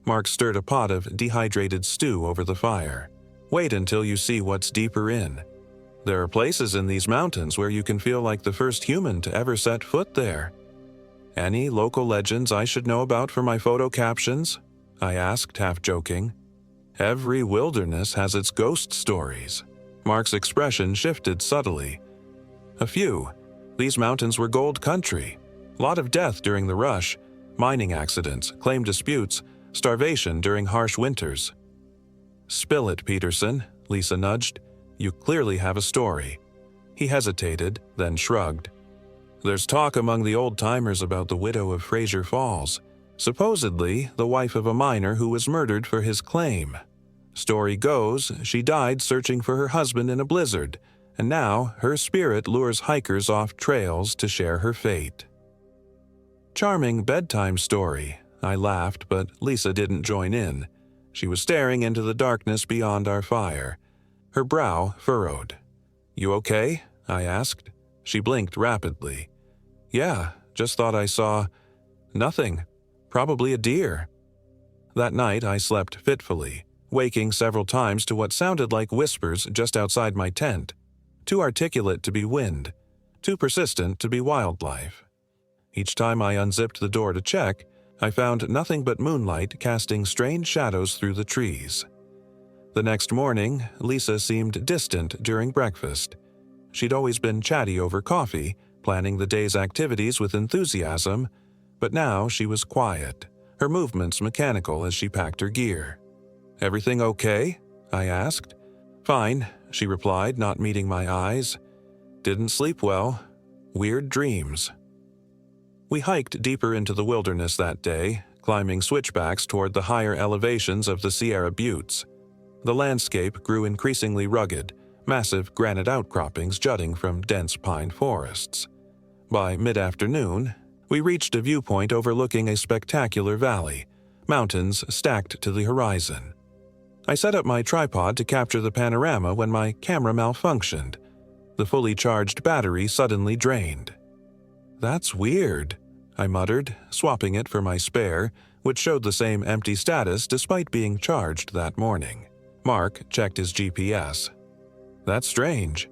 Mark stirred a pot of dehydrated stew over the fire. "Wait until you see what's deeper in. There are places in these mountains where you can feel like the first human to ever set foot there." "Any local legends I should know about for my photo captions?" I asked, half joking. "Every wilderness has its ghost stories." Mark's expression shifted subtly. "A few. These mountains were gold country. Lot of death during the rush, mining accidents, claim disputes, starvation during harsh winters." "Spill it, Peterson," Lisa nudged. "You clearly have a story." He hesitated, then shrugged. "There's talk among the old-timers about the widow of Fraser Falls, supposedly the wife of a miner who was murdered for his claim. Story goes, she died searching for her husband in a blizzard, and now her spirit lures hikers off trails to share her fate." "Charming bedtime story," I laughed, but Lisa didn't join in. She was staring into the darkness beyond our fire, her brow furrowed. "You okay?" I asked. She blinked rapidly. "Yeah, just thought I saw... nothing. Probably a deer." That night I slept fitfully, waking several times to what sounded like whispers just outside my tent. Too articulate to be wind, too persistent to be wildlife. Each time I unzipped the door to check, I found nothing but moonlight casting strange shadows through the trees. The next morning, Lisa seemed distant during breakfast. She'd always been chatty over coffee, planning the day's activities with enthusiasm, but now she was quiet, her movements mechanical as she packed her gear. "Everything okay?" I asked. "Fine," she replied, not meeting my eyes. "Didn't sleep well. Weird dreams." We hiked deeper into the wilderness that day, climbing switchbacks toward the higher elevations of the Sierra Buttes. The landscape grew increasingly rugged, massive granite outcroppings jutting from dense pine forests. By mid-afternoon, We reached a viewpoint overlooking a spectacular valley, mountains stacked to the horizon. I set up my tripod to capture the panorama when my camera malfunctioned. The fully charged battery suddenly drained. "That's weird," I muttered, swapping it for my spare, which showed the same empty status despite being charged that morning. Mark checked his GPS. "That's strange."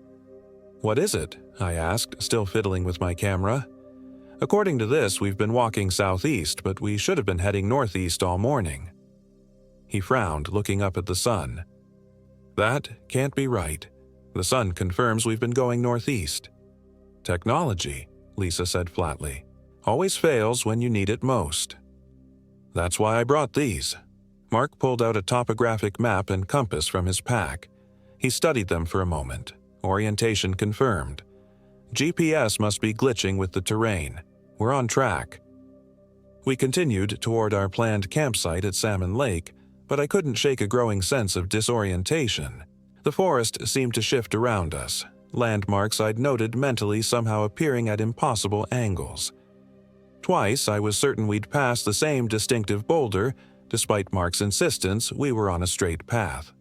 "What is it?" I asked, still fiddling with my camera. "According to this, we've been walking southeast, but we should have been heading northeast all morning." He frowned, looking up at the sun. "That can't be right. The sun confirms we've been going northeast." "Technology," Lisa said flatly, "always fails when you need it most." "That's why I brought these." Mark pulled out a topographic map and compass from his pack. He studied them for a moment. Orientation confirmed. GPS must be glitching with the terrain. We're on track. We continued toward our planned campsite at Salmon Lake, but I couldn't shake a growing sense of disorientation. The forest seemed to shift around us, landmarks I'd noted mentally somehow appearing at impossible angles. Twice I was certain we'd passed the same distinctive boulder. Despite Mark's insistence, we were on a straight path.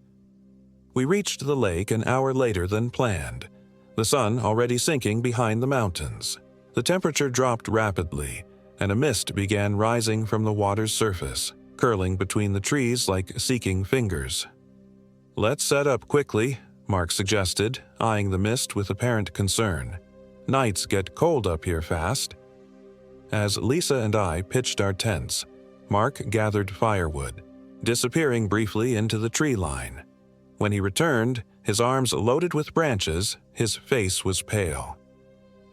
We reached the lake an hour later than planned, the sun already sinking behind the mountains. The temperature dropped rapidly, and a mist began rising from the water's surface, curling between the trees like seeking fingers. "Let's set up quickly," Mark suggested, eyeing the mist with apparent concern. "Nights get cold up here fast." As Lisa and I pitched our tents, Mark gathered firewood, disappearing briefly into the tree line. When he returned, his arms loaded with branches, his face was pale.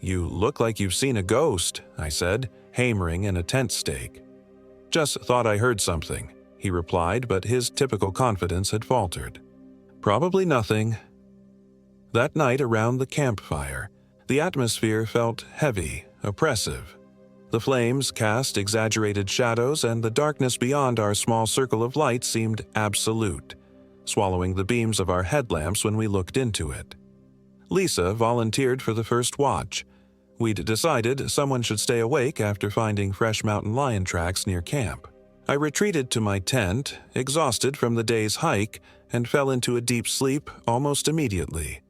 "You look like you've seen a ghost," I said, hammering in a tent stake. "Just thought I heard something," he replied, but his typical confidence had faltered. "Probably nothing." That night around the campfire, the atmosphere felt heavy, oppressive. The flames cast exaggerated shadows, and the darkness beyond our small circle of light seemed absolute, swallowing the beams of our headlamps when we looked into it. Lisa volunteered for the first watch. We'd decided someone should stay awake after finding fresh mountain lion tracks near camp. I retreated to my tent, exhausted from the day's hike, and fell into a deep sleep almost immediately.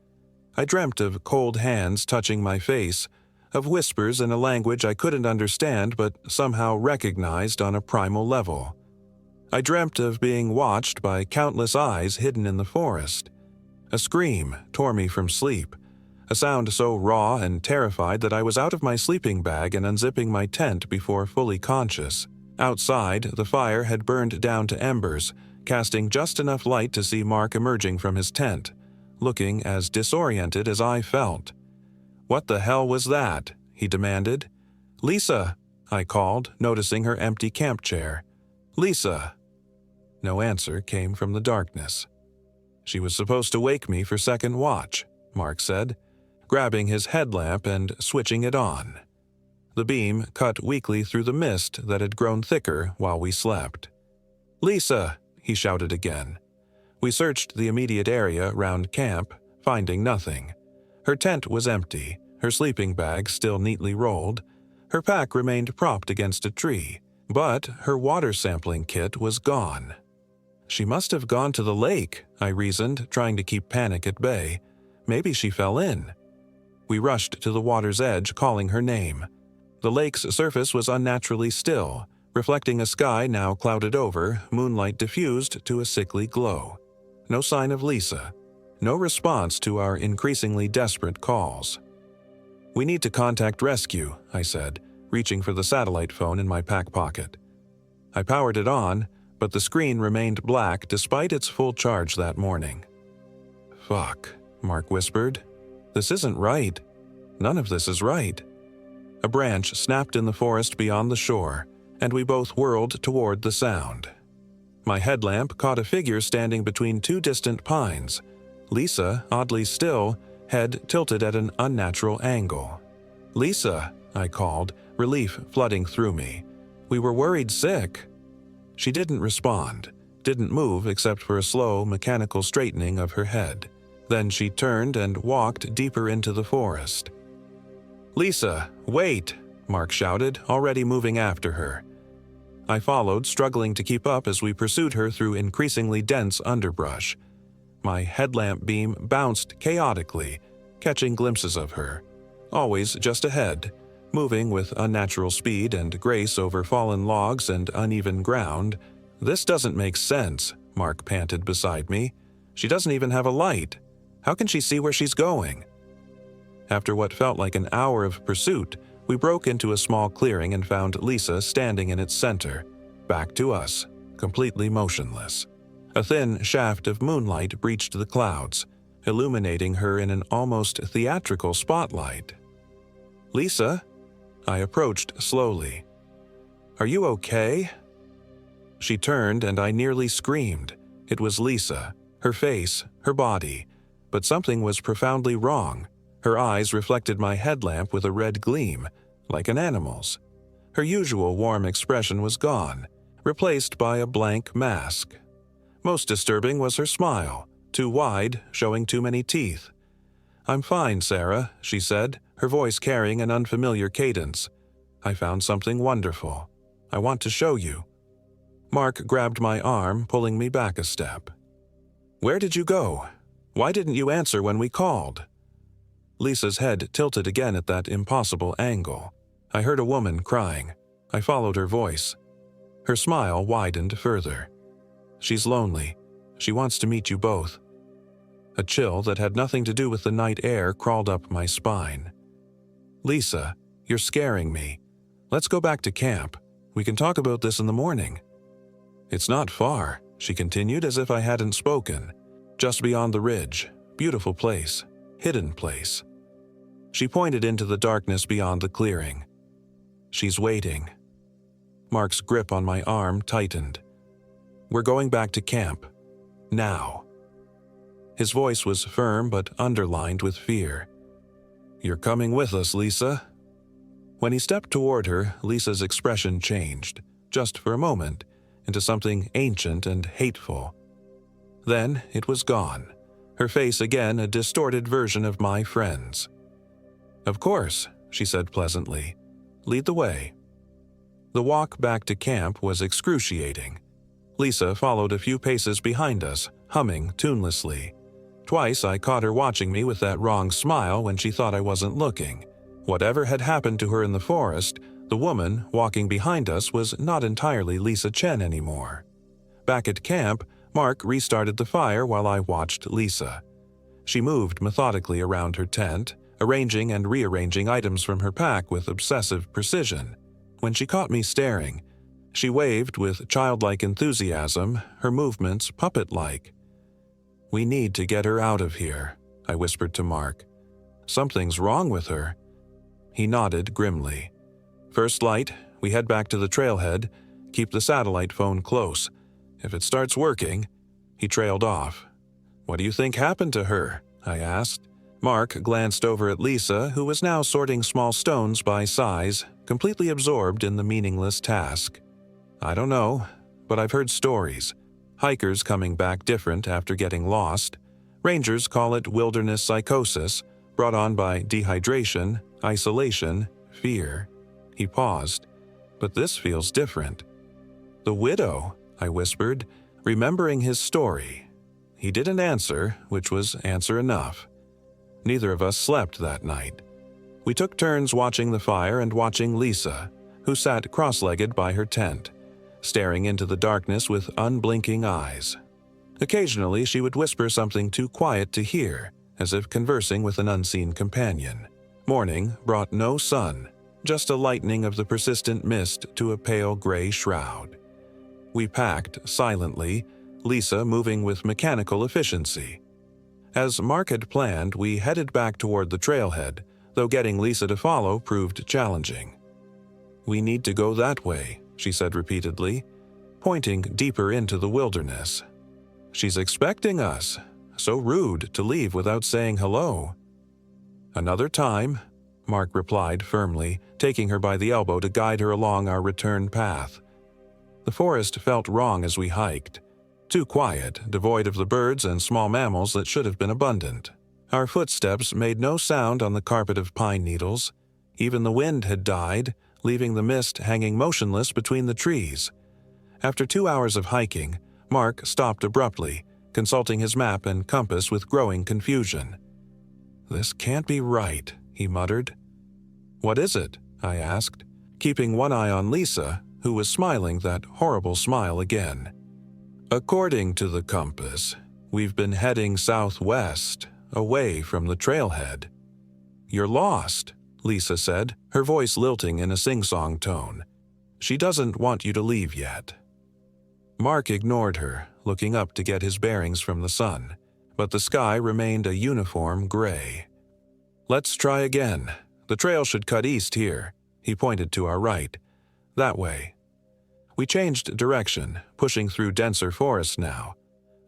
I dreamt of cold hands touching my face, of whispers in a language I couldn't understand but somehow recognized on a primal level. I dreamt of being watched by countless eyes hidden in the forest. A scream tore me from sleep, a sound so raw and terrified that I was out of my sleeping bag and unzipping my tent before fully conscious. Outside, the fire had burned down to embers, casting just enough light to see Mark emerging from his tent, looking as disoriented as I felt. "What the hell was that?" he demanded. "Lisa," I called, noticing her empty camp chair. "Lisa." No answer came from the darkness. "She was supposed to wake me for second watch," Mark said, grabbing his headlamp and switching it on. The beam cut weakly through the mist that had grown thicker while we slept. "Lisa," he shouted again. We searched the immediate area round camp, finding nothing. Her tent was empty, her sleeping bag still neatly rolled. Her pack remained propped against a tree, but her water sampling kit was gone. "She must have gone to the lake," I reasoned, trying to keep panic at bay. "Maybe she fell in." We rushed to the water's edge, calling her name. The lake's surface was unnaturally still, reflecting a sky now clouded over, moonlight diffused to a sickly glow. No sign of Lisa. No response to our increasingly desperate calls. "We need to contact rescue," I said, reaching for the satellite phone in my pack pocket. I powered it on, but the screen remained black despite its full charge that morning. "Fuck," Mark whispered. "This isn't right. None of this is right." A branch snapped in the forest beyond the shore, and we both whirled toward the sound. My headlamp caught a figure standing between two distant pines. Lisa, oddly still, head tilted at an unnatural angle. "Lisa," I called, relief flooding through me. "We were worried sick." She didn't respond, didn't move except for a slow, mechanical straightening of her head. Then she turned and walked deeper into the forest. "Lisa, wait!" Mark shouted, already moving after her. I followed, struggling to keep up as we pursued her through increasingly dense underbrush. My headlamp beam bounced chaotically, catching glimpses of her, always just ahead, moving with unnatural speed and grace over fallen logs and uneven ground. "This doesn't make sense," Mark panted beside me. "She doesn't even have a light. How can she see where she's going?" After what felt like an hour of pursuit, we broke into a small clearing and found Lisa standing in its center, back to us, completely motionless. A thin shaft of moonlight breached the clouds, illuminating her in an almost theatrical spotlight. "Lisa?" I approached slowly. "Are you okay?" She turned and I nearly screamed. It was Lisa, her face, her body, but something was profoundly wrong. Her eyes reflected my headlamp with a red gleam, like an animal's. Her usual warm expression was gone, replaced by a blank mask. Most disturbing was her smile, too wide, showing too many teeth. "I'm fine, Sarah," she said, her voice carrying an unfamiliar cadence. "I found something wonderful. I want to show you." Mark grabbed my arm, pulling me back a step. "Where did you go? Why didn't you answer when we called?" Lisa's head tilted again at that impossible angle. I heard a woman crying. I followed her voice. Her smile widened further. "She's lonely. She wants to meet you both." A chill that had nothing to do with the night air crawled up my spine. "Lisa, you're scaring me. Let's go back to camp. We can talk about this in the morning." "It's not far," she continued as if I hadn't spoken. "Just beyond the ridge. Beautiful place. Hidden place." She pointed into the darkness beyond the clearing. "She's waiting." Mark's grip on my arm tightened. "We're going back to camp. Now." His voice was firm but underlined with fear. "You're coming with us, Lisa." When he stepped toward her, Lisa's expression changed, just for a moment, into something ancient and hateful. Then it was gone, her face again a distorted version of my friend's. "Of course," she said pleasantly. "Lead the way." The walk back to camp was excruciating. Lisa followed a few paces behind us, humming tunelessly. Twice I caught her watching me with that wrong smile when she thought I wasn't looking. Whatever had happened to her in the forest, the woman walking behind us was not entirely Lisa Chen anymore. Back at camp, Mark restarted the fire while I watched Lisa. She moved methodically around her tent, arranging and rearranging items from her pack with obsessive precision. When she caught me staring, she waved with childlike enthusiasm, her movements puppet-like. "We need to get her out of here," I whispered to Mark. "Something's wrong with her." He nodded grimly. "First light, we head back to the trailhead. Keep the satellite phone close. If it starts working..." He trailed off. "What do you think happened to her?" I asked. Mark glanced over at Lisa, who was now sorting small stones by size, completely absorbed in the meaningless task. "I don't know, but I've heard stories. Hikers coming back different after getting lost. Rangers call it wilderness psychosis, brought on by dehydration, isolation, fear." He paused. "But this feels different." "The widow," I whispered, remembering his story. He didn't answer, which was answer enough. Neither of us slept that night. We took turns watching the fire and watching Lisa, who sat cross-legged by her tent, staring into the darkness with unblinking eyes. Occasionally she would whisper something too quiet to hear, as if conversing with an unseen companion. Morning brought no sun, just a lightening of the persistent mist to a pale gray shroud. We packed silently, Lisa moving with mechanical efficiency. As Mark had planned, we headed back toward the trailhead, though getting Lisa to follow proved challenging. "We need to go that way," she said repeatedly, pointing deeper into the wilderness. "She's expecting us. So rude to leave without saying hello." "Another time," Mark replied firmly, taking her by the elbow to guide her along our return path. The forest felt wrong as we hiked. Too quiet, devoid of the birds and small mammals that should have been abundant. Our footsteps made no sound on the carpet of pine needles. Even the wind had died, leaving the mist hanging motionless between the trees. After 2 hours of hiking, Mark stopped abruptly, consulting his map and compass with growing confusion. "This can't be right," he muttered. "What is it?" I asked, keeping one eye on Lisa, who was smiling that horrible smile again. "According to the compass, we've been heading southwest, away from the trailhead." "You're lost," Lisa said, her voice lilting in a sing-song tone. "She doesn't want you to leave yet." Mark ignored her, looking up to get his bearings from the sun, but the sky remained a uniform gray. "Let's try again. The trail should cut east here." He pointed to our right. "That way." We changed direction, pushing through denser forest now.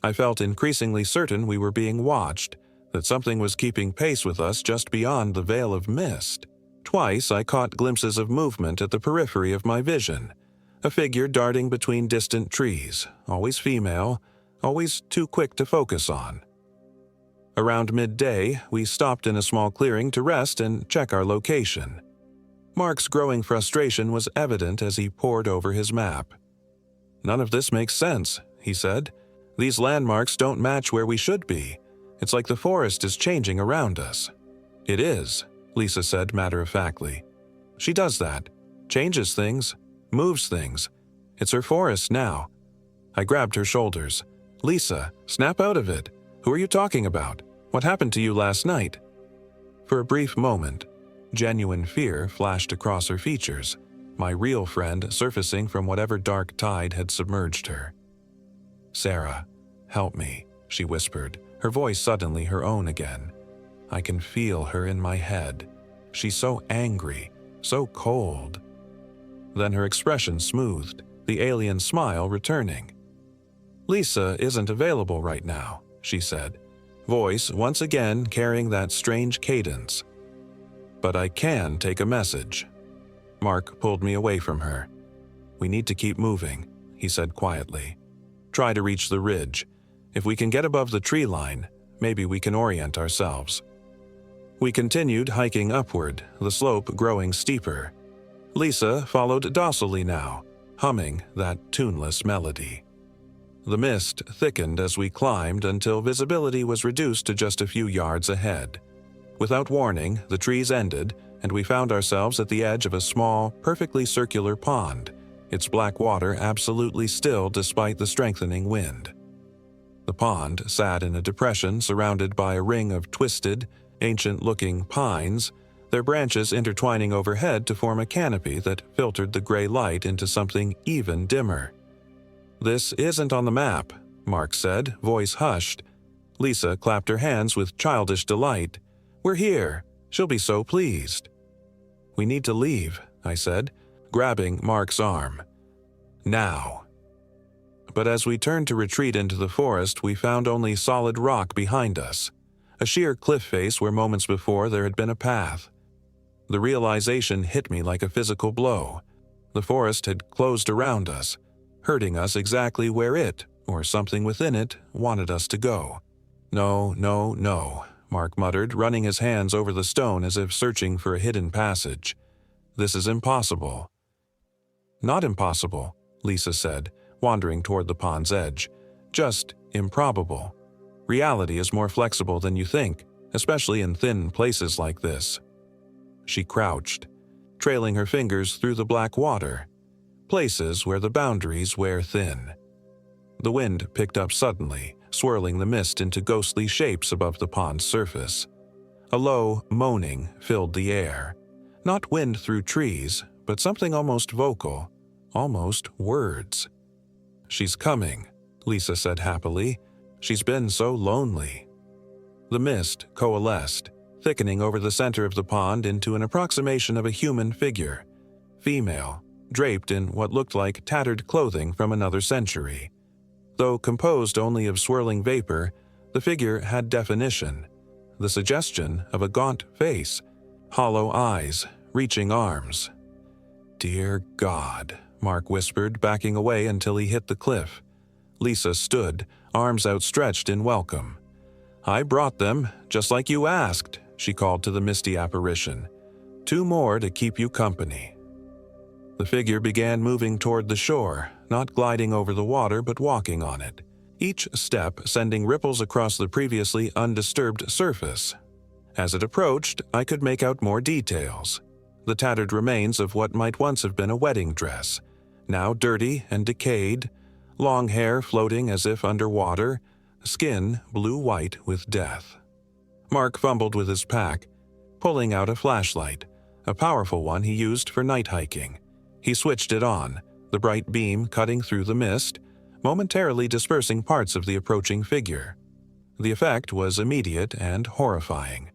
I felt increasingly certain we were being watched, that something was keeping pace with us just beyond the veil of mist. Twice I caught glimpses of movement at the periphery of my vision, a figure darting between distant trees, always female, always too quick to focus on. Around midday, we stopped in a small clearing to rest and check our location. Mark's growing frustration was evident as he pored over his map. "None of this makes sense," he said. "These landmarks don't match where we should be. It's like the forest is changing around us." "It is," Lisa said matter-of-factly. "She does that. Changes things. Moves things. It's her forest now." I grabbed her shoulders. "Lisa, snap out of it. Who are you talking about? What happened to you last night?" For a brief moment, genuine fear flashed across her features, my real friend surfacing from whatever dark tide had submerged her. "Sarah, help me," she whispered, her voice suddenly her own again. "I can feel her in my head. She's so angry, so cold." Then her expression smoothed, the alien smile returning. "Lisa isn't available right now," she said, voice once again carrying that strange cadence. "But I can take a message." Mark pulled me away from her. "We need to keep moving," he said quietly. "Try to reach the ridge. If we can get above the tree line, maybe we can orient ourselves." We continued hiking upward, the slope growing steeper. Lisa followed docilely now, humming that tuneless melody. The mist thickened as we climbed until visibility was reduced to just a few yards ahead. Without warning, the trees ended, and we found ourselves at the edge of a small, perfectly circular pond, its black water absolutely still despite the strengthening wind. The pond sat in a depression surrounded by a ring of twisted, ancient-looking pines, their branches intertwining overhead to form a canopy that filtered the gray light into something even dimmer. "This isn't on the map," Mark said, voice hushed. Lisa clapped her hands with childish delight. "We're here. She'll be so pleased." "We need to leave," I said, grabbing Mark's arm. "Now." But as we turned to retreat into the forest, we found only solid rock behind us, a sheer cliff face where moments before there had been a path. The realization hit me like a physical blow. The forest had closed around us, hurting us exactly where it, or something within it, wanted us to go. "No, no, no," Mark muttered, running his hands over the stone as if searching for a hidden passage. "This is impossible." "Not impossible," Lisa said, wandering toward the pond's edge. "Just improbable. Reality is more flexible than you think, especially in thin places like this." She crouched, trailing her fingers through the black water, places where the boundaries wear thin. The wind picked up suddenly, swirling the mist into ghostly shapes above the pond's surface. A low moaning filled the air. Not wind through trees, but something almost vocal, almost words. "She's coming," Lisa said happily. "She's been so lonely." The mist coalesced, thickening over the center of the pond into an approximation of a human figure, female, draped in what looked like tattered clothing from another century. Though composed only of swirling vapor, the figure had definition, the suggestion of a gaunt face, hollow eyes, reaching arms. "Dear God," Mark whispered, backing away until he hit the cliff. Lisa stood, arms outstretched in welcome. "I brought them, just like you asked," she called to the misty apparition. 2 more to keep you company." The figure began moving toward the shore, not gliding over the water but walking on it, each step sending ripples across the previously undisturbed surface. As it approached, I could make out more details. The tattered remains of what might once have been a wedding dress, now dirty and decayed, long hair floating as if underwater, skin blue-white with death. Mark fumbled with his pack, pulling out a flashlight, a powerful one he used for night hiking. He switched it on, the bright beam cutting through the mist, momentarily dispersing parts of the approaching figure. The effect was immediate and horrifying.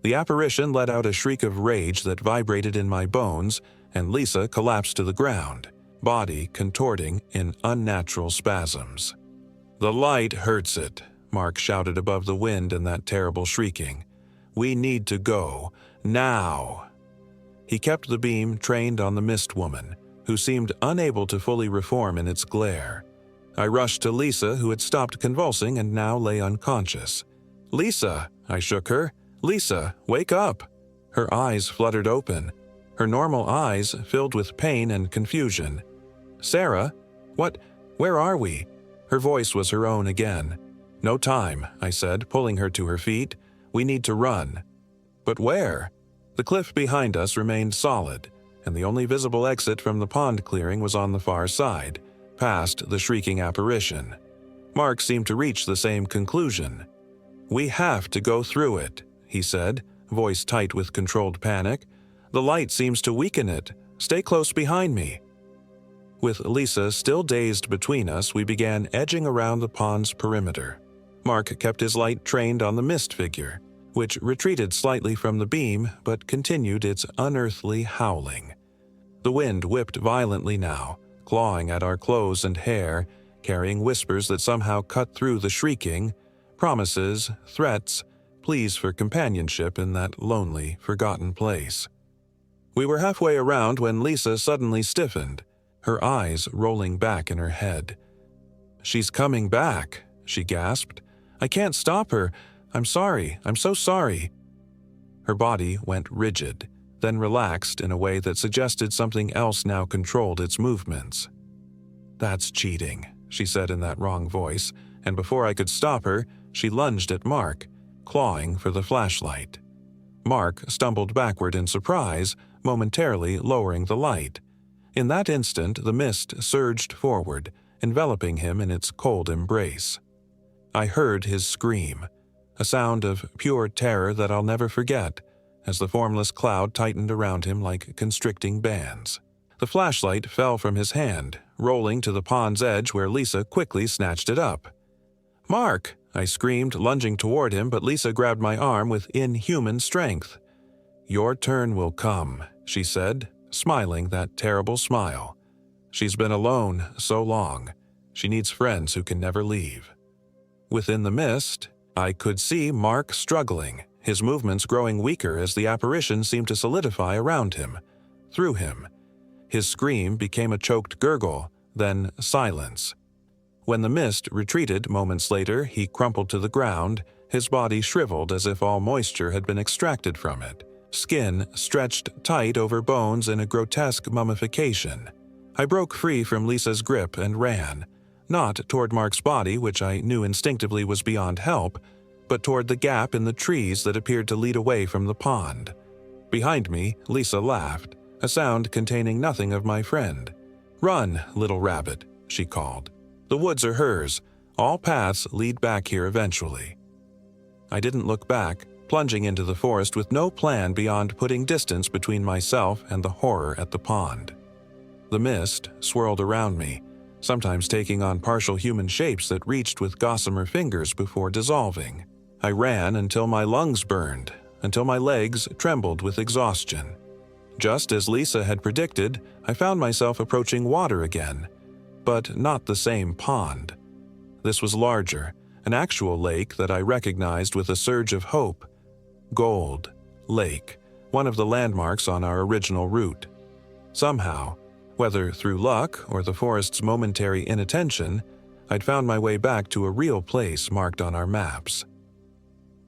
The apparition let out a shriek of rage that vibrated in my bones, and Lisa collapsed to the ground, body contorting in unnatural spasms. "The light hurts it," Mark shouted above the wind and that terrible shrieking. "We need to go, now." He kept the beam trained on the mist woman, who seemed unable to fully reform in its glare. I rushed to Lisa, who had stopped convulsing and now lay unconscious. "Lisa!" I shook her. "Lisa, wake up!" Her eyes fluttered open, her normal eyes filled with pain and confusion. "Sarah? Where are we?" Her voice was her own again. "No time," I said, pulling her to her feet. "We need to run." "But where?" The cliff behind us remained solid, and the only visible exit from the pond clearing was on the far side, past the shrieking apparition. Mark seemed to reach the same conclusion. "We have to go through it," he said, voice tight with controlled panic. "The light seems to weaken it. Stay close behind me." With Lisa still dazed between us, we began edging around the pond's perimeter. Mark kept his light trained on the mist figure, which retreated slightly from the beam but continued its unearthly howling. The wind whipped violently now, clawing at our clothes and hair, carrying whispers that somehow cut through the shrieking, promises, threats, pleas for companionship in that lonely, forgotten place. We were halfway around when Lisa suddenly stiffened, her eyes rolling back in her head. "She's coming back," she gasped. "I can't stop her. I'm sorry. I'm so sorry." Her body went rigid, then relaxed in a way that suggested something else now controlled its movements. "That's cheating," she said in that wrong voice, and before I could stop her, she lunged at Mark, clawing for the flashlight. Mark stumbled backward in surprise, momentarily lowering the light. In that instant, the mist surged forward, enveloping him in its cold embrace. I heard his scream, a sound of pure terror that I'll never forget, as the formless cloud tightened around him like constricting bands. The flashlight fell from his hand, rolling to the pond's edge where Lisa quickly snatched it up. "Mark!" I screamed, lunging toward him, but Lisa grabbed my arm with inhuman strength. "Your turn will come," she said, smiling that terrible smile. "She's been alone so long. She needs friends who can never leave." Within the mist, I could see Mark struggling, his movements growing weaker as the apparition seemed to solidify around him, through him. His scream became a choked gurgle, then silence. When the mist retreated moments later, he crumpled to the ground, his body shriveled as if all moisture had been extracted from it, skin stretched tight over bones in a grotesque mummification. I broke free from Lisa's grip and ran, not toward Mark's body, which I knew instinctively was beyond help, but toward the gap in the trees that appeared to lead away from the pond. Behind me, Lisa laughed, a sound containing nothing of my friend. "Run, little rabbit," she called. "The woods are hers. All paths lead back here eventually." I didn't look back, plunging into the forest with no plan beyond putting distance between myself and the horror at the pond. The mist swirled around me, sometimes taking on partial human shapes that reached with gossamer fingers before dissolving. I ran until my lungs burned, until my legs trembled with exhaustion. Just as Lisa had predicted, I found myself approaching water again, but not the same pond. This was larger, an actual lake that I recognized with a surge of hope. Gold Lake, one of the landmarks on our original route. Somehow, whether through luck or the forest's momentary inattention, I'd found my way back to a real place marked on our maps.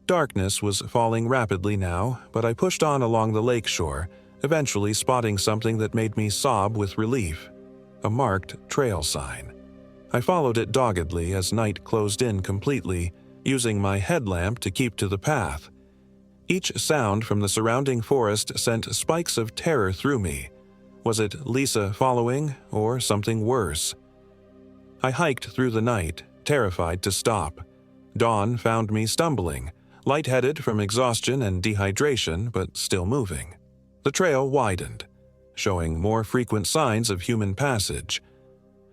Darkness was falling rapidly now, but I pushed on along the lake shore, eventually spotting something that made me sob with relief: a marked trail sign. I followed it doggedly as night closed in completely, using my headlamp to keep to the path. Each sound from the surrounding forest sent spikes of terror through me. Was it Lisa following, or something worse? I hiked through the night, terrified to stop. Dawn found me stumbling, lightheaded from exhaustion and dehydration, but still moving. The trail widened, showing more frequent signs of human passage.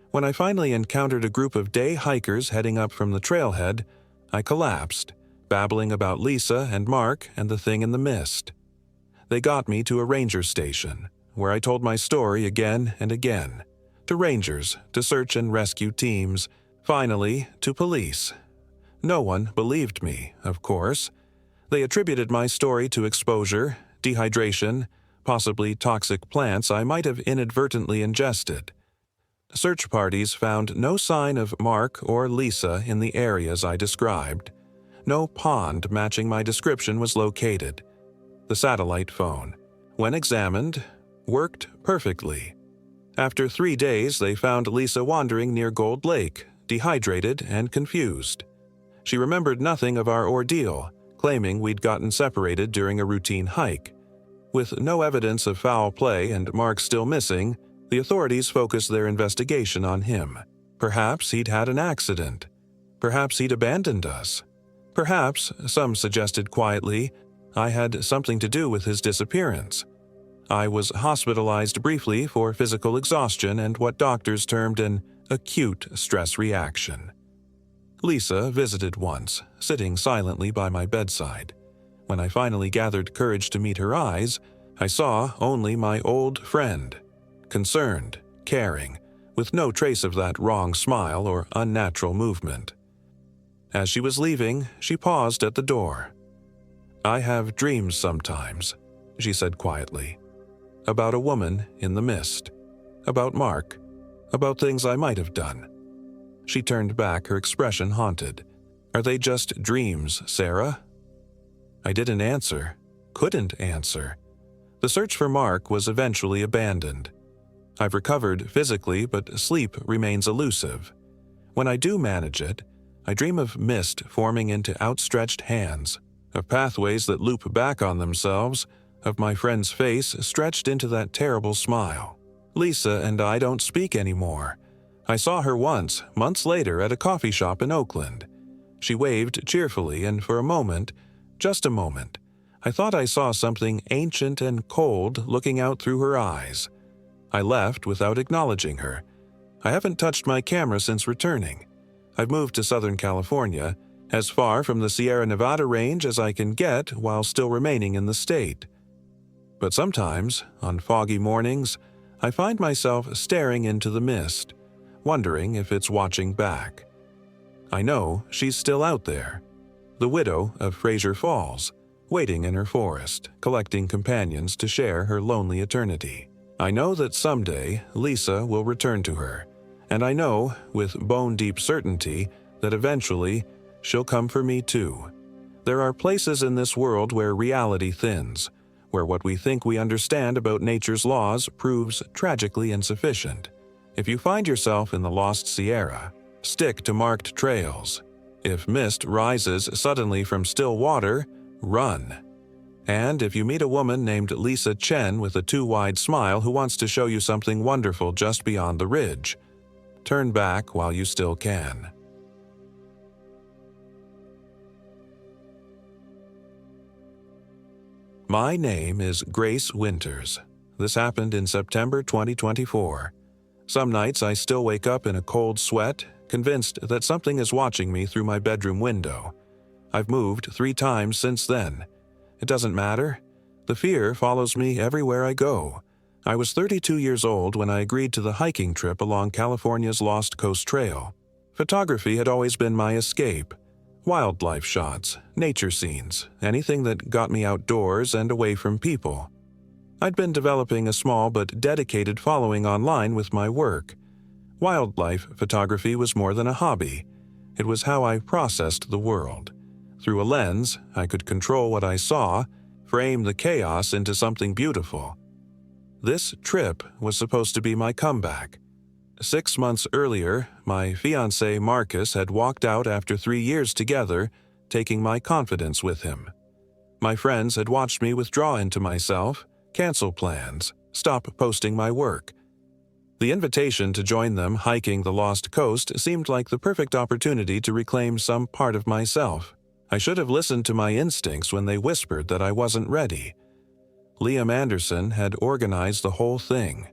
When I finally encountered a group of day hikers heading up from the trailhead, I collapsed, babbling about Lisa and Mark and the thing in the mist. They got me to a ranger station, where I told my story again and again. To rangers, to search and rescue teams, finally to police. No one believed me, of course. They attributed my story to exposure, dehydration, possibly toxic plants I might have inadvertently ingested. Search parties found no sign of Mark or Lisa in the areas I described. No pond matching my description was located. The satellite phone, when examined, worked perfectly. After 3 days, they found Lisa wandering near Gold Lake, dehydrated and confused. She remembered nothing of our ordeal, claiming we'd gotten separated during a routine hike. With no evidence of foul play and Mark still missing, the authorities focused their investigation on him. Perhaps he'd had an accident. Perhaps he'd abandoned us. Perhaps, some suggested quietly, I had something to do with his disappearance. I was hospitalized briefly for physical exhaustion and what doctors termed an acute stress reaction. Lisa visited once, sitting silently by my bedside. When I finally gathered courage to meet her eyes, I saw only my old friend. Concerned, caring, with no trace of that wrong smile or unnatural movement. As she was leaving, she paused at the door. "I have dreams sometimes," she said quietly. "About a woman in the mist. About Mark. About things I might have done." She turned back, her expression haunted. "Are they just dreams, Sarah?" I didn't answer. Couldn't answer. The search for Mark was eventually abandoned. I've recovered physically, but sleep remains elusive. When I do manage it, I dream of mist forming into outstretched hands, of pathways that loop back on themselves, of my friend's face stretched into that terrible smile. Lisa and I don't speak anymore. I saw her once, months later, at a coffee shop in Oakland. She waved cheerfully, and for a moment, just a moment, I thought I saw something ancient and cold looking out through her eyes. I left without acknowledging her. I haven't touched my camera since returning. I've moved to Southern California, as far from the Sierra Nevada range as I can get while still remaining in the state. But sometimes, on foggy mornings, I find myself staring into the mist, wondering if it's watching back. I know she's still out there, the widow of Fraser Falls, waiting in her forest, collecting companions to share her lonely eternity. I know that someday Lisa will return to her, and I know, with bone-deep certainty, that eventually she'll come for me too. There are places in this world where reality thins, where what we think we understand about nature's laws proves tragically insufficient. If you find yourself in the Lost Sierra, stick to marked trails. If mist rises suddenly from still water, run. And if you meet a woman named Lisa Chen with a too-wide smile who wants to show you something wonderful just beyond the ridge, turn back while you still can. My name is Grace Winters. This happened in September 2024. Some nights I still wake up in a cold sweat, convinced that something is watching me through my bedroom window. I've moved 3 times since then. It doesn't matter. The fear follows me everywhere I go. I was 32 years old when I agreed to the hiking trip along California's Lost Coast Trail. Photography had always been my escape. Wildlife shots, nature scenes, anything that got me outdoors and away from people. I'd been developing a small but dedicated following online with my work. Wildlife photography was more than a hobby. It was how I processed the world. Through a lens, I could control what I saw, frame the chaos into something beautiful. This trip was supposed to be my comeback. 6 months earlier, my fiancé Marcus had walked out after 3 years together, taking my confidence with him. My friends had watched me withdraw into myself, cancel plans, stop posting my work. The invitation to join them hiking the Lost Coast seemed like the perfect opportunity to reclaim some part of myself. I should have listened to my instincts when they whispered that I wasn't ready. Liam Anderson had organized the whole thing.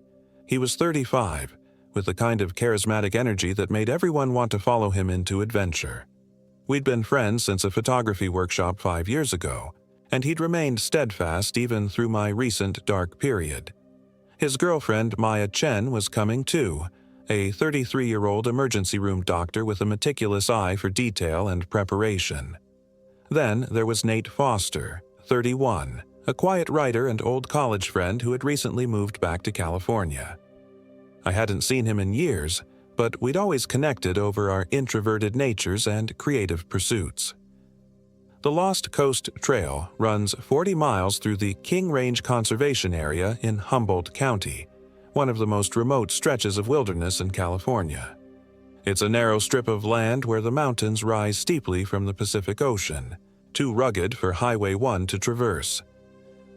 He was 35, with the kind of charismatic energy that made everyone want to follow him into adventure. We'd been friends since a photography workshop 5 years ago, and he'd remained steadfast even through my recent dark period. His girlfriend Maya Chen was coming too, a 33-year-old emergency room doctor with a meticulous eye for detail and preparation. Then there was Nate Foster, 31, a quiet writer and old college friend who had recently moved back to California. I hadn't seen him in years, but we'd always connected over our introverted natures and creative pursuits. The Lost Coast Trail runs 40 miles through the King Range Conservation Area in Humboldt County, one of the most remote stretches of wilderness in California. It's a narrow strip of land where the mountains rise steeply from the Pacific Ocean, too rugged for Highway 1 to traverse.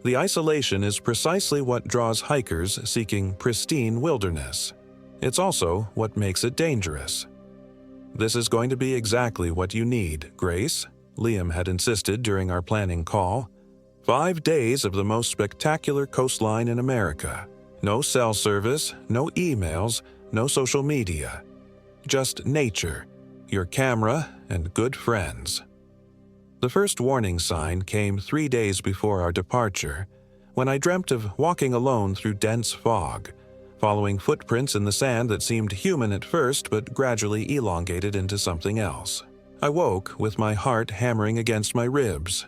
The isolation is precisely what draws hikers seeking pristine wilderness. It's also what makes it dangerous. "This is going to be exactly what you need, Grace," Liam had insisted during our planning call. 5 days of the most spectacular coastline in America. No cell service, no emails, no social media. Just nature, your camera, and good friends. The first warning sign came 3 days before our departure, when I dreamt of walking alone through dense fog, following footprints in the sand that seemed human at first but gradually elongated into something else. I woke with my heart hammering against my ribs.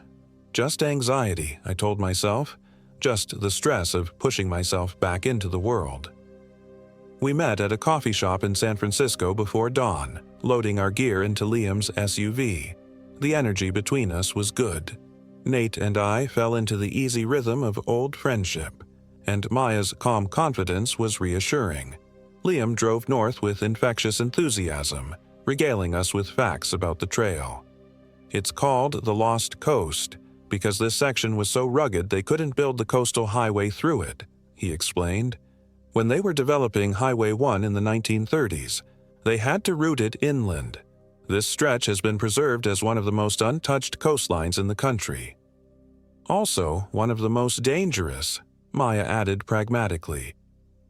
Just anxiety, I told myself, just the stress of pushing myself back into the world. We met at a coffee shop in San Francisco before dawn, loading our gear into Liam's SUV. The energy between us was good. Nate and I fell into the easy rhythm of old friendship, and Maya's calm confidence was reassuring. Liam drove north with infectious enthusiasm, regaling us with facts about the trail. It's called the Lost Coast because this section was so rugged they couldn't build the coastal highway through it, he explained. When they were developing Highway 1 in the 1930s, they had to route it inland. This stretch has been preserved as one of the most untouched coastlines in the country. Also, one of the most dangerous, Maya added pragmatically.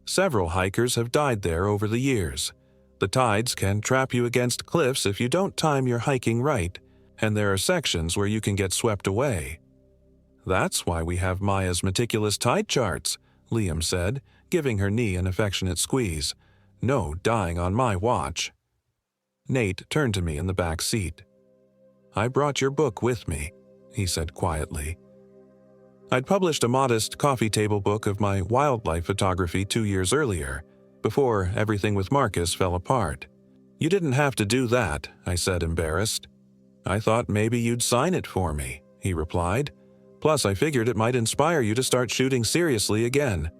Several hikers have died there over the years. The tides can trap you against cliffs if you don't time your hiking right, and there are sections where you can get swept away. "That's why we have Maya's meticulous tide charts," Liam said, giving her knee an affectionate squeeze. "No dying on my watch." Nate turned to me in the back seat. "I brought your book with me," he said quietly. I'd published a modest coffee table book of my wildlife photography 2 years earlier, before everything with Marcus fell apart. "You didn't have to do that," I said, embarrassed. "I thought maybe you'd sign it for me," he replied. "Plus, I figured it might inspire you to start shooting seriously again."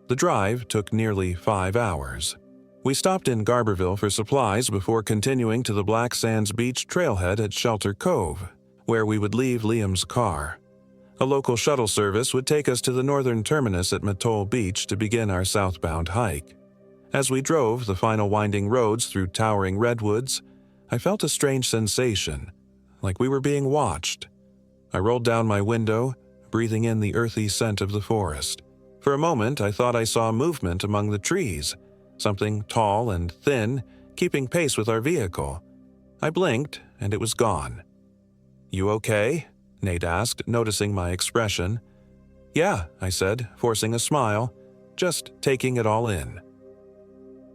The drive took nearly 5 hours. We stopped in Garberville for supplies before continuing to the Black Sands Beach trailhead at Shelter Cove, where we would leave Liam's car. A local shuttle service would take us to the northern terminus at Mattole Beach to begin our southbound hike. As we drove the final winding roads through towering redwoods, I felt a strange sensation, like we were being watched. I rolled down my window, breathing in the earthy scent of the forest. For a moment, I thought I saw movement among the trees, something tall and thin, keeping pace with our vehicle. I blinked, and it was gone. "You okay?" Nate asked, noticing my expression. "Yeah," I said, forcing a smile, just taking it all in.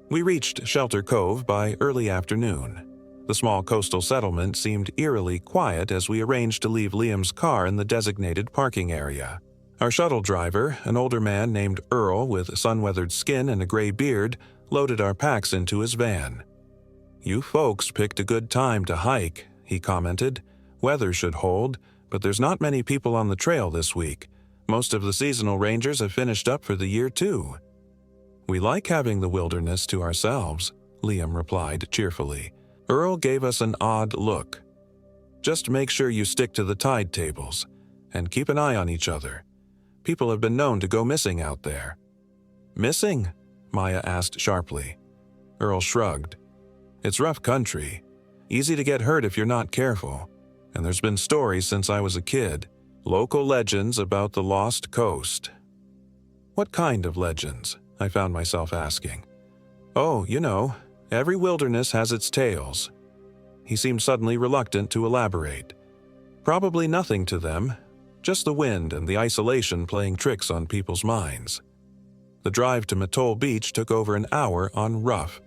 We reached Shelter Cove by early afternoon. The small coastal settlement seemed eerily quiet as we arranged to leave Liam's car in the designated parking area. Our shuttle driver, an older man named Earl with sun-weathered skin and a gray beard, loaded our packs into his van. "You folks picked a good time to hike," he commented. "Weather should hold, but there's not many people on the trail this week. Most of the seasonal rangers have finished up for the year too. We like having the wilderness to ourselves, Liam replied cheerfully. Earl gave us an odd look. Just make sure you stick to the tide tables, and keep an eye on each other. People have been known to go missing out there. Missing? Maya asked sharply. Earl shrugged. It's rough country. Easy to get hurt if you're not careful. And there's been stories since I was a kid. Local legends about the lost coast. What kind of legends? I found myself asking. Oh, you know, every wilderness has its tales. He seemed suddenly reluctant to elaborate. Probably nothing to them, just the wind and the isolation playing tricks on people's minds. The drive to Mattole Beach took over an hour on rough,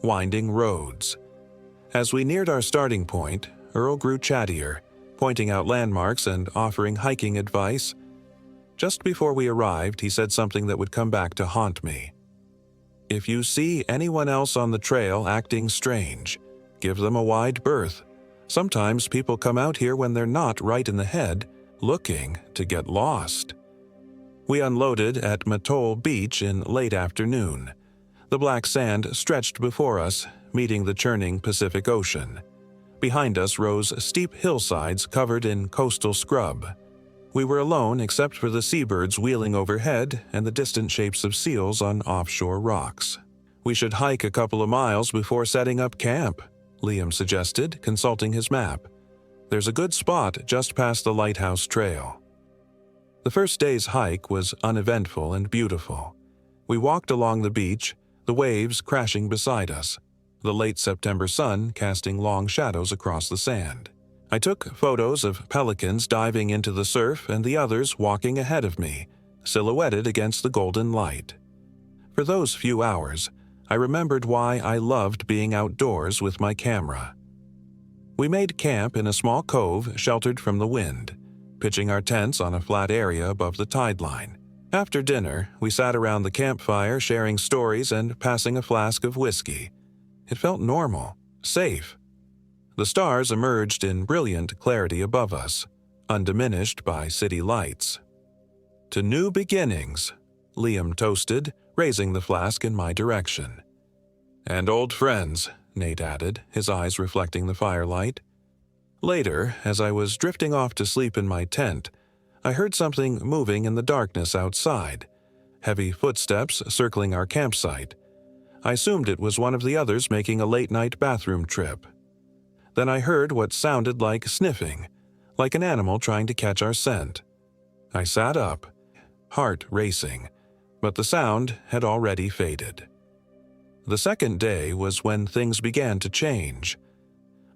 winding roads. As we neared our starting point, Earl grew chattier, pointing out landmarks and offering hiking advice. Just before we arrived, he said something that would come back to haunt me. If you see anyone else on the trail acting strange, give them a wide berth. Sometimes people come out here when they're not right in the head, looking to get lost. We unloaded at Mattole Beach in late afternoon. The black sand stretched before us, meeting the churning Pacific Ocean. Behind us rose steep hillsides covered in coastal scrub. We were alone except for the seabirds wheeling overhead and the distant shapes of seals on offshore rocks. We should hike a couple of miles before setting up camp, Liam suggested, consulting his map. There's a good spot just past the lighthouse trail. The first day's hike was uneventful and beautiful. We walked along the beach, the waves crashing beside us, the late September sun casting long shadows across the sand. I took photos of pelicans diving into the surf and the others walking ahead of me, silhouetted against the golden light. For those few hours, I remembered why I loved being outdoors with my camera. We made camp in a small cove sheltered from the wind, pitching our tents on a flat area above the tide line. After dinner, we sat around the campfire sharing stories and passing a flask of whiskey. It felt normal, safe. The stars emerged in brilliant clarity above us, undiminished by city lights. To new beginnings, Liam toasted, raising the flask in my direction. And old friends, Nate added, his eyes reflecting the firelight. Later, as I was drifting off to sleep in my tent, I heard something moving in the darkness outside, heavy footsteps circling our campsite. I assumed it was one of the others making a late-night bathroom trip. Then I heard what sounded like sniffing, like an animal trying to catch our scent. I sat up, heart racing, but the sound had already faded. The second day was when things began to change.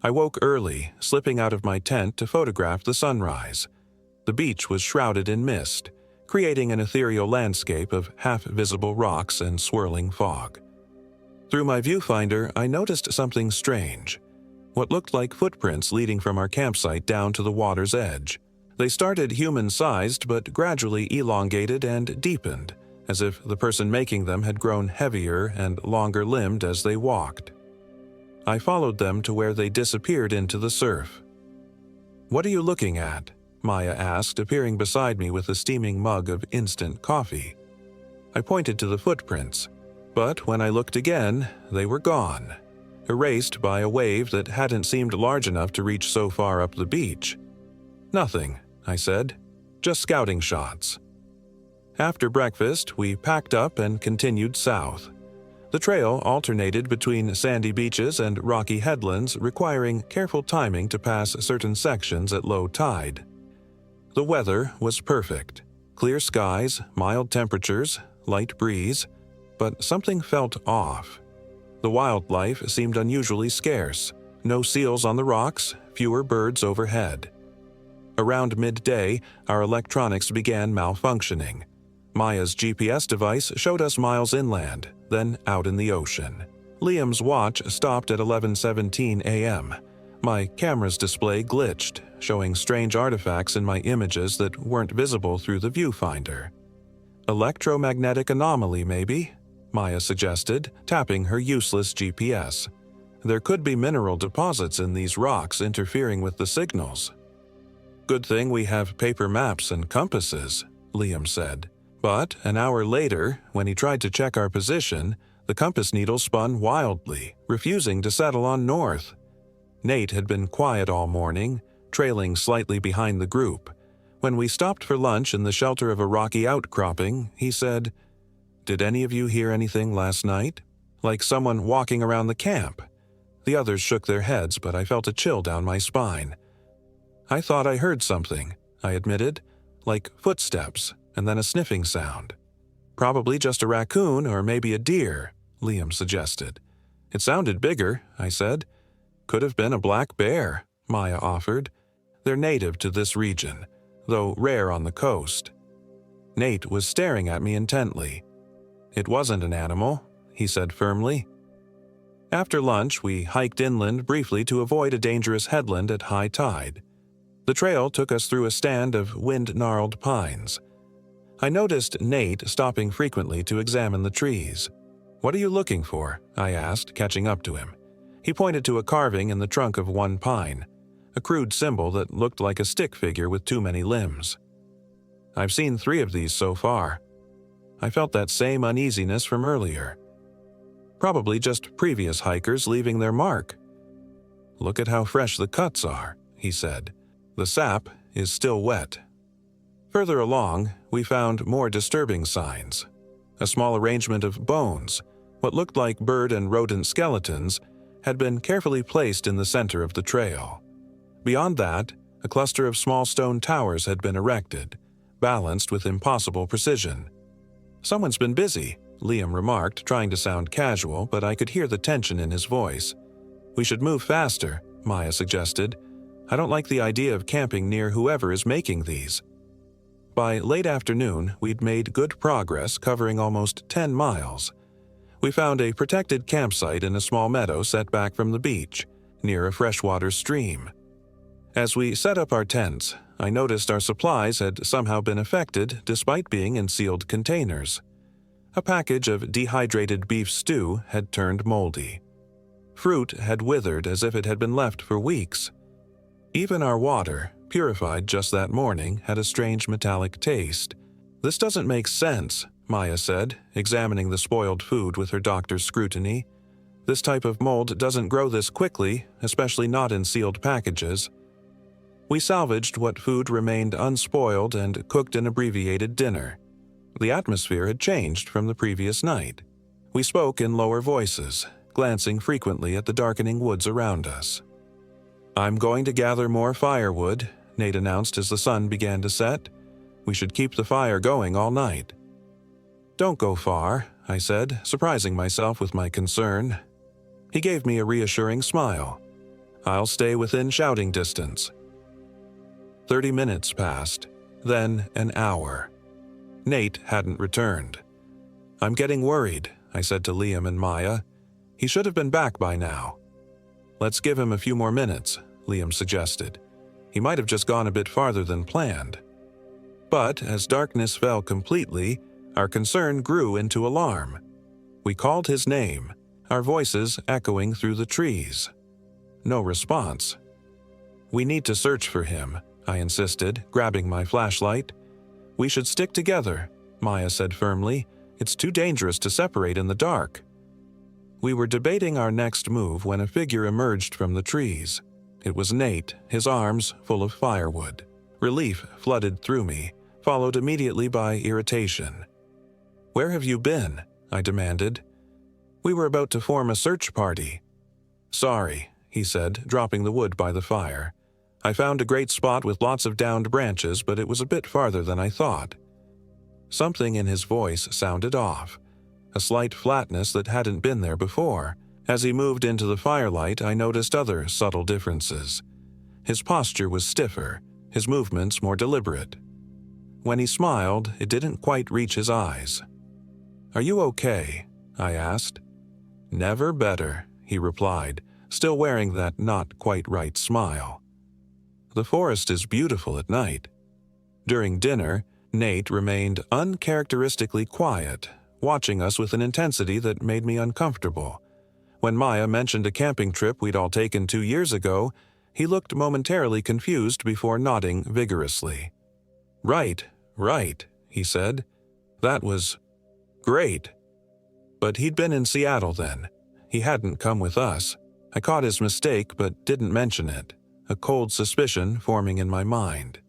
I woke early, slipping out of my tent to photograph the sunrise. The beach was shrouded in mist, creating an ethereal landscape of half-visible rocks and swirling fog. Through my viewfinder, I noticed something strange. What looked like footprints leading from our campsite down to the water's edge. They started human-sized but gradually elongated and deepened, as if the person making them had grown heavier and longer-limbed as they walked. I followed them to where they disappeared into the surf. "What are you looking at?" Maya asked, appearing beside me with a steaming mug of instant coffee. I pointed to the footprints, but when I looked again, they were gone, erased by a wave that hadn't seemed large enough to reach so far up the beach. "Nothing," I said, "just scouting shots." After breakfast, we packed up and continued south. The trail alternated between sandy beaches and rocky headlands, requiring careful timing to pass certain sections at low tide. The weather was perfect. Clear skies, mild temperatures, light breeze, but something felt off. The wildlife seemed unusually scarce. No seals on the rocks, fewer birds overhead. Around midday, our electronics began malfunctioning. Maya's GPS device showed us miles inland, then out in the ocean. Liam's watch stopped at 11:17 a.m. My camera's display glitched, showing strange artifacts in my images that weren't visible through the viewfinder. "Electromagnetic anomaly, maybe?" Maya suggested, tapping her useless GPS. "There could be mineral deposits in these rocks interfering with the signals." "Good thing we have paper maps and compasses," Liam said. But an hour later, when he tried to check our position, the compass needle spun wildly, refusing to settle on north. Nate had been quiet all morning, trailing slightly behind the group. When we stopped for lunch in the shelter of a rocky outcropping, he said, "Did any of you hear anything last night? Like someone walking around the camp?" The others shook their heads, but I felt a chill down my spine. "I thought I heard something," I admitted, "like footsteps, and then a sniffing sound." "Probably just a raccoon or maybe a deer," Liam suggested. "It sounded bigger," I said. "Could have been a black bear," Maya offered. "They're native to this region, though rare on the coast." Nate was staring at me intently. "It wasn't an animal," he said firmly. After lunch, we hiked inland briefly to avoid a dangerous headland at high tide. The trail took us through a stand of wind-gnarled pines. I noticed Nate stopping frequently to examine the trees. "What are you looking for?" I asked, catching up to him. He pointed to a carving in the trunk of one pine, a crude symbol that looked like a stick figure with too many limbs. "I've seen 3 of these so far." I felt that same uneasiness from earlier. Probably just previous hikers leaving their mark. "Look at how fresh the cuts are," he said. "The sap is still wet." Further along, we found more disturbing signs. A small arrangement of bones, what looked like bird and rodent skeletons, had been carefully placed in the center of the trail. Beyond that, a cluster of small stone towers had been erected, balanced with impossible precision. "Someone's been busy," Liam remarked, trying to sound casual, but I could hear the tension in his voice. "We should move faster," Maya suggested. "I don't like the idea of camping near whoever is making these." By late afternoon, we'd made good progress, covering almost 10 miles. We found a protected campsite in a small meadow set back from the beach, near a freshwater stream. As we set up our tents, I noticed our supplies had somehow been affected despite being in sealed containers. A package of dehydrated beef stew had turned moldy. Fruit had withered as if it had been left for weeks. Even our water, purified just that morning, had a strange metallic taste. "This doesn't make sense," Maya said, examining the spoiled food with her doctor's scrutiny. "This type of mold doesn't grow this quickly, especially not in sealed packages." We salvaged what food remained unspoiled and cooked an abbreviated dinner. The atmosphere had changed from the previous night. We spoke in lower voices, glancing frequently at the darkening woods around us. "I'm going to gather more firewood," Nate announced as the sun began to set. "We should keep the fire going all night." "Don't go far," I said, surprising myself with my concern. He gave me a reassuring smile. "I'll stay within shouting distance." 30 minutes passed, then an hour. Nate hadn't returned. "I'm getting worried," I said to Liam and Maya. "He should have been back by now." "Let's give him a few more minutes," Liam suggested. "He might have just gone a bit farther than planned." But as darkness fell completely, our concern grew into alarm. We called his name, our voices echoing through the trees. No response. "We need to search for him," I insisted, grabbing my flashlight. "We should stick together," Maya said firmly. "It's too dangerous to separate in the dark." We were debating our next move when a figure emerged from the trees. It was Nate, his arms full of firewood. Relief flooded through me, followed immediately by irritation. "Where have you been?" I demanded. "We were about to form a search party." "Sorry," he said, dropping the wood by the fire. "I found a great spot with lots of downed branches, but it was a bit farther than I thought." Something in his voice sounded off, a slight flatness that hadn't been there before. As he moved into the firelight, I noticed other subtle differences. His posture was stiffer, his movements more deliberate. When he smiled, it didn't quite reach his eyes. "Are you okay?" I asked. "Never better," he replied, still wearing that not-quite-right smile. "The forest is beautiful at night." During dinner, Nate remained uncharacteristically quiet, watching us with an intensity that made me uncomfortable. When Maya mentioned a camping trip we'd all taken 2 years ago, he looked momentarily confused before nodding vigorously. Right," he said. That was great. But he'd been in Seattle then. He hadn't come with us. I caught his mistake but didn't mention it, a cold suspicion forming in my mind.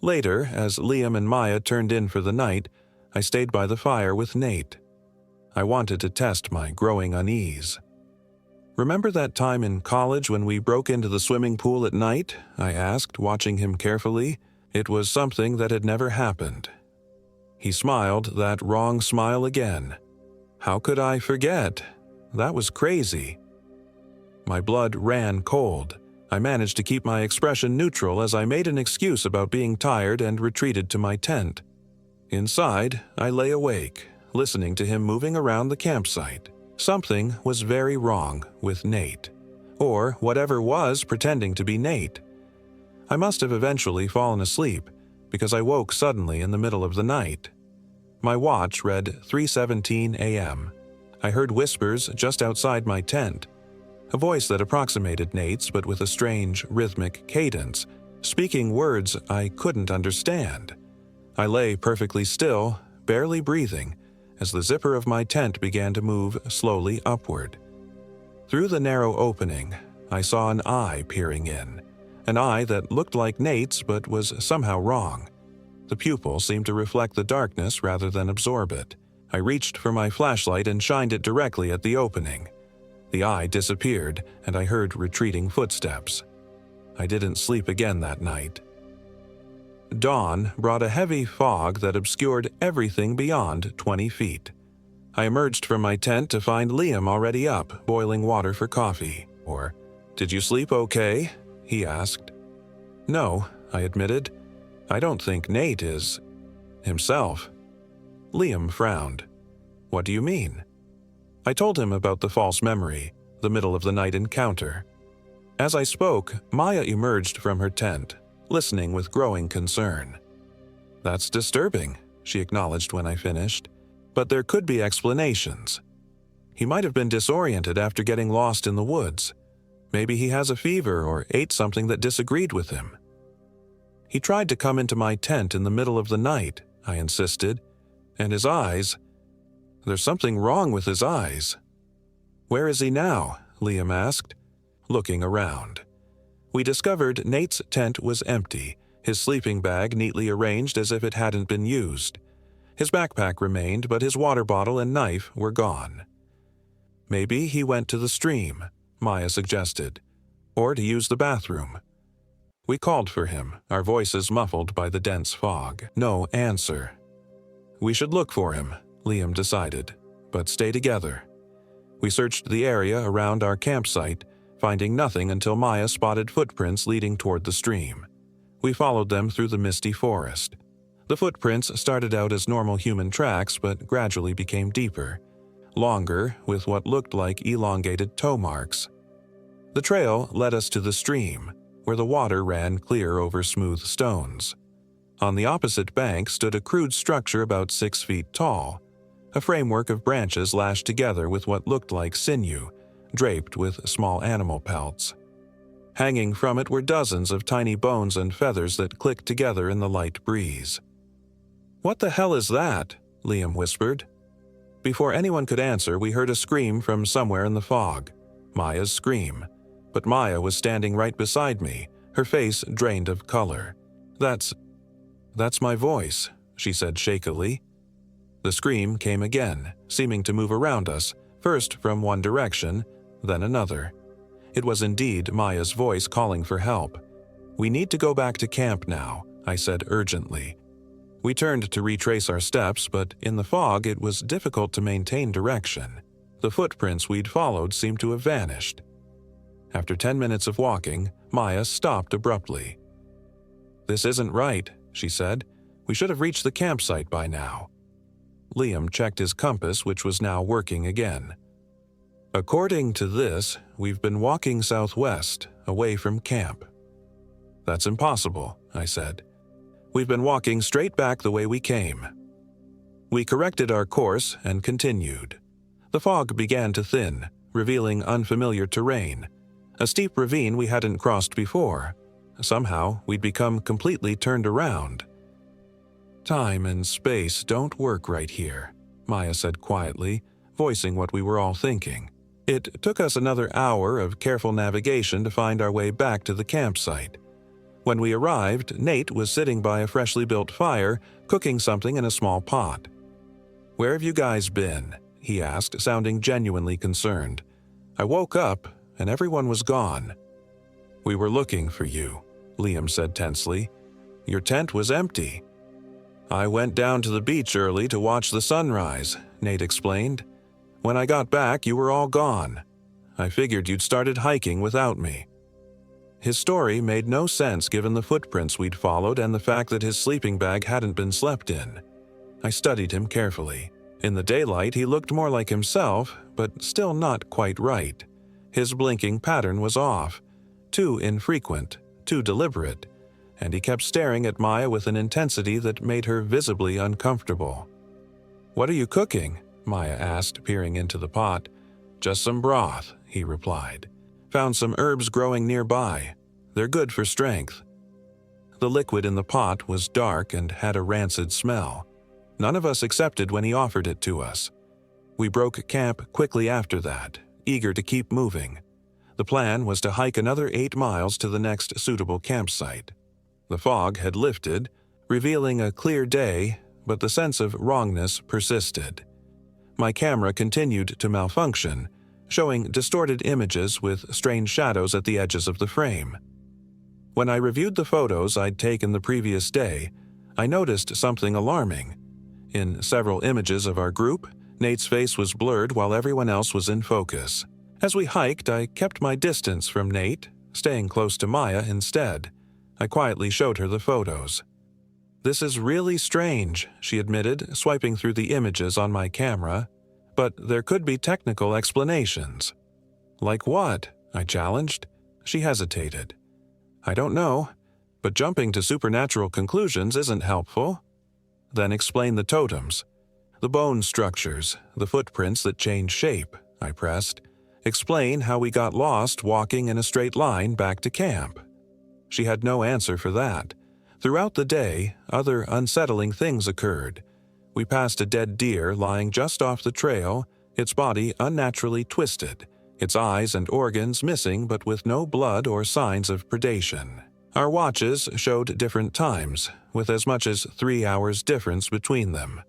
Later, as Liam and Maya turned in for the night, I stayed by the fire with Nate. I wanted to test my growing unease. "Remember that time in college when we broke into the swimming pool at night?" I asked, watching him carefully. It was something that had never happened. He smiled, that wrong smile again. How could I forget? That was crazy. My blood ran cold. I managed to keep my expression neutral as I made an excuse about being tired and retreated to my tent. Inside, I lay awake, listening to him moving around the campsite. Something was very wrong with Nate, or whatever was pretending to be Nate. I must have eventually fallen asleep because I woke suddenly in the middle of the night. My watch read 3:17 a.m. I heard whispers just outside my tent, a voice that approximated Nate's but with a strange, rhythmic cadence, speaking words I couldn't understand. I lay perfectly still, barely breathing, as the zipper of my tent began to move slowly upward. Through the narrow opening, I saw an eye peering in, an eye that looked like Nate's but was somehow wrong. The pupil seemed to reflect the darkness rather than absorb it. I reached for my flashlight and shined it directly at the opening. The eye disappeared, and I heard retreating footsteps. I didn't sleep again that night. Dawn brought a heavy fog that obscured everything beyond 20 feet. I emerged from my tent to find Liam already up, boiling water for coffee. "Did you sleep okay?" he asked. "No," I admitted. "I don't think Nate is himself." Liam frowned. "What do you mean?" I told him about the false memory, the middle-of-the-night encounter. As I spoke, Maya emerged from her tent, listening with growing concern. "That's disturbing," she acknowledged when I finished. "But there could be explanations. He might have been disoriented after getting lost in the woods. Maybe he has a fever or ate something that disagreed with him." "He tried to come into my tent in the middle of the night," I insisted. "And his eyes, there's something wrong with his eyes." "Where is he now?" Liam asked, looking around. We discovered Nate's tent was empty, his sleeping bag neatly arranged as if it hadn't been used. His backpack remained, but his water bottle and knife were gone. "Maybe he went to the stream," Maya suggested, "or to use the bathroom." We called for him, our voices muffled by the dense fog. No answer. "We should look for him," Liam decided, "but stay together." We searched the area around our campsite, finding nothing until Maya spotted footprints leading toward the stream. We followed them through the misty forest. The footprints started out as normal human tracks but gradually became deeper, longer, with what looked like elongated toe marks. The trail led us to the stream, where the water ran clear over smooth stones. On the opposite bank stood a crude structure about 6 feet tall, a framework of branches lashed together with what looked like sinew, draped with small animal pelts. Hanging from it were dozens of tiny bones and feathers that clicked together in the light breeze. "What the hell is that?" Liam whispered. Before anyone could answer, we heard a scream from somewhere in the fog. Maya's scream. But Maya was standing right beside me, her face drained of color. That's my voice," she said shakily. The scream came again, seeming to move around us, first from one direction, then another. It was indeed Maya's voice calling for help. "We need to go back to camp now," I said urgently. We turned to retrace our steps, but in the fog it was difficult to maintain direction. The footprints we'd followed seemed to have vanished. After 10 minutes of walking, Maya stopped abruptly. "This isn't right," she said. "We should have reached the campsite by now." Liam checked his compass, which was now working again. "According to this, we've been walking southwest, away from camp." "That's impossible," I said. "We've been walking straight back the way we came." We corrected our course and continued. The fog began to thin, revealing unfamiliar terrain, a steep ravine we hadn't crossed before. Somehow, we'd become completely turned around. "Time and space don't work right here," Maya said quietly, voicing what we were all thinking. It took us another hour of careful navigation to find our way back to the campsite. When we arrived, Nate was sitting by a freshly built fire, cooking something in a small pot. "Where have you guys been?" he asked, sounding genuinely concerned. "I woke up, and everyone was gone." "We were looking for you," Liam said tensely. "Your tent was empty." "I went down to the beach early to watch the sunrise," Nate explained. "When I got back, you were all gone. I figured you'd started hiking without me." His story made no sense given the footprints we'd followed and the fact that his sleeping bag hadn't been slept in. I studied him carefully. In the daylight, he looked more like himself, but still not quite right. His blinking pattern was off, too infrequent, too deliberate, and he kept staring at Maya with an intensity that made her visibly uncomfortable. "What are you cooking?" Maya asked, peering into the pot. "Just some broth," he replied. "Found some herbs growing nearby. They're good for strength." The liquid in the pot was dark and had a rancid smell. None of us accepted when he offered it to us. We broke camp quickly after that, eager to keep moving. The plan was to hike another 8 miles to the next suitable campsite. The fog had lifted, revealing a clear day, but the sense of wrongness persisted. My camera continued to malfunction, showing distorted images with strange shadows at the edges of the frame. When I reviewed the photos I'd taken the previous day, I noticed something alarming. In several images of our group, Nate's face was blurred while everyone else was in focus. As we hiked, I kept my distance from Nate, staying close to Maya instead. I quietly showed her the photos. "This is really strange," she admitted, swiping through the images on my camera. "But there could be technical explanations." "Like what?" I challenged. She hesitated. "I don't know, but jumping to supernatural conclusions isn't helpful." "Then explain the totems. The bone structures, the footprints that change shape," I pressed. "Explain how we got lost walking in a straight line back to camp." She had no answer for that. Throughout the day, other unsettling things occurred. We passed a dead deer lying just off the trail, its body unnaturally twisted, its eyes and organs missing but with no blood or signs of predation. Our watches showed different times, with as much as 3 hours difference between them.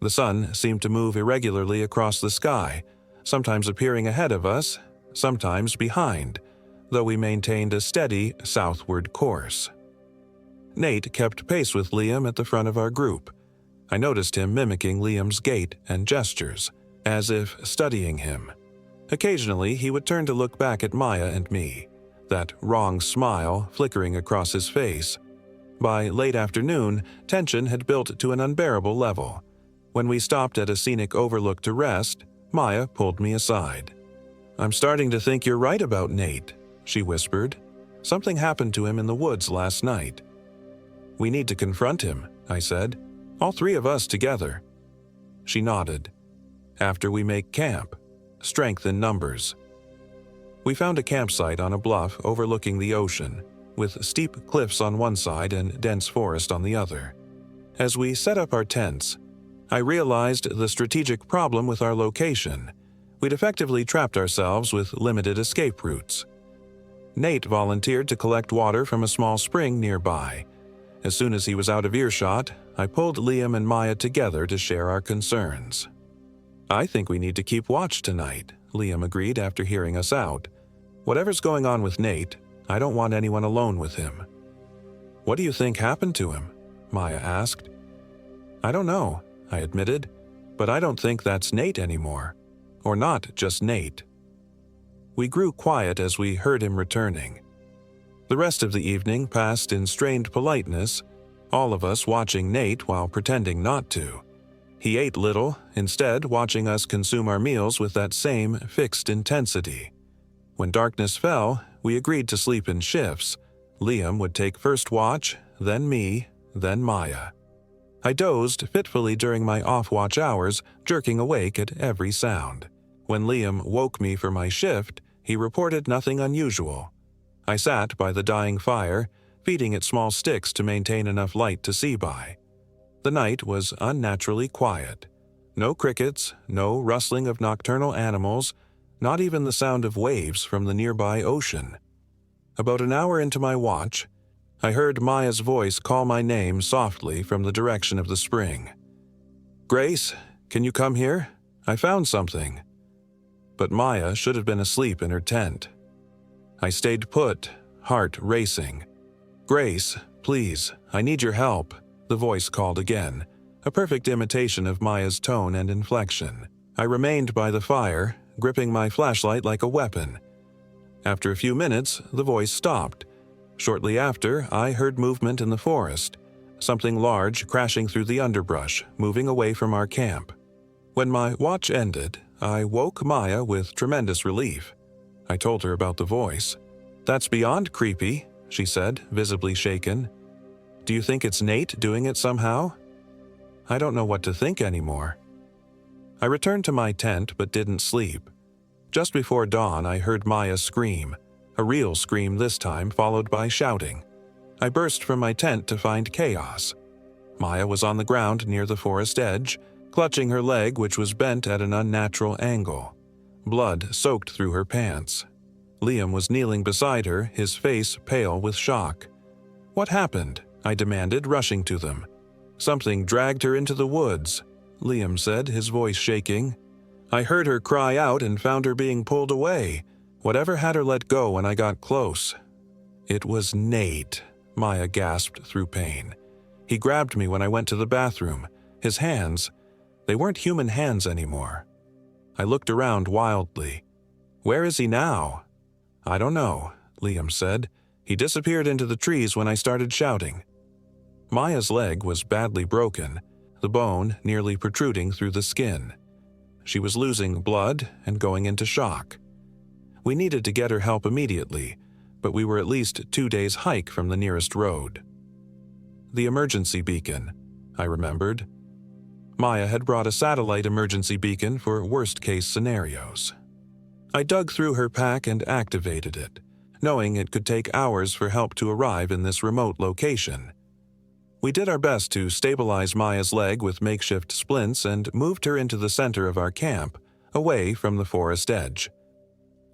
The sun seemed to move irregularly across the sky, sometimes appearing ahead of us, sometimes behind, though we maintained a steady southward course. Nate kept pace with Liam at the front of our group. I noticed him mimicking Liam's gait and gestures, as if studying him. Occasionally, he would turn to look back at Maya and me, that wrong smile flickering across his face. By late afternoon, tension had built to an unbearable level. When we stopped at a scenic overlook to rest, Maya pulled me aside. "I'm starting to think you're right about Nate," she whispered. "Something happened to him in the woods last night." "We need to confront him," I said. "All 3 of us together." She nodded. "After we make camp. Strength in numbers." We found a campsite on a bluff overlooking the ocean, with steep cliffs on one side and dense forest on the other. As we set up our tents, I realized the strategic problem with our location. We'd effectively trapped ourselves with limited escape routes. Nate volunteered to collect water from a small spring nearby. As soon as he was out of earshot, I pulled Liam and Maya together to share our concerns. "I think we need to keep watch tonight," Liam agreed after hearing us out. "Whatever's going on with Nate, I don't want anyone alone with him." "What do you think happened to him?" Maya asked. "I don't know," I admitted, "but I don't think that's Nate anymore. Or not just Nate." We grew quiet as we heard him returning. The rest of the evening passed in strained politeness, all of us watching Nate while pretending not to. He ate little, instead watching us consume our meals with that same fixed intensity. When darkness fell, we agreed to sleep in shifts. Liam would take first watch, then me, then Maya. I dozed fitfully during my off-watch hours, jerking awake at every sound. When Liam woke me for my shift, he reported nothing unusual. I sat by the dying fire, feeding it small sticks to maintain enough light to see by. The night was unnaturally quiet. No crickets, no rustling of nocturnal animals, not even the sound of waves from the nearby ocean. About an hour into my watch, I heard Maya's voice call my name softly from the direction of the spring. "Grace, can you come here? I found something." But Maya should have been asleep in her tent. I stayed put, heart racing. "Grace, please, I need your help," the voice called again, a perfect imitation of Maya's tone and inflection. I remained by the fire, gripping my flashlight like a weapon. After a few minutes, the voice stopped. Shortly after, I heard movement in the forest, something large crashing through the underbrush, moving away from our camp. When my watch ended, I woke Maya with tremendous relief. I told her about the voice. "That's beyond creepy," she said, visibly shaken. "Do you think it's Nate doing it somehow?" I don't know what to think anymore. I returned to my tent but didn't sleep. Just before dawn, I heard Maya scream, a real scream this time, followed by shouting. I burst from my tent to find chaos. Maya was on the ground near the forest edge, clutching her leg, which was bent at an unnatural angle. Blood soaked through her pants. Liam was kneeling beside her, his face pale with shock. "What happened?" I demanded, rushing to them. "Something dragged her into the woods," Liam said, his voice shaking. "I heard her cry out and found her being pulled away. Whatever had her let go when I got close?" "It was Nate," Maya gasped through pain. "He grabbed me when I went to the bathroom. His hands, they weren't human hands anymore." I looked around wildly. "Where is he now?" "I don't know," Liam said. "He disappeared into the trees when I started shouting." Maya's leg was badly broken, the bone nearly protruding through the skin. She was losing blood and going into shock. We needed to get her help immediately, but we were at least 2 days' hike from the nearest road. The emergency beacon, I remembered. Maya had brought a satellite emergency beacon for worst-case scenarios. I dug through her pack and activated it, knowing it could take hours for help to arrive in this remote location. We did our best to stabilize Maya's leg with makeshift splints and moved her into the center of our camp, away from the forest edge.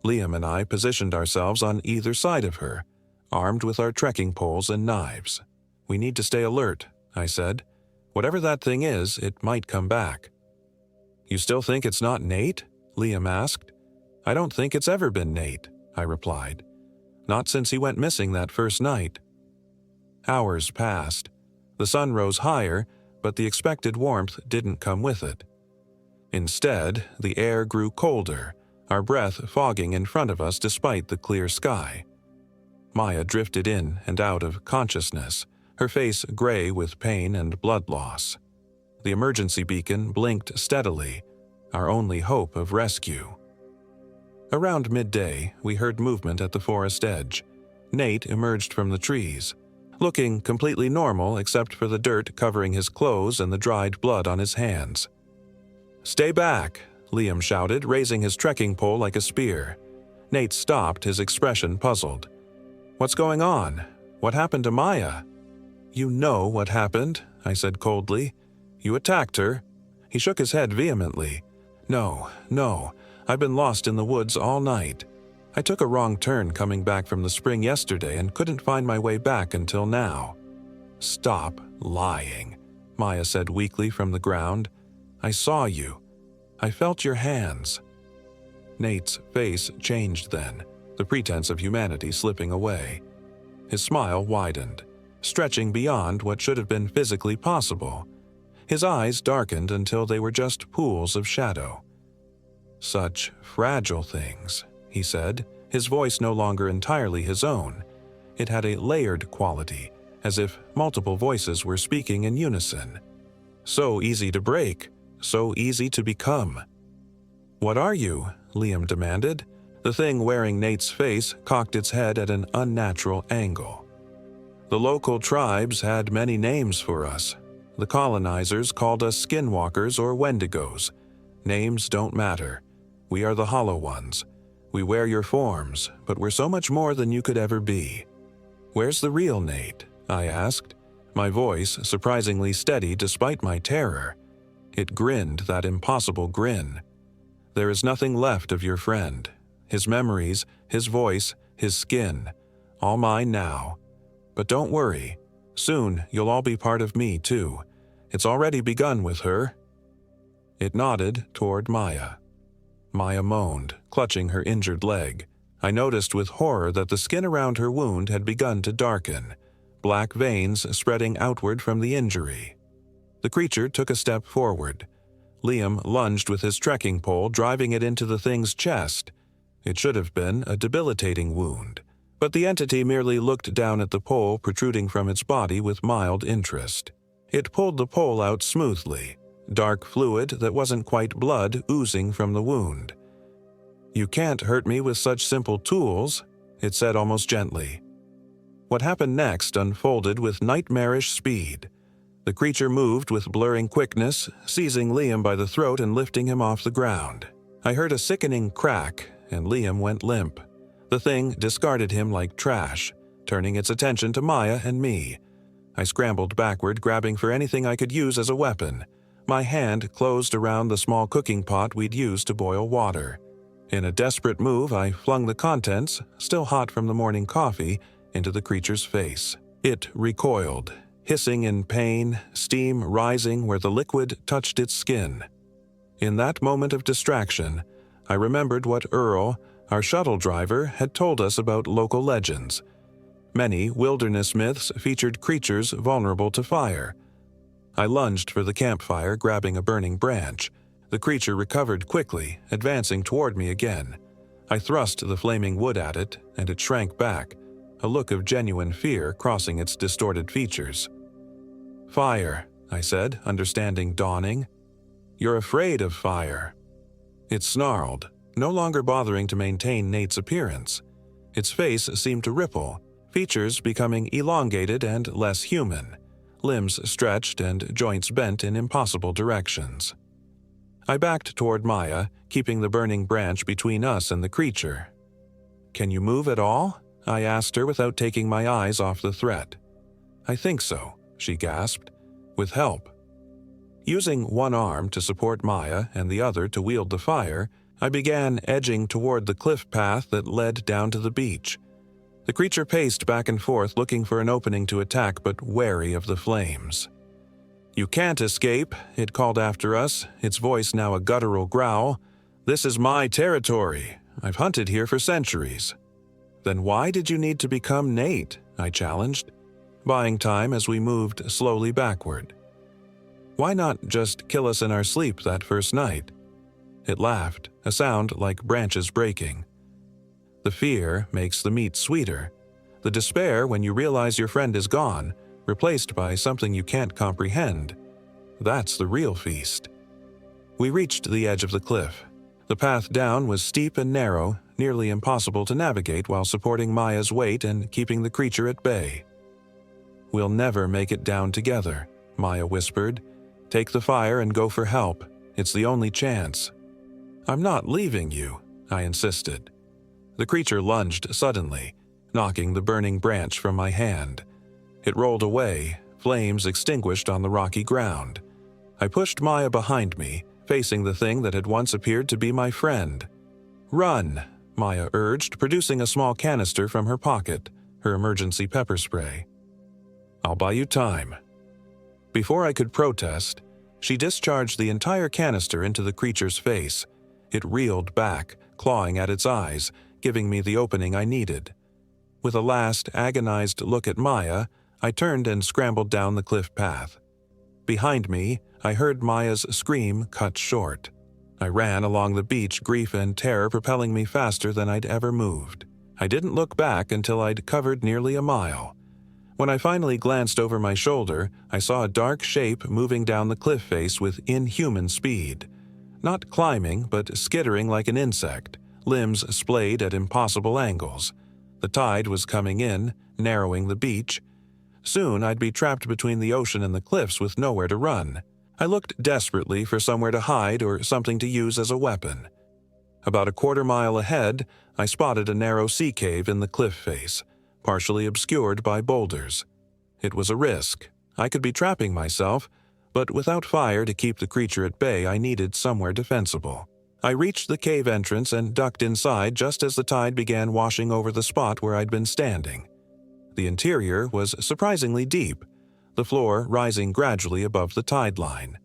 Liam and I positioned ourselves on either side of her, armed with our trekking poles and knives. "We need to stay alert," I said. "Whatever that thing is, it might come back." "You still think it's not Nate?" Liam asked. "I don't think it's ever been Nate," I replied. "Not since he went missing that first night." Hours passed. The sun rose higher, but the expected warmth didn't come with it. Instead, the air grew colder, our breath fogging in front of us despite the clear sky. Maya drifted in and out of consciousness, her face gray with pain and blood loss. The emergency beacon blinked steadily, our only hope of rescue. Around midday, we heard movement at the forest edge. Nate emerged from the trees, looking completely normal except for the dirt covering his clothes and the dried blood on his hands. "Stay back," Liam shouted, raising his trekking pole like a spear. Nate stopped, his expression puzzled. "What's going on? What happened to Maya?" "You know what happened," I said coldly. "You attacked her." He shook his head vehemently. No, I've been lost in the woods all night. I took a wrong turn coming back from the spring yesterday and couldn't find my way back until now." "Stop lying," Maya said weakly from the ground. "I saw you. I felt your hands." Nate's face changed then, the pretense of humanity slipping away. His smile widened, stretching beyond what should have been physically possible. His eyes darkened until they were just pools of shadow. "Such fragile things," he said, his voice no longer entirely his own. It had a layered quality, as if multiple voices were speaking in unison. "So easy to break, so easy to become." "What are you?" Liam demanded. The thing wearing Nate's face cocked its head at an unnatural angle. "The local tribes had many names for us. The colonizers called us skinwalkers or wendigos. Names don't matter. We are the hollow ones. We wear your forms, but we're so much more than you could ever be." "Where's the real Nate?" I asked. My voice surprisingly steady despite my terror. It grinned that impossible grin. There is nothing left of your friend. His memories, his voice, his skin, all mine now. But don't worry. Soon you'll all be part of me too. It's already begun with her. It nodded toward Maya. Maya moaned, clutching her injured leg. I noticed with horror that the skin around her wound had begun to darken, black veins spreading outward from the injury. The creature took a step forward. Liam lunged with his trekking pole, driving it into the thing's chest. It should have been a debilitating wound, but the entity merely looked down at the pole protruding from its body with mild interest. It pulled the pole out smoothly, dark fluid that wasn't quite blood oozing from the wound. "You can't hurt me with such simple tools," it said almost gently. What happened next unfolded with nightmarish speed. The creature moved with blurring quickness, seizing Liam by the throat and lifting him off the ground. I heard a sickening crack, and Liam went limp. The thing discarded him like trash, turning its attention to Maya and me. I scrambled backward, grabbing for anything I could use as a weapon. My hand closed around the small cooking pot we'd used to boil water. In a desperate move, I flung the contents, still hot from the morning coffee, into the creature's face. It recoiled, hissing in pain, steam rising where the liquid touched its skin. In that moment of distraction, I remembered what Earl, our shuttle driver, had told us about local legends. Many wilderness myths featured creatures vulnerable to fire. I lunged for the campfire, grabbing a burning branch. The creature recovered quickly, advancing toward me again. I thrust the flaming wood at it, and it shrank back, a look of genuine fear crossing its distorted features. "Fire," I said, understanding dawning. "You're afraid of fire." It snarled, no longer bothering to maintain Nate's appearance. Its face seemed to ripple, features becoming elongated and less human, limbs stretched and joints bent in impossible directions. I backed toward Maya, keeping the burning branch between us and the creature. "Can you move at all?" I asked her without taking my eyes off the threat. "I think so," she gasped. "With help." Using one arm to support Maya and the other to wield the fire, I began edging toward the cliff path that led down to the beach. The creature paced back and forth, looking for an opening to attack, but wary of the flames. "You can't escape," it called after us, its voice now a guttural growl. "This is my territory. I've hunted here for centuries." "Then why did you need to become Nate?" I challenged, buying time as we moved slowly backward. "Why not just kill us in our sleep that first night?" It laughed, a sound like branches breaking. "The fear makes the meat sweeter. The despair when you realize your friend is gone, replaced by something you can't comprehend. That's the real feast." We reached the edge of the cliff. The path down was steep and narrow, nearly impossible to navigate while supporting Maya's weight and keeping the creature at bay. "We'll never make it down together," Maya whispered. "Take the fire and go for help. It's the only chance." "I'm not leaving you," I insisted. The creature lunged suddenly, knocking the burning branch from my hand. It rolled away, flames extinguished on the rocky ground. I pushed Maya behind me, facing the thing that had once appeared to be my friend. "Run," Maya urged, producing a small canister from her pocket, her emergency pepper spray. "I'll buy you time." Before I could protest, she discharged the entire canister into the creature's face. It reeled back, clawing at its eyes, giving me the opening I needed. With a last agonized look at Maya, I turned and scrambled down the cliff path. Behind me, I heard Maya's scream cut short. I ran along the beach, grief and terror propelling me faster than I'd ever moved. I didn't look back until I'd covered nearly a mile. When I finally glanced over my shoulder, I saw a dark shape moving down the cliff face with inhuman speed. Not climbing, but skittering like an insect, limbs splayed at impossible angles. The tide was coming in, narrowing the beach. Soon I'd be trapped between the ocean and the cliffs with nowhere to run. I looked desperately for somewhere to hide or something to use as a weapon. About a quarter-mile ahead, I spotted a narrow sea cave in the cliff face, partially obscured by boulders. It was a risk, I could be trapping myself, but without fire to keep the creature at bay, I needed somewhere defensible. I reached the cave entrance and ducked inside just as the tide began washing over the spot where I'd been standing. The interior was surprisingly deep, the floor rising gradually above the tide line.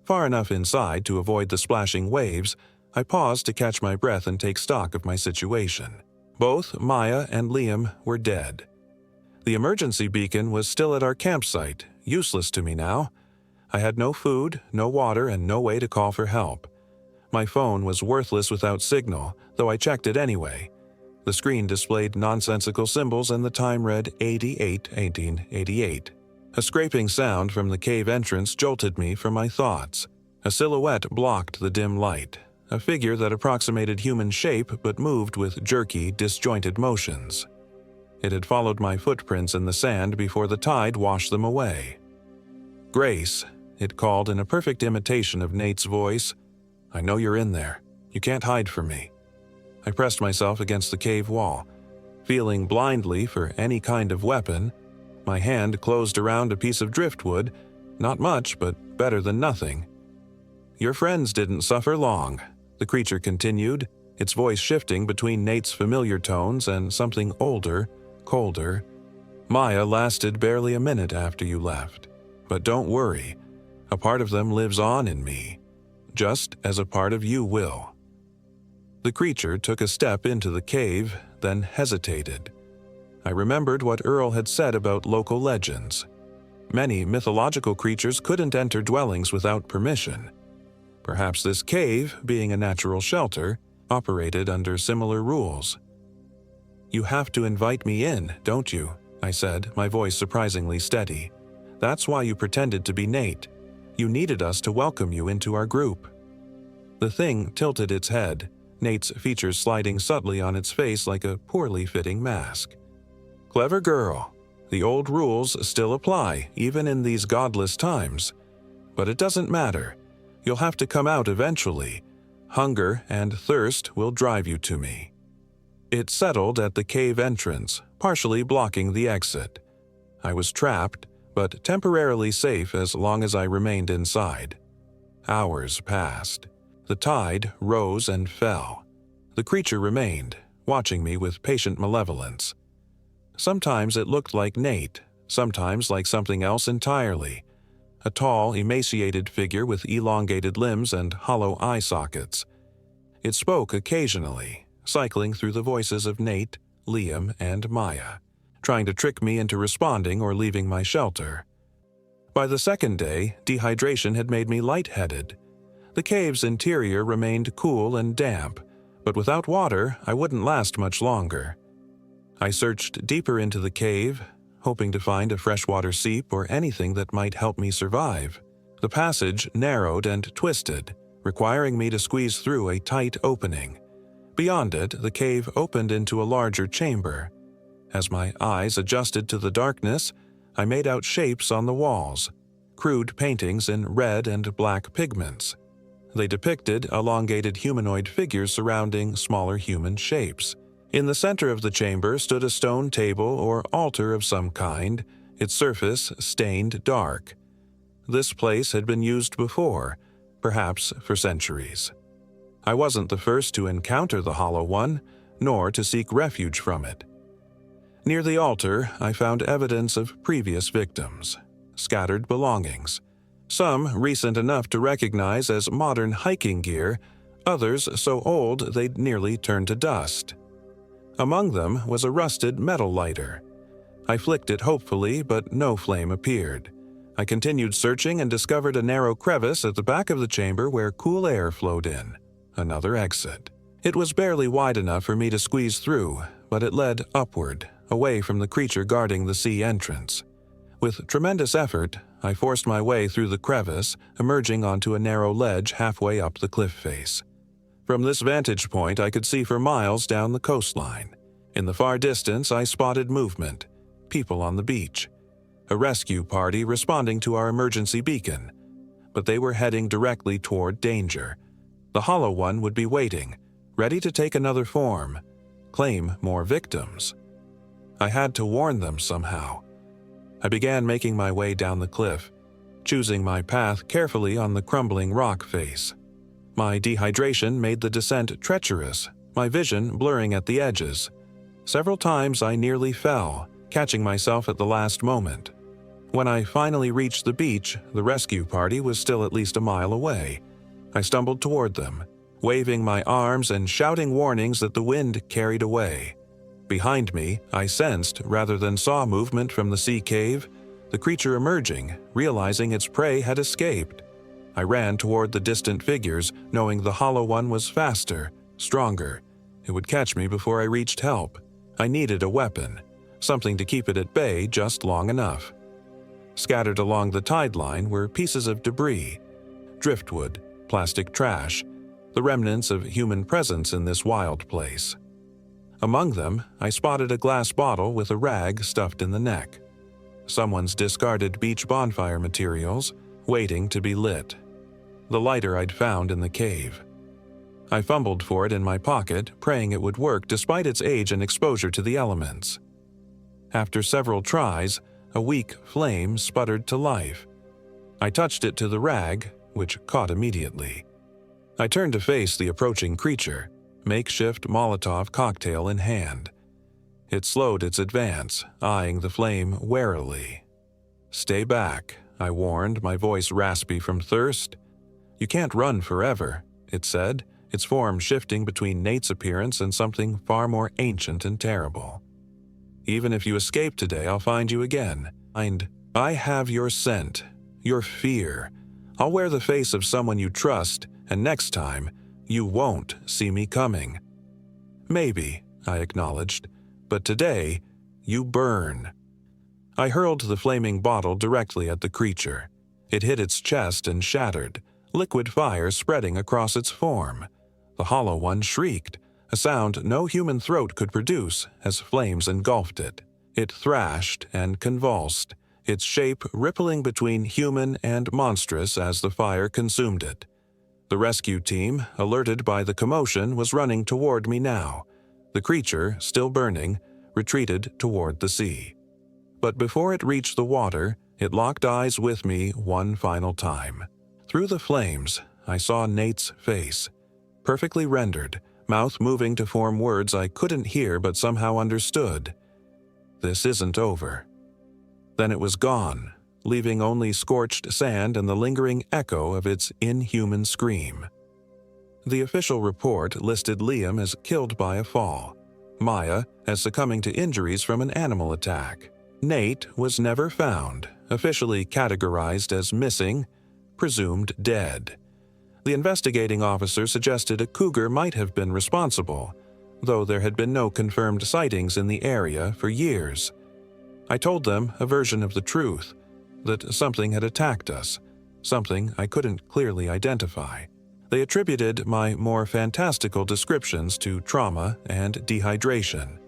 Far enough inside to avoid the splashing waves, I paused to catch my breath and take stock of my situation. Both Maya and Liam were dead. The emergency beacon was still at our campsite, useless to me now. I had no food, no water, and no way to call for help. My phone was worthless without signal, though I checked it anyway. The screen displayed nonsensical symbols and the time read 88-18-88. A scraping sound from the cave entrance jolted me from my thoughts. A silhouette blocked the dim light, a figure that approximated human shape but moved with jerky, disjointed motions. It had followed my footprints in the sand before the tide washed them away. "Grace," it called in a perfect imitation of Nate's voice. "I know you're in there. You can't hide from me." I pressed myself against the cave wall, feeling blindly for any kind of weapon. My hand closed around a piece of driftwood, not much, but better than nothing. "Your friends didn't suffer long," the creature continued, its voice shifting between Nate's familiar tones and something older, colder. "Maya lasted barely a minute after you left. But don't worry, a part of them lives on in me, just as a part of you will." The creature took a step into the cave, then hesitated. I remembered what Earl had said about local legends. Many mythological creatures couldn't enter dwellings without permission. Perhaps this cave, being a natural shelter, operated under similar rules. "You have to invite me in, don't you?" I said, my voice surprisingly steady. "That's why you pretended to be Nate. You needed us to welcome you into our group." The thing tilted its head, Nate's features sliding subtly on its face like a poorly fitting mask. "Clever girl. The old rules still apply, even in these godless times. But it doesn't matter. You'll have to come out eventually. Hunger and thirst will drive you to me." It settled at the cave entrance, partially blocking the exit. I was trapped, but temporarily safe as long as I remained inside. Hours passed. The tide rose and fell. The creature remained, watching me with patient malevolence. Sometimes it looked like Nate, sometimes like something else entirely. A tall, emaciated figure with elongated limbs and hollow eye sockets. It spoke occasionally, cycling through the voices of Nate, Liam, and Maya, trying to trick me into responding or leaving my shelter. By the second day, dehydration had made me lightheaded. The cave's interior remained cool and damp, but without water, I wouldn't last much longer. I searched deeper into the cave, hoping to find a freshwater seep or anything that might help me survive. The passage narrowed and twisted, requiring me to squeeze through a tight opening. Beyond it, the cave opened into a larger chamber. As my eyes adjusted to the darkness, I made out shapes on the walls, crude paintings in red and black pigments. They depicted elongated humanoid figures surrounding smaller human shapes. In the center of the chamber stood a stone table or altar of some kind, its surface stained dark. This place had been used before, perhaps for centuries. I wasn't the first to encounter the Hollow One, nor to seek refuge from it. Near the altar, I found evidence of previous victims, scattered belongings. Some recent enough to recognize as modern hiking gear, others so old they'd nearly turned to dust. Among them was a rusted metal lighter. I flicked it hopefully, but no flame appeared. I continued searching and discovered a narrow crevice at the back of the chamber where cool air flowed in. Another exit. It was barely wide enough for me to squeeze through, but it led upward, away from the creature guarding the sea entrance. With tremendous effort, I forced my way through the crevice, emerging onto a narrow ledge halfway up the cliff face. From this vantage point, I could see for miles down the coastline. In the far distance, I spotted movement, people on the beach. A rescue party responding to our emergency beacon. But they were heading directly toward danger. The Hollow One would be waiting, ready to take another form, claim more victims. I had to warn them somehow. I began making my way down the cliff, choosing my path carefully on the crumbling rock face. My dehydration made the descent treacherous, my vision blurring at the edges. Several times I nearly fell, catching myself at the last moment. When I finally reached the beach, the rescue party was still at least a mile away. I stumbled toward them, waving my arms and shouting warnings that the wind carried away. Behind me, I sensed, rather than saw movement from the sea cave, the creature emerging, realizing its prey had escaped. I ran toward the distant figures, knowing the hollow one was faster, stronger. It would catch me before I reached help. I needed a weapon, something to keep it at bay just long enough. Scattered along the tide line were pieces of debris, driftwood, plastic trash, the remnants of human presence in this wild place. Among them, I spotted a glass bottle with a rag stuffed in the neck. Someone's discarded beach bonfire materials, waiting to be lit. The lighter I'd found in the cave. I fumbled for it in my pocket, praying it would work despite its age and exposure to the elements. After several tries, a weak flame sputtered to life. I touched it to the rag, which caught immediately. I turned to face the approaching creature, makeshift Molotov cocktail in hand. It slowed its advance, eyeing the flame warily. "Stay back," I warned, my voice raspy from thirst. "You can't run forever," it said, its form shifting between Nate's appearance and something far more ancient and terrible. "Even if you escape today, I'll find you again. And I have your scent, your fear. I'll wear the face of someone you trust, and next time, you won't see me coming." "Maybe," I acknowledged, "but today, you burn." I hurled the flaming bottle directly at the creature. It hit its chest and shattered, liquid fire spreading across its form. The hollow one shrieked, a sound no human throat could produce as flames engulfed it. It thrashed and convulsed, its shape rippling between human and monstrous as the fire consumed it. The rescue team, alerted by the commotion, was running toward me now. The creature, still burning, retreated toward the sea. But before it reached the water, it locked eyes with me one final time. Through the flames, I saw Nate's face, perfectly rendered, mouth moving to form words I couldn't hear but somehow understood. "This isn't over." Then it was gone, leaving only scorched sand and the lingering echo of its inhuman scream. The official report listed Liam as killed by a fall, Maya as succumbing to injuries from an animal attack. Nate was never found, officially categorized as missing, presumed dead. The investigating officer suggested a cougar might have been responsible, though there had been no confirmed sightings in the area for years. I told them a version of the truth, that something had attacked us, something I couldn't clearly identify. They attributed my more fantastical descriptions to trauma and dehydration.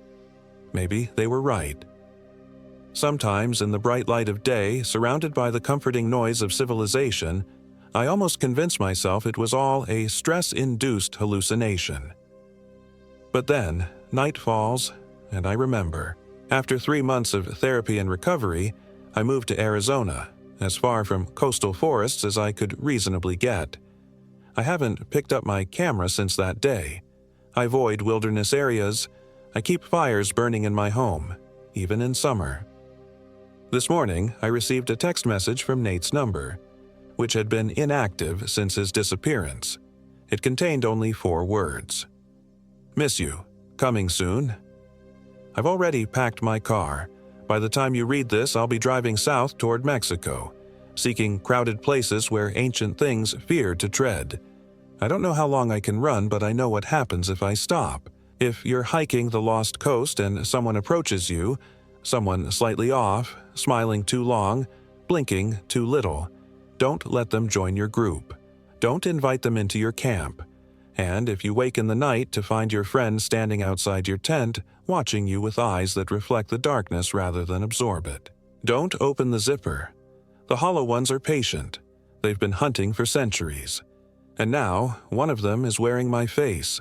Maybe they were right. Sometimes in the bright light of day, surrounded by the comforting noise of civilization, I almost convinced myself it was all a stress-induced hallucination. But then, night falls, and I remember. After 3 months of therapy and recovery, I moved to Arizona, as far from coastal forests as I could reasonably get. I haven't picked up my camera since that day. I avoid wilderness areas. I keep fires burning in my home, even in summer. This morning, I received a text message from Nate's number, which had been inactive since his disappearance. It contained only 4 words. "Miss you. Coming soon." I've already packed my car. By the time you read this, I'll be driving south toward Mexico, seeking crowded places where ancient things fear to tread. I don't know how long I can run, but I know what happens if I stop. If you're hiking the Lost Coast and someone approaches you, someone slightly off, smiling too long, blinking too little, don't let them join your group. Don't invite them into your camp. And if you wake in the night to find your friend standing outside your tent, watching you with eyes that reflect the darkness rather than absorb it, don't open the zipper. The hollow ones are patient. They've been hunting for centuries. And now, one of them is wearing my face,